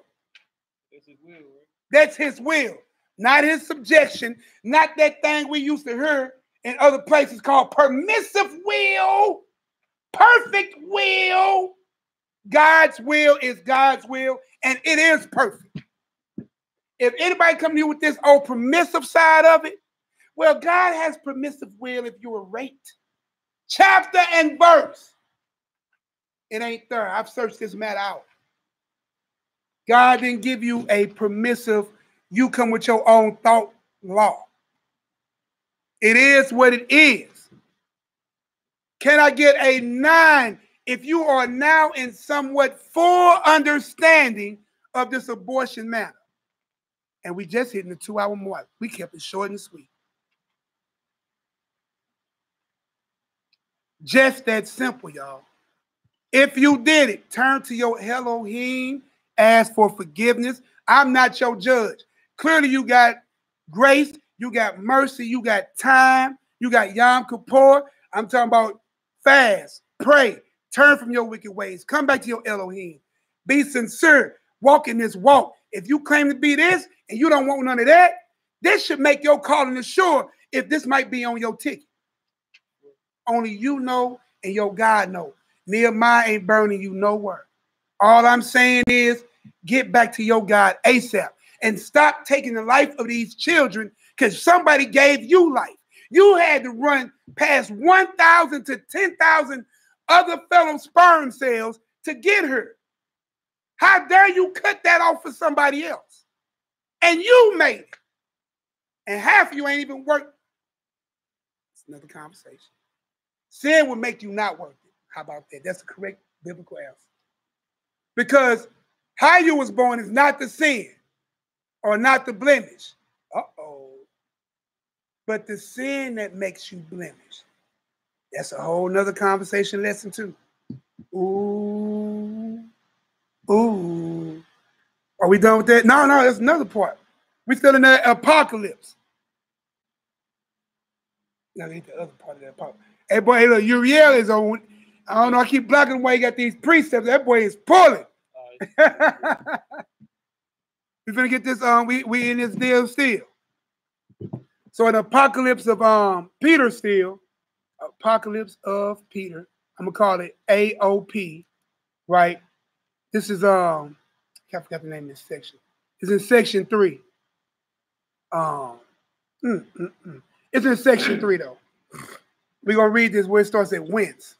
That's his will, right? That's his will, not his subjection, not that thing we used to hear in other places called permissive will, perfect will. God's will is God's will, and it is perfect. If anybody come to you with this old permissive side of it, well, God has permissive will if you were raped. Chapter and verse. It ain't there. I've searched this matter out. God didn't give you a permissive, you come with your own thought law. It is what it is. Can I get a 9 if you are now in somewhat full understanding of this abortion matter? And we just hitting the 2-hour mark. We kept it short and sweet. Just that simple, y'all. If you did it, turn to your Elohim, ask for forgiveness. I'm not your judge. Clearly, you got grace, you got mercy, you got time, you got Yom Kippur. I'm talking about fast, pray, turn from your wicked ways, come back to your Elohim. Be sincere, walk in this walk. If you claim to be this and you don't want none of that, this should make your calling assured if this might be on your ticket. Only you know and your God know. Nehemiah ain't burning you nowhere. All I'm saying is get back to your God ASAP and stop taking the life of these children because somebody gave you life. You had to run past 1,000 to 10,000 other fellow sperm cells to get her. How dare you cut that off for somebody else? And you made it. And half of you ain't even worked. It's another conversation. Sin will make you not worth it. How about that? That's the correct biblical answer. Because how you was born is not the sin or not the blemish. Uh-oh. But the sin that makes you blemish. That's a whole nother conversation lesson too. Ooh. Ooh. Are we done with that? No, that's another part. We still in the apocalypse. Now get the other part of that apocalypse. Hey, boy, hey, look, Uriel is on. I don't know, I keep blocking why he got these precepts. That boy is pulling. We're gonna get this we in this deal still. So an apocalypse of Peter still. Apocalypse of Peter. I'm gonna call it AOP, right? This is I forgot the name of this section. It's in section 3. It's in section 3 though. We're gonna read this where it starts at whence.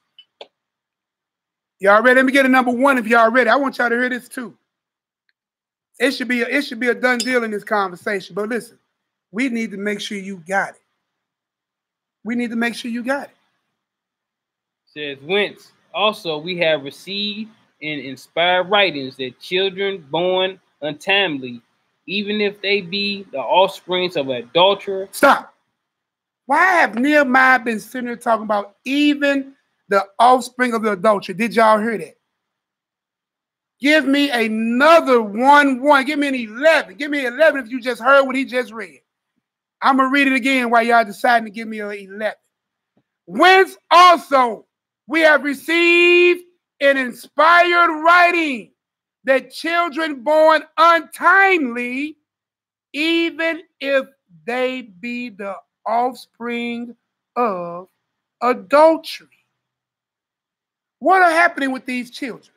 Y'all ready? Let me get a number 1 if y'all ready. I want y'all to hear this too. It should be a done deal in this conversation. But listen, we need to make sure you got it. We need to make sure you got it. Says whence also we have received in inspired writings that children born untimely, even if they be the offsprings of an adulterer. Stop. Why have Nehemiah been sitting there talking about even the offspring of the adultery? Did y'all hear that? Give me another 1. Give me an 11. Give me 11 if you just heard what he just read. I'm going to read it again while y'all deciding to give me an 11. Whence also we have received an inspired writing that children born untimely, even if they be the offspring of adultery. What are happening with these children?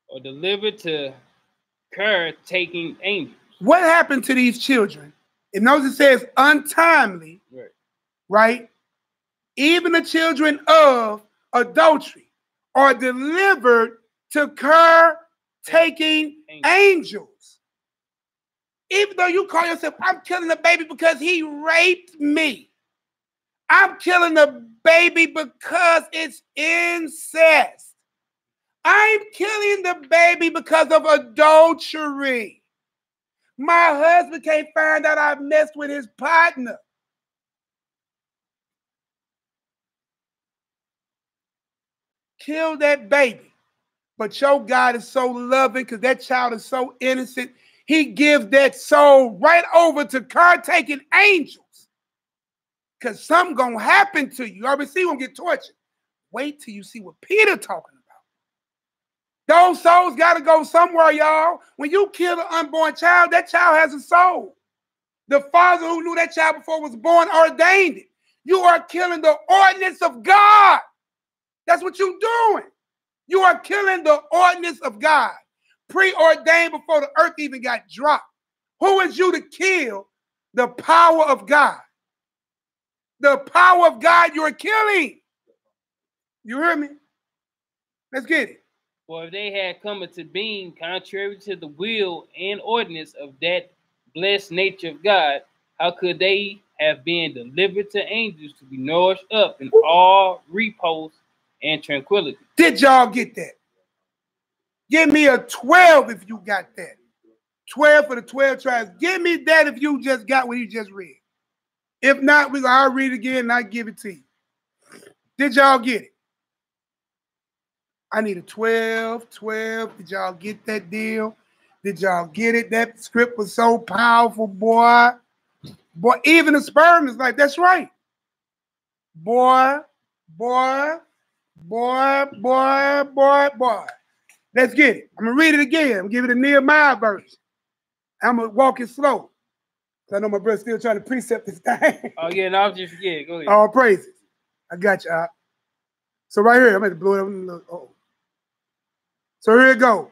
Or delivered to caretaking angels. What happened to these children? It notice it says untimely, right? Even the children of adultery are delivered to caretaking angels. Even though you call yourself, I'm killing the baby because he raped me. I'm killing the baby because it's incest. I'm killing the baby because of adultery. My husband can't find out I've messed with his partner. Kill that baby. But your God is so loving because that child is so innocent. He gives that soul right over to caretaking angels. Because something going to happen to you. You already see you're going to get tortured. Wait till you see what Peter talking about. Those souls got to go somewhere, y'all. When you kill an unborn child, that child has a soul. The father who knew that child before was born ordained it. You are killing the ordinance of God. That's what you're doing. You are killing the ordinance of God. Preordained before the earth even got dropped. Who is you to kill the power of God? The power of God you're killing. You hear me? Let's get it. For if they had come into being contrary to the will and ordinance of that blessed nature of God, how could they have been delivered to angels to be nourished up in all repose and tranquility? Did y'all get that? Give me a 12 if you got that. 12 for the 12 tribes. Give me that if you just got what you just read. If not, I'll read it again and I'll give it to you. Did y'all get it? I need a 12. Did y'all get that deal? Did y'all get it? That script was so powerful, boy. Boy, even the sperm is like, that's right. Boy. Let's get it. I'm going to read it again. I'm going to give it a Nehemiah version. I'm going to walk it slow. I know my brother's still trying to precept this thing. Oh, yeah, no, I was just forgetting. Go ahead. All praises. I got you. So right here, I'm going to blow it up. Oh. So here it goes.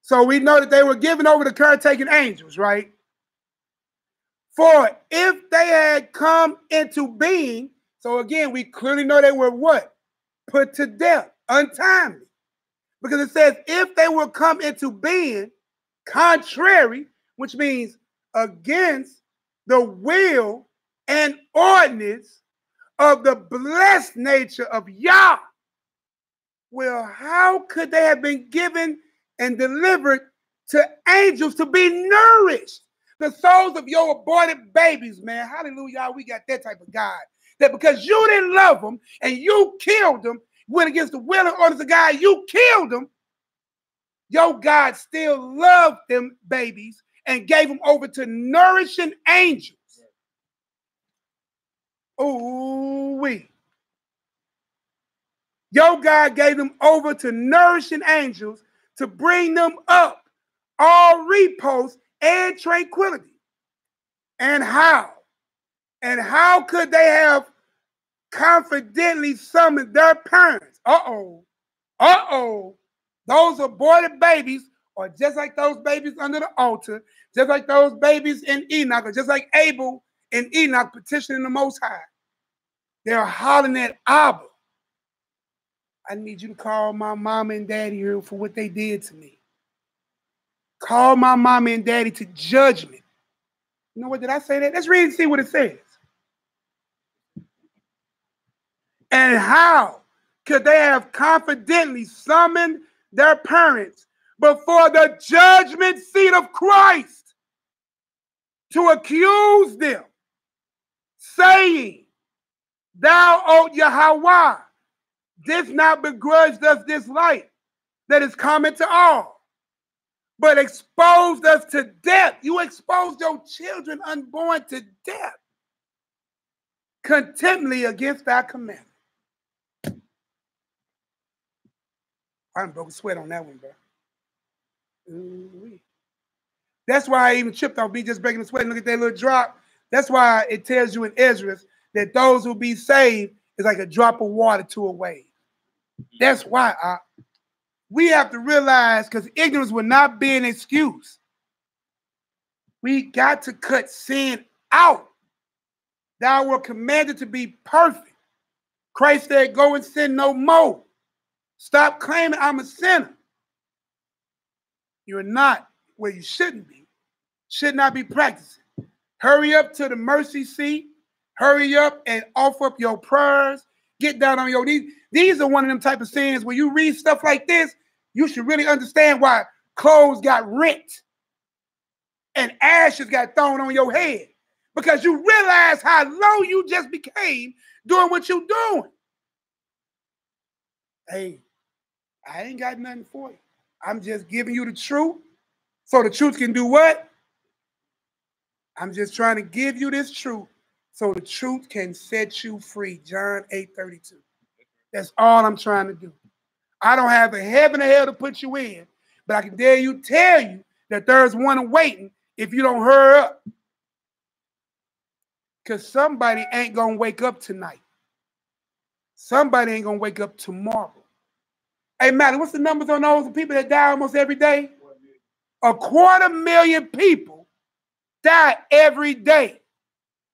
So we know that they were given over to caretaking angels, right? For if they had come into being, so again, we clearly know they were what? Put to death, untimely. Because it says if they will come into being contrary, which means against the will and ordinance of the blessed nature of Yah. Well, how could they have been given and delivered to angels to be nourished? The souls of your aborted babies, man. Hallelujah, we got that type of God. That because you didn't love them and you killed them, went against the will and orders of God, you killed them, your God still loved them babies and gave them over to nourishing angels. Ooh-wee. Your God gave them over to nourishing angels to bring them up all repose and tranquility. And how? And how could they have confidently summoned their parents? Those aborted babies are just like those babies under the altar, just like those babies in Enoch, or just like Abel and Enoch petitioning the Most High. They're hollering at Abba. I need you to call my mama and daddy here for what they did to me. Call my mama and daddy to judgment. You know what, did I say that? Let's read and see what it says. And how could they have confidently summoned their parents before the judgment seat of Christ to accuse them, saying, Thou, O Yahweh, didst not begrudge us this light that is common to all, but exposed us to death. You exposed your children unborn to death, contemnly against thy commandment. I done broke a sweat on that one, bro. Ooh-wee. That's why I even tripped off me just breaking the sweat and look at that little drop. That's why it tells you in Ezra that those who be saved is like a drop of water to a wave. That's why we have to realize, because ignorance will not be an excuse. We got to cut sin out. Thou were commanded to be perfect. Christ said, go and sin no more. Stop claiming I'm a sinner. You're not where you shouldn't be. Should not be practicing. Hurry up to the mercy seat. Hurry up and offer up your prayers. Get down on your knees. These are one of them type of sins where you read stuff like this, you should really understand why clothes got rent and ashes got thrown on your head. Because you realize how low you just became doing what you're doing. Hey, I ain't got nothing for you. I'm just giving you the truth so the truth can do what? I'm just trying to give you this truth so the truth can set you free. John 8:32. That's all I'm trying to do. I don't have a heaven or hell to put you in, but I can tell you that there's one waiting if you don't hurry up. Because somebody ain't going to wake up tonight. Somebody ain't going to wake up tomorrow. Hey, Matt, what's the numbers on those people that die almost every day? 250,000 people die every day.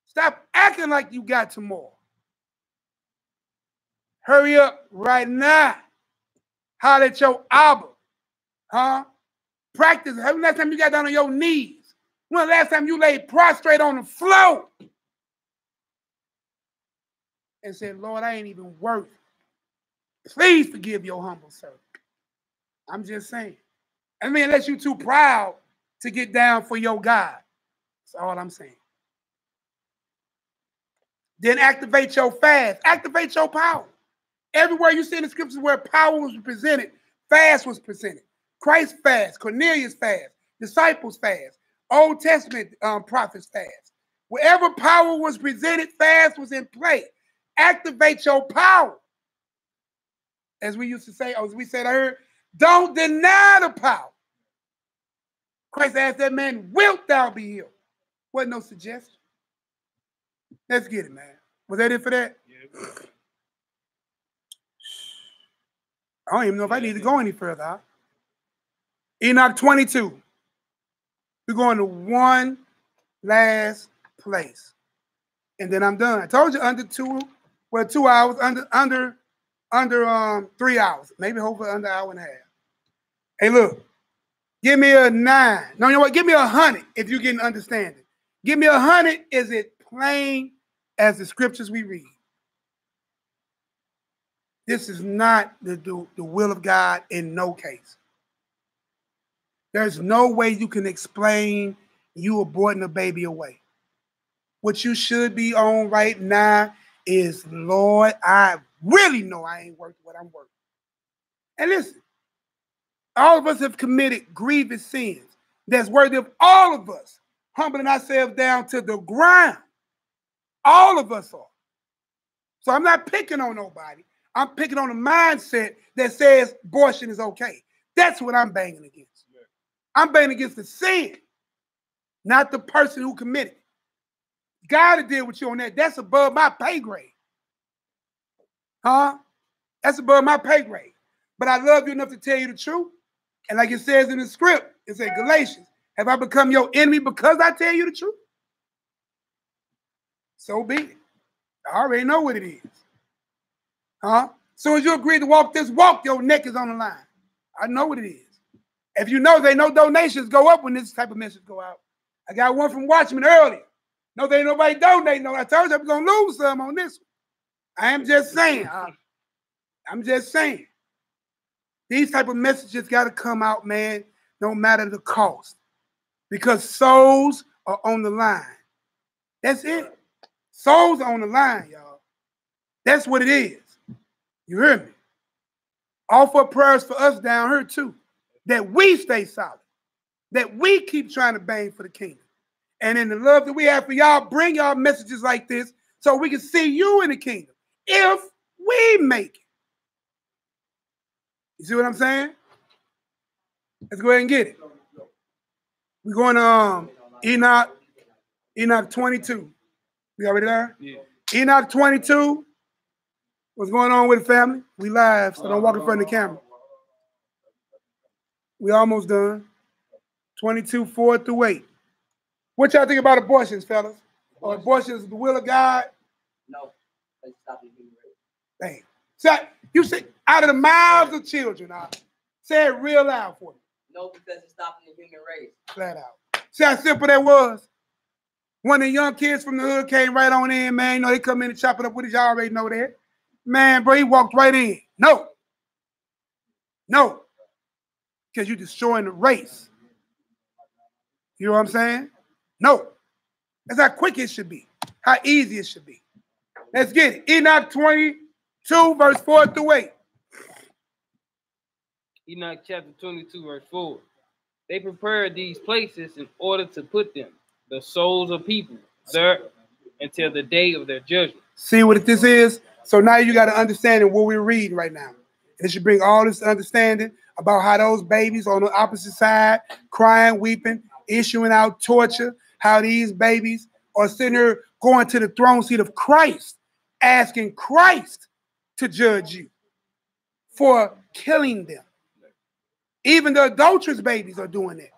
Stop acting like you got tomorrow. Hurry up right now. Holler at your Abba. Huh? Practice. When the last time you got down on your knees? When the last time you laid prostrate on the floor and said, Lord, I ain't even worth it. Please forgive your humble servant. I'm just saying. I mean, unless you're too proud to get down for your God. That's all I'm saying. Then activate your fast. Activate your power. Everywhere you see in the scriptures where power was presented, fast was presented. Christ fast, Cornelius fast, disciples fast, Old Testament prophets fast. Wherever power was presented, fast was in play. Activate your power. As we used to say, as we said, I heard, don't deny the power. Christ asked that man, wilt thou be healed? Wasn't no suggestion. Let's get it, man. Was that it for that? Yeah. I don't even know if I need to go any further. Huh? Enoch 22. We're going to one last place. And then I'm done. I told you under 2 hours, under 3 hours. Maybe hopefully under an hour and a half. Hey, look. Give me a 9. No, you know what? Give me 100 if you get an understanding. Give me 100. Is it plain as the scriptures we read? This is not the will of God in no case. There's no way you can explain you aborting a baby away. What you should be on right now is, Lord, I really know I ain't worth what I'm worth. And listen, all of us have committed grievous sins that's worthy of all of us humbling ourselves down to the ground. All of us are. So I'm not picking on nobody. I'm picking on a mindset that says abortion is okay. That's what I'm banging against. Yeah. I'm banging against the sin, not the person who committed it. God will deal with you on that. That's above my pay grade. Huh? That's above my pay grade. But I love you enough to tell you the truth. And like it says in the script, it says, Galatians, have I become your enemy because I tell you the truth? So be it. I already know what it is. Huh? So as you agree to walk this walk, your neck is on the line. I know what it is. If you know, no donations go up when this type of message go out. I got one from Watchman earlier. No, there ain't nobody donating. No, I told you I was going to lose some on this one. I am just saying. I'm just saying. These type of messages got to come out, man, no matter the cost. Because souls are on the line. That's it. Souls are on the line, y'all. That's what it is. You hear me? Offer prayers for us down here, too. That we stay solid. That we keep trying to bang for the kingdom. And in the love that we have for y'all, bring y'all messages like this so we can see you in the kingdom. If we make it. You see what I'm saying? Let's go ahead and get it. We're going to Enoch 22. We already there? Yeah. Enoch 22. What's going on with the family? We live, so don't walk in front of the camera. We almost done. 22, 4 through 8. What y'all think about abortions, fellas? Or abortions the will of God? No. They stop the human race. Dang. So you say out of the mouths of children, say it real loud for me. No, because it's stopping the human race. Flat out. See how simple that was? One of the young kids from the hood came right on in, man. You know, they come in and chop it up with us. Y'all already know that. Man, bro, he walked right in. No. No. Because you're destroying the race. You know what I'm saying? No. That's how quick it should be. How easy it should be. Let's get it. Enoch 22, verse 4 through 8. Enoch chapter 22, verse 4. They prepared these places in order to put them, the souls of people, there until the day of their judgment. See what this is? So now you got to understand what we're reading right now. It should bring all this understanding about how those babies on the opposite side, crying, weeping, issuing out torture, how these babies are sitting here going to the throne seat of Christ, asking Christ to judge you for killing them. Even the adulterous babies are doing that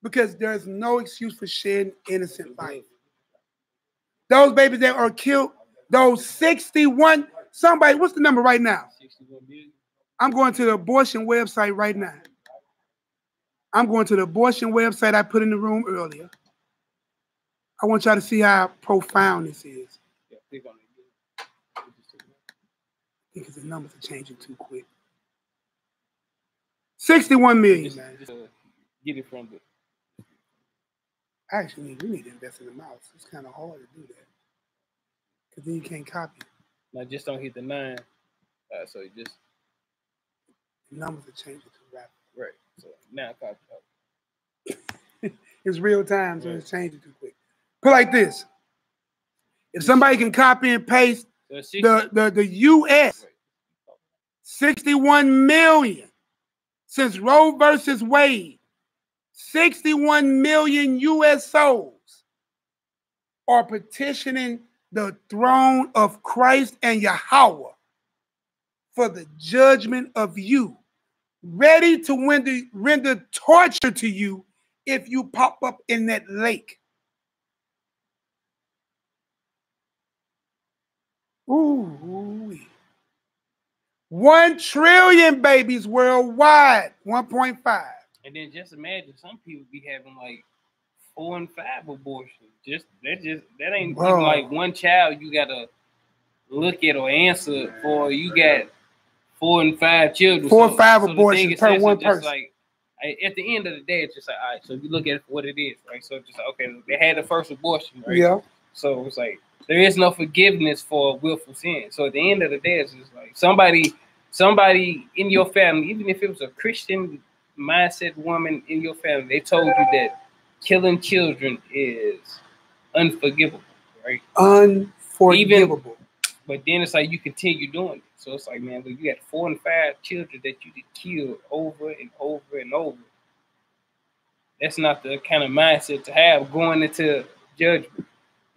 because there's no excuse for shedding innocent life. Those babies that are killed, those 61, somebody, what's the number right now? 61 million. I'm going to the abortion website right now. I'm going to the abortion website I put in the room earlier. I want y'all to see how profound this is. Yeah, click on it. Because the numbers are changing too quick. 61 million, man. Just, get it from the. Actually, we need to invest in the mouse. It's kind of hard to do that. Because then you can't copy it. Now just don't hit the 9. So you just. The numbers are changing too rapidly. Right. So now copy. It's real time, so it's changing too quick. Put it like this. If somebody can copy and paste the U.S., 61 million since Roe versus Wade, 61 million U.S. souls are petitioning the throne of Christ and Yahweh for the judgment of you, ready to render torture to you if you pop up in that lake. Ooh. 1 trillion babies worldwide, 1.5. And then just imagine some people be having like 4 and 5 abortions. That ain't even like one child you gotta look at or answer for. You got 4 and 5 children. 4 or 5 abortions per one person. Like, at the end of the day, it's just like, all right, so you look at it for what it is, right? So it's just like, okay, they had the first abortion, right? Yeah. So it's like there is no forgiveness for willful sin. So at the end of the day, it's just like somebody in your family, even if it was a Christian mindset woman in your family, they told you that killing children is unforgivable, right? Unforgivable. But then it's like you continue doing it. So it's like, man, you got 4 and 5 children that you did kill over and over and over. That's not the kind of mindset to have going into judgment.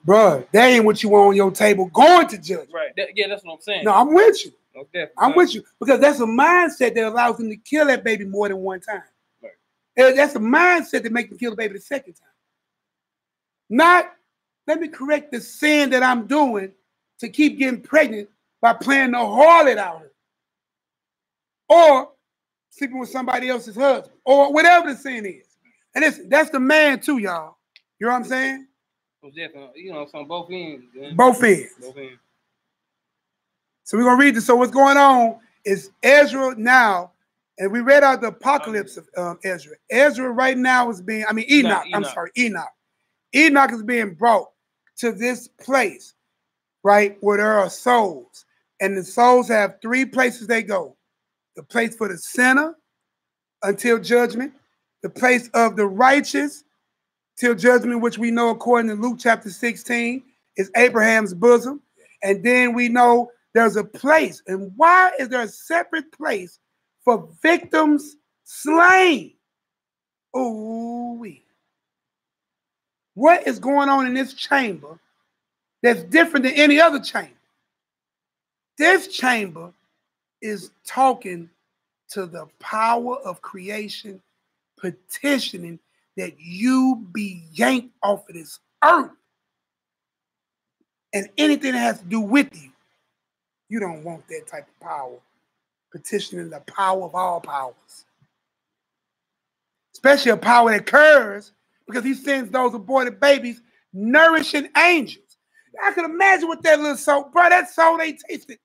Bruh, that ain't what you want on your table going to judgment. Right. That's what I'm saying. No, I'm with you. Okay. I'm with you. Because that's a mindset that allows them to kill that baby more than one time. Right. That's a mindset that makes them kill the baby the second time. Not, let me correct the sin that I'm doing to keep getting pregnant by playing the harlot out here. Or sleeping with somebody else's husband. Or whatever the sin is. And that's the man too, y'all. You know what I'm saying? You know, from both ends. Man. Both ends. So we're going to read this. So what's going on is Ezra now, and we read out the apocalypse of Ezra. Ezra right now is being, Enoch. I'm sorry, Enoch. Enoch is being brought to this place, right, where there are souls. And the souls have 3 places they go. The place for the sinner until judgment. The place of the righteous till judgment, which we know according to Luke chapter 16 is Abraham's bosom. And then we know there's a place. And why is there a separate place for victims slain? Ooh-wee. What is going on in this chamber that's different than any other chamber? This chamber is talking to the power of creation, petitioning that you be yanked off of this earth. And anything that has to do with you, you don't want that type of power. Petitioning the power of all powers. Especially a power that occurs because he sends those aborted babies nourishing angels. I can imagine what that little soul, bro, that soul ain't tasted.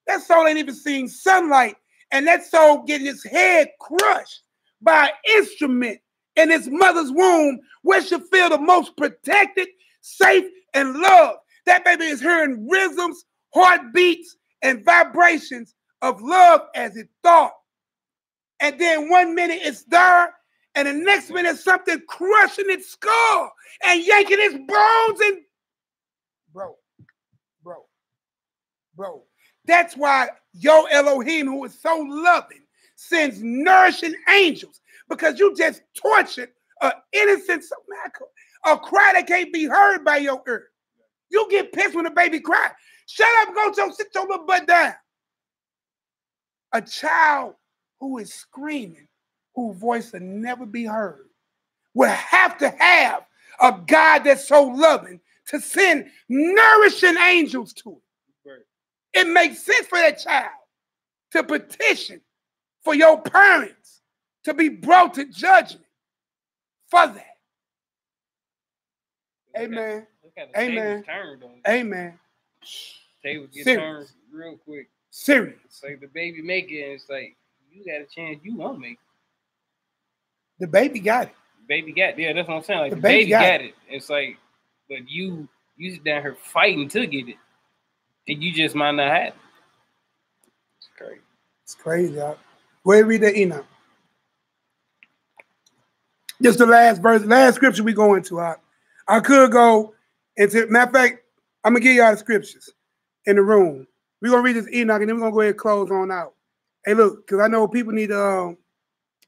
That soul ain't even seen sunlight. And that soul getting its head crushed by an instrument in its mother's womb where she feel the most protected, safe, and loved. That baby is hearing rhythms, heartbeats, and vibrations of love as it thought. And then 1 minute it's there, and the next minute something crushing its skull and yanking its bones and Bro. That's why your Elohim, who is so loving, sends nourishing angels, because you just tortured an innocent a cry that can't be heard by your ear. You get pissed when a baby cries. Shut up, go sit your little butt down. A child who is screaming, whose voice will never be heard, will have to have a God that's so loving to send nourishing angels to it. Right. It makes sense for that child to petition for your parents to be brought to judgment for that. Amen. Amen. Amen. Tables get turned real quick. Serious. It's like the baby make it, and it's like, you got a chance, you won't make it. The baby got it. The baby got it. Yeah, that's what I'm saying. Like, the baby got it. It's like, but you down here fighting to get it, and you just might not have it. It's crazy. It's crazy, y'all. Go ahead and read that Enoch. Just the last verse, last scripture we go into. I could go into, matter of fact, I'm going to give y'all the scriptures in the room. We're going to read this Enoch, and then we're going to go ahead and close on out. Hey, look, because I know people need to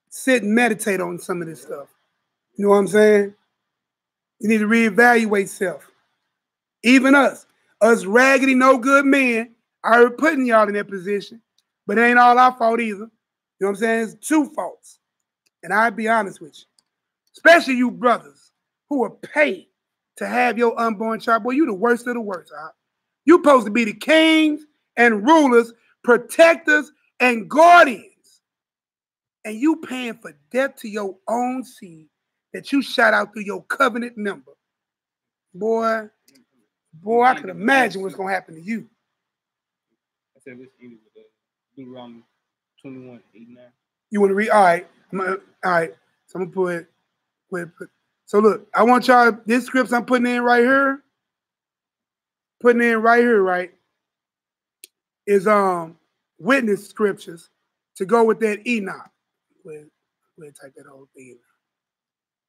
sit and meditate on some of this stuff. You know what I'm saying? You need to reevaluate self. Even us raggedy, no good men, are putting y'all in that position, but it ain't all our fault either. You know what I'm saying? It's two faults. And I'll be honest with you, especially you brothers who are paid to have your unborn child. Boy, you the worst of the worst. You supposed to be the kings and rulers, protectors and guardians. And you paying for death to your own seed that you shot out through your covenant member. Boy, I can imagine what's going to happen to you. I said let's end it with Deuteronomy 21, 8, 9. You want to read? All right. All right. So I'm going to put. So look, I want y'all, this scripts I'm putting in right here, right, is witness scriptures to go with that Enoch. We'll type that whole thing in.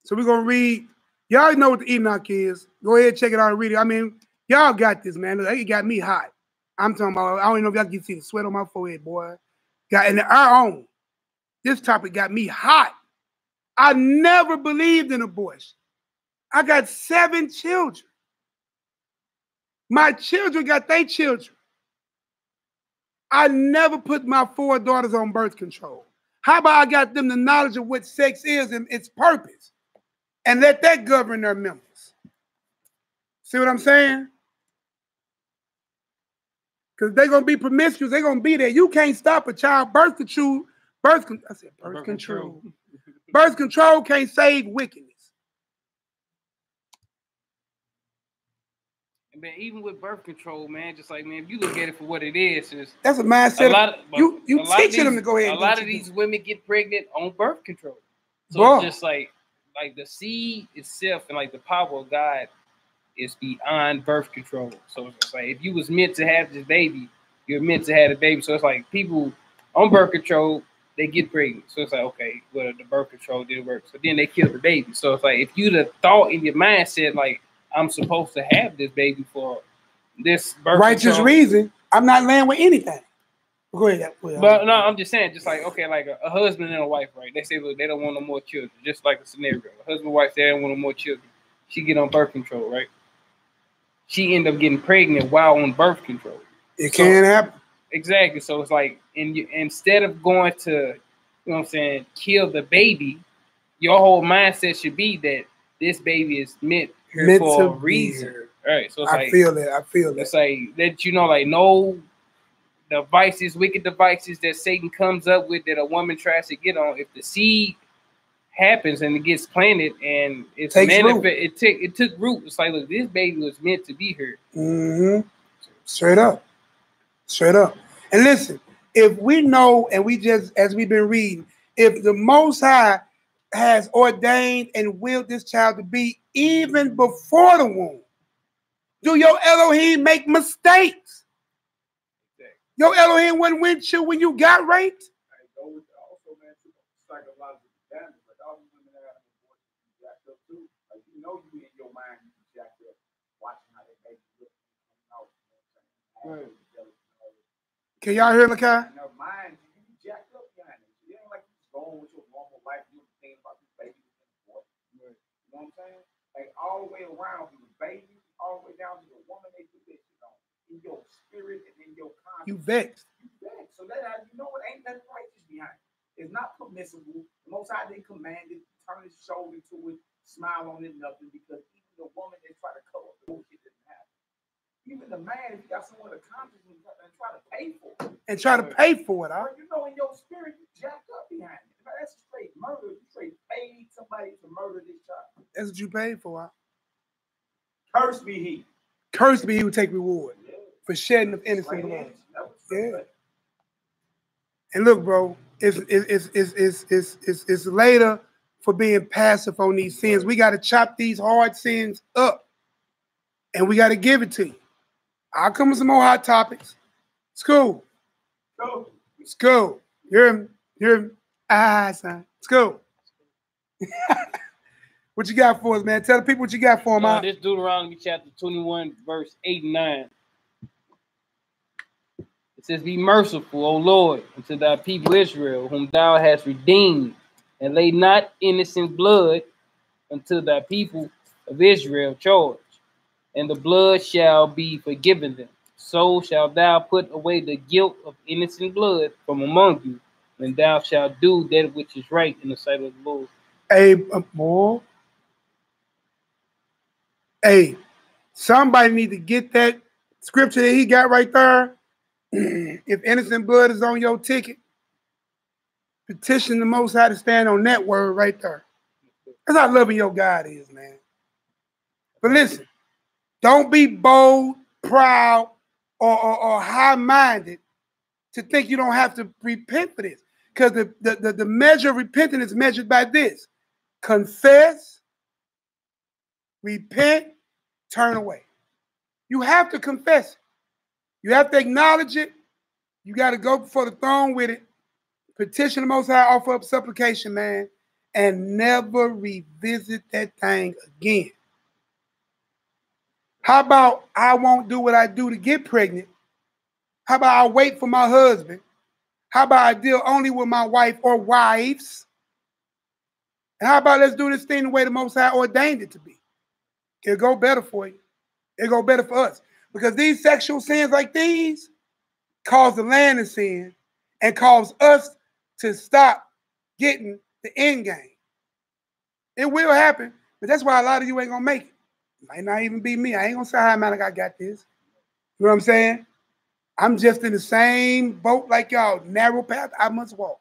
So we're going to read. Y'all know what the Enoch is. Go ahead, check it out and read it. I mean, y'all got this, man. It got me hot. I'm talking about, I don't even know if y'all can see the sweat on my forehead, boy. And our own. This topic got me hot. I never believed in abortion. I got 7 children. My children got their children. I never put my 4 daughters on birth control. How about I got them the knowledge of what sex is and its purpose, and let that govern their members? See what I'm saying? Because they're going to be promiscuous. They're going to be there. You can't stop a child. Birth control. Birth control can't save wickedness. Man, even with birth control, man, just like, man, if you look at it for what it is, that's a mindset. You teaching them to go ahead. A lot of these women get pregnant on birth control. So it's just like the seed itself and like the power of God is beyond birth control. So it's just like, if you was meant to have this baby, you're meant to have a baby. So it's like people on birth control, they get pregnant. So it's like, okay, well, the birth control didn't work. So then they kill the baby. So it's like, if you'd have thought in your mindset, like, I'm supposed to have this baby for this birth righteous control reason, I'm not laying with anything. Go ahead. But no, I'm just saying, just like, okay, like a husband and a wife, right? They say, look, they don't want no more children. Just like a scenario. A husband and wife say they don't want no more children. She get on birth control, right? She end up getting pregnant while on birth control. It can happen. Exactly. So it's like, instead of going to, you know what I'm saying, kill the baby, your whole mindset should be that this baby is meant for a reason. Right. So it's I feel that. It's like that, you know, like no devices, wicked devices that Satan comes up with that a woman tries to get on. If the seed happens and it gets planted and it's it took root. It's like, look, this baby was meant to be here. Mm-hmm. Straight up. And listen, if we know, and we just, as we've been reading, if the Most High has ordained and willed this child to be even before the womb, do your Elohim make mistakes? Your Elohim wasn't with you when you got raped? Also, man, psychological damage. Like all these women that have abortions jacked up too. Like, you know, you in your mind, you jacked up watching how they make you look. Can y'all hear Lakai? And their minds, you jacked up behind it. It ain't like you going with your normal life. You thinking about this baby. You know what I'm saying? Like all the way around from the baby, all the way down to the woman they do this shit on. In your spirit and in your conscience. You vexed. You vexed. So that you know it ain't nothing righteous behind it. It's not permissible. The Most High didn't command it, turn his shoulder to it, smile on it, nothing, because even the woman that try to cover up the bullshit didn't happen. Even the man, if you got someone to conscience and try to pay for it. And try to pay for it, huh? You know, in your spirit, you jacked up behind it. That's straight murder. You straight paid somebody to murder this child. That's what you paid for, huh? Curse be he. Curse be he who take reward for shedding of innocent blood. Yeah. And look, bro, it's later for being passive on these sins. We got to chop these hard sins up, and we got to give it to you. I'll come with some more hot topics. It's cool. It's cool. You hear him? You hear him? Son. It's cool. What you got for us, man? Tell the people what you got for them. This Deuteronomy chapter 21, verse 8 and 9. It says, be merciful, O Lord, unto thy people Israel, whom thou hast redeemed, and lay not innocent blood unto thy people of Israel charge, and the blood shall be forgiven them. So shalt thou put away the guilt of innocent blood from among you, and thou shalt do that which is right in the sight of the Lord. Hey, somebody need to get that scripture that he got right there. If innocent blood is on your ticket, petition the Most High to stand on that word right there. That's how loving your God is, man. But listen, don't be bold, proud, or high-minded to think you don't have to repent for this. Because the measure of repentance is measured by this. Confess, repent, turn away. You have to confess it. You have to acknowledge it. You got to go before the throne with it. Petition the Most High, offer up supplication, man, and never revisit that thing again. How about I won't do what I do to get pregnant? How about I wait for my husband? How about I deal only with my wife or wives? And how about let's do this thing the way the Most High ordained it to be? It'll go better for you. It'll go better for us. Because these sexual sins like these cause the land to sin and cause us to stop getting the end game. It will happen, but that's why a lot of you ain't going to make it. Might not even be me. I ain't going to say, hi, man, I got this. You know what I'm saying? I'm just in the same boat like y'all. Narrow path I must walk.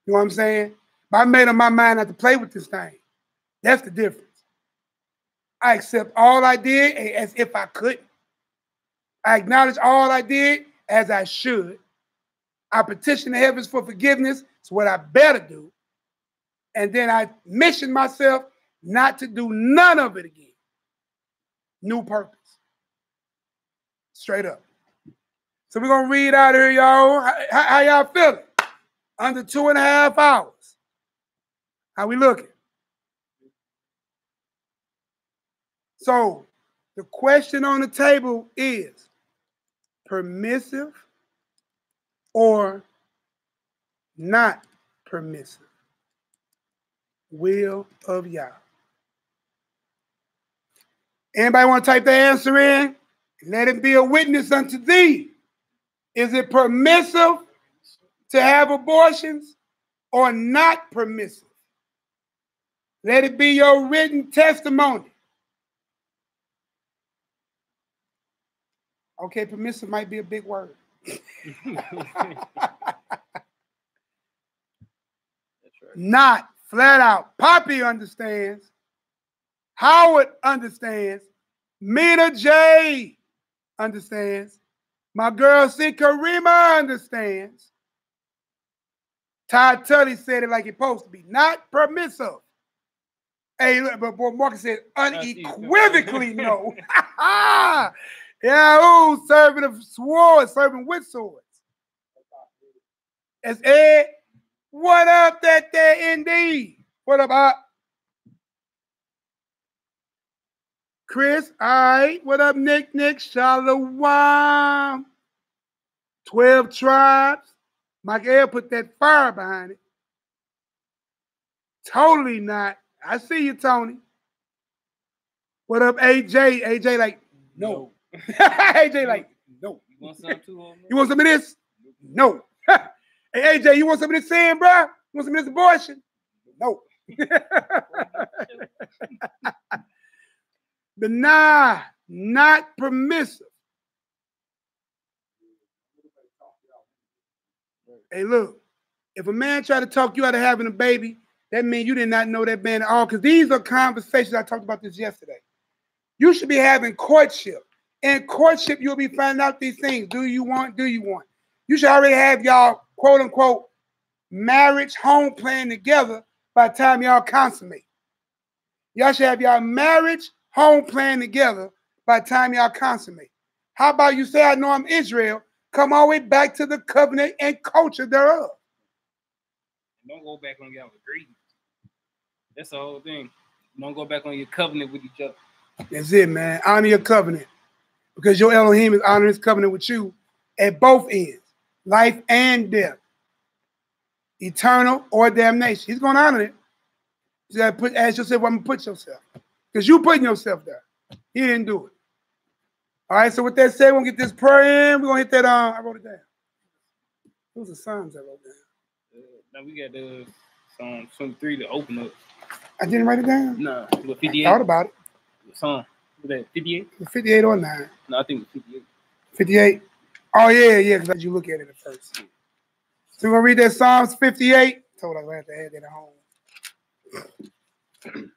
You know what I'm saying? But I made up my mind not to play with this thing. That's the difference. I accept all I did as if I couldn't. I acknowledge all I did as I should. I petition the heavens for forgiveness. It's what I better do. And then I mission myself not to do none of it again. New purpose. Straight up. So we're going to read out here, y'all. How y'all feeling? Under 2.5 hours. How we looking? So the question on the table is permissive or not permissive? Will of Yah. Anybody want to type the answer in? Let it be a witness unto thee. Is it permissive to have abortions or not permissive? Let it be your written testimony. Okay, permissive might be a big word. Not flat out. Poppy understands. Howard understands. Mina J understands. My girl C. Karima understands. Todd Tully said it like it's supposed to be. Not permissive. Hey, look, but boy, Marcus said unequivocally no. Yeah, serving of swords, serving with swords. It's Ed. What up, that there indeed? What up, Chris? All right. What up, Nick? Shalom. 12 tribes. Michael put that fire behind it. Totally not. I see you, Tony. What up, AJ? AJ like, no. AJ like, no. You want some too? You want some of this? No. Hey, AJ, you want some of this sand, bro? You want some of this abortion? No. But nah, not permissive. Hey, look, if a man try to talk you out of having a baby, that means you did not know that man at all. Because these are conversations. I talked about this yesterday. You should be having courtship. In courtship, you'll be finding out these things. Do you want? Do you want? You should already have y'all, quote unquote, marriage home plan together by the time y'all consummate. Y'all should have y'all marriage home plan together by the time y'all consummate. How about you say, I know I'm Israel, come all the way back to the covenant and culture thereof. Don't go back on y'all agreement. That's the whole thing. Don't go back on your covenant with each other. That's it, man. Honor your covenant. Because your Elohim is honoring his covenant with you at both ends, life and death, eternal or damnation. He's going to honor it. You got to ask yourself, where I'm going to put yourself. Because you putting yourself there. He didn't do it. All right, so with that said, we're going to get this prayer in. We're going to hit that, I wrote it down. Those are Psalms I wrote down. Now we got the Psalm 23 to open up. I didn't write it down? No, 58. I thought about it. Psalm, was that 58? 58 or 9? No, I think it was 58. 58? Oh, yeah, because you look at it at first. So we're going to read that Psalms 58. Told I had to add that at home.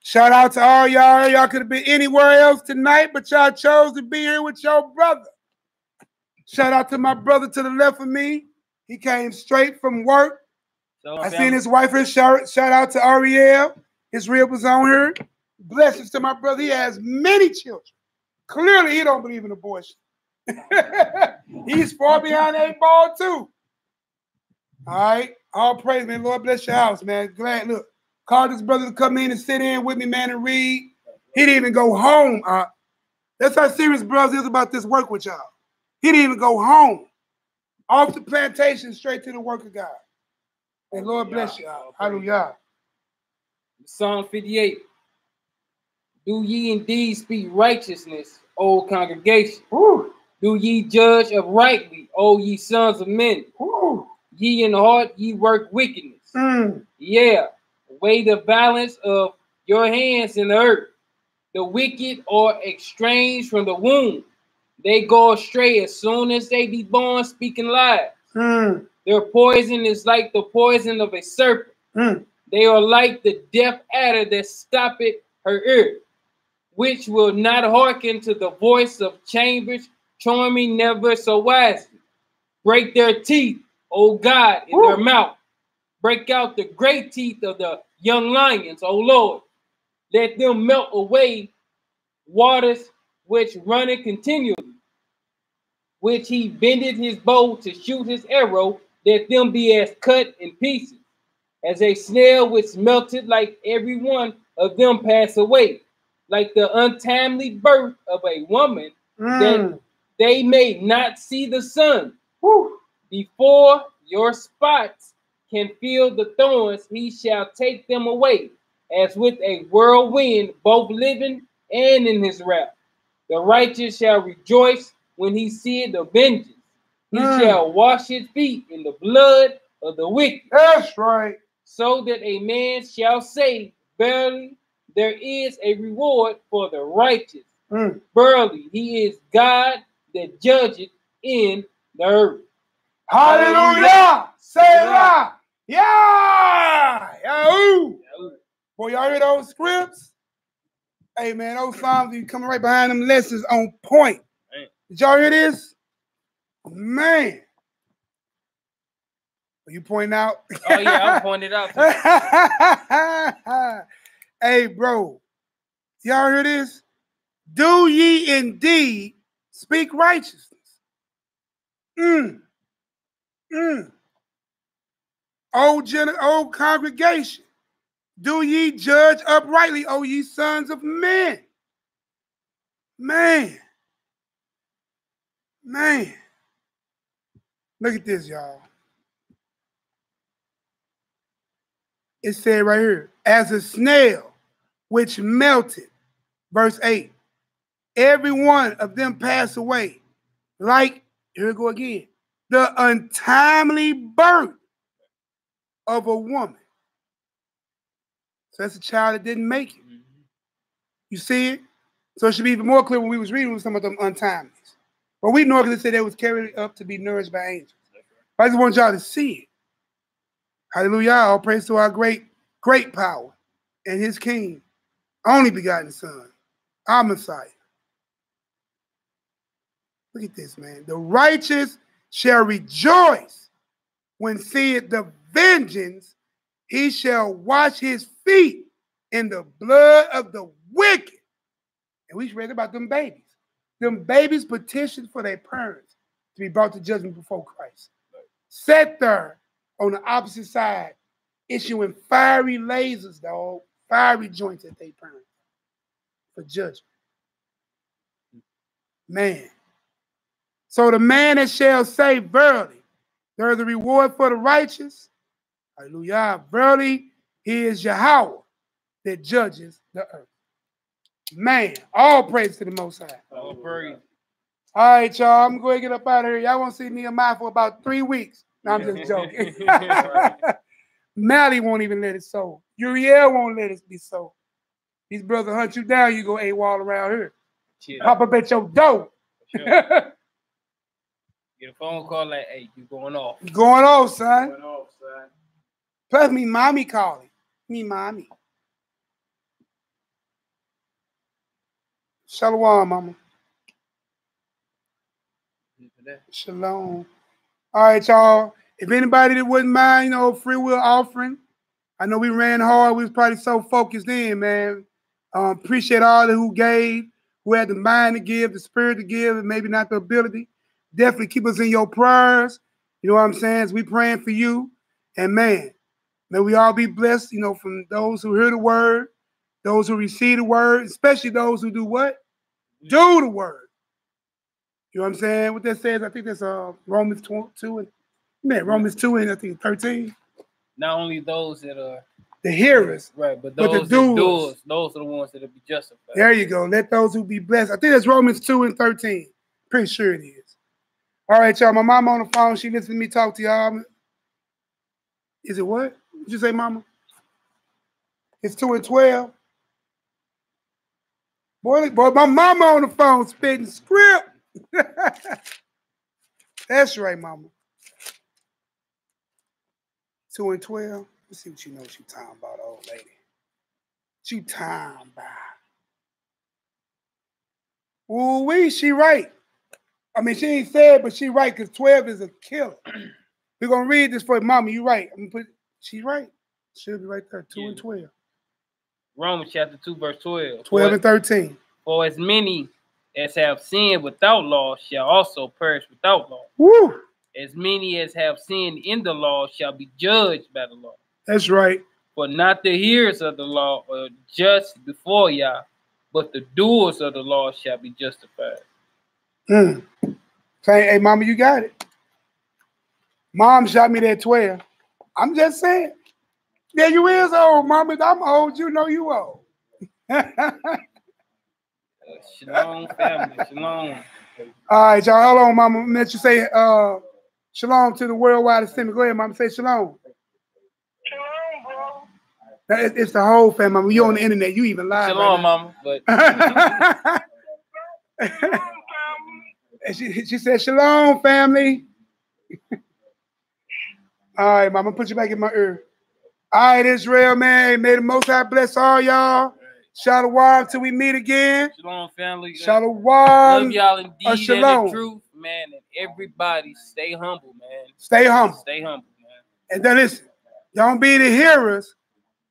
Shout out to all y'all. Y'all could have been anywhere else tonight, but y'all chose to be here with your brother. Shout out to my brother to the left of me. He came straight from work. So, I seen his wife here. Shout out to Ariel. His rib was on her. Blessings to my brother. He has many children. Clearly, he don't believe in abortion. He's far behind that ball, too. All right. All praise, man. Lord bless your house, man. Glad. Look, called this brother to come in and sit in with me, man, and read. He didn't even go home. That's how serious brothers is about this work with y'all. He didn't even go home. Off the plantation, straight to the work of God. And Lord bless y'all. Hallelujah. Psalm 58. Do ye indeed speak righteousness, O congregation? Woo. Do ye judge uprightly, O ye sons of men? Woo. Ye in the heart, ye work wickedness. Yeah, weigh the balance of your hands in the earth. The wicked are estranged from the womb. They go astray as soon as they be born, speaking lies. Their poison is like the poison of a serpent. They are like the deaf adder that stoppeth her ear, which will not hearken to the voice of chambers, charming never so wisely. Break their teeth, O God, in their mouth. Break out the great teeth of the young lions, O Lord. Let them melt away waters which runneth continually, which he bendeth his bow to shoot his arrow, let them be as cut in pieces, as a snail which melted, like every one of them pass away, like the untimely birth of a woman, that they may not see the sun. Before your spots can feel the thorns, he shall take them away, as with a whirlwind, both living and in his wrath. The righteous shall rejoice when he seeth the vengeance. He shall wash his feet in the blood of the wicked. That's right. So that a man shall say, verily, there is a reward for the righteous. Verily, he is God that judgeth in the earth. Hallelujah. Selah. Yeah. Yahoo. Boy, y'all hear those scripts? Hey, man, those Psalms, you coming right behind them lessons on point. Did y'all hear this? Man. Are you pointing out? Oh, yeah, I'm pointing it out. Hey, bro. Y'all hear this? Do ye indeed speak righteousness? O congregation, do ye judge uprightly, O ye sons of men? Man. Look at this, y'all. It said right here, as a snail which melted, verse 8, every one of them passed away, like, here we go again, the untimely birth of a woman. So that's a child that didn't make it. You see it? So it should be even more clear when we was reading with some of them untimelies. But we know because it said they was carried up to be nourished by angels. I just want y'all to see it. Hallelujah. All praise to our great power and his King, only begotten Son, our Messiah. Look at this, man. The righteous shall rejoice when seeth the vengeance. He shall wash his feet in the blood of the wicked. And we read about them babies. Them babies petitioned for their parents to be brought to judgment before Christ. Sat there on the opposite side, issuing fiery lasers, dog, fiery joints at their parents for judgment. Man. So the man that shall say, verily, there is a reward for the righteous. Hallelujah. Verily, he is Yahweh that judges the earth. Man, all praise to the Most High. All praise. All right, y'all. I'm going to get up out of here. Y'all won't see Nehemiah for about 3 weeks. No, I'm just joking. Mally won't even let it sow. Uriel won't let it be sold. These brothers hunt you down, you go AWOL around here. Shit. Pop up at your door. Sure. Get a phone call like, hey, you going off. You going off, son. Going off, son. Plus me mommy calling. Me mommy. Shalom, mama. Shalom. All right, y'all. If anybody that wouldn't mind, free will offering. I know we ran hard. We was probably so focused in, man. Appreciate all who gave, who had the mind to give, the spirit to give, and maybe not the ability. Definitely keep us in your prayers. You know what I'm saying? As we praying for you. And man, may we all be blessed, from those who hear the word, those who receive the word, especially those who do what? Do the word. You know what I'm saying? What that says, I think that's Romans 2 and Romans 2 and I think 13. Not only those that are the hearers, right, but those the doers. Those are the ones that will be justified. There you go. Let those who be blessed. I think that's Romans 2 and 13. Pretty sure it is. All right, y'all. My mama on the phone. She listens to me talk to y'all. Is it what? Did you say, mama? It's 2 and 12. Boy, my mama on the phone spitting script. That's right, mama. 2 and 12. Let's see what you know she talking about, old lady. She talking about. Ooh-wee, she right. I mean, she ain't said, but she right, because 12 is a killer. We're going to read this for you, mama. You right. I'm gonna put. She's right. She'll be right there, 2 and 12. Romans chapter 2, verse 12. 12 and 13. For as many as have sinned without law shall also perish without law. Woo! As many as have sinned in the law shall be judged by the law. That's right. For not the hearers of the law are just before Yah, but the doers of the law shall be justified. Hey, mama, you got it. Mom shot me that 12. I'm just saying. Yeah, you is old, mama. I'm old. You know you old. Shalom, family. Shalom. All right, y'all. Hold on, mama. Let you say shalom to the worldwide assembly. Go ahead, mama. Say shalom. Shalom, bro. It's the whole family, mama. You on the internet. You even live. Shalom, right mama. But she said shalom, family. All right, mama. Put you back in my ear. All right, Israel, man. May the Most High bless all y'all. Shalom till we meet again. Shalom, family. Shalom. Love y'all indeed. Shalom. And the truth, man. And everybody stay humble, man. Stay humble. Stay humble, man. And then listen, y'all don't be the hearers,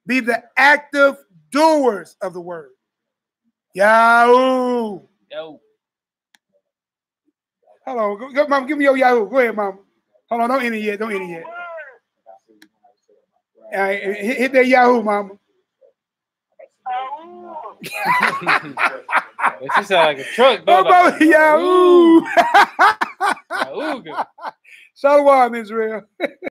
be the active doers of the word. Yahoo. Yo. Hold on. Go, mama, give me your Yahoo. Go ahead, mama. Hold on. Don't end it yet. Don't end it yet. All right, hit that Yahoo, mama. She sound like a truck, dog. Oh, Yahoo. Yahoo. Shalom, Israel.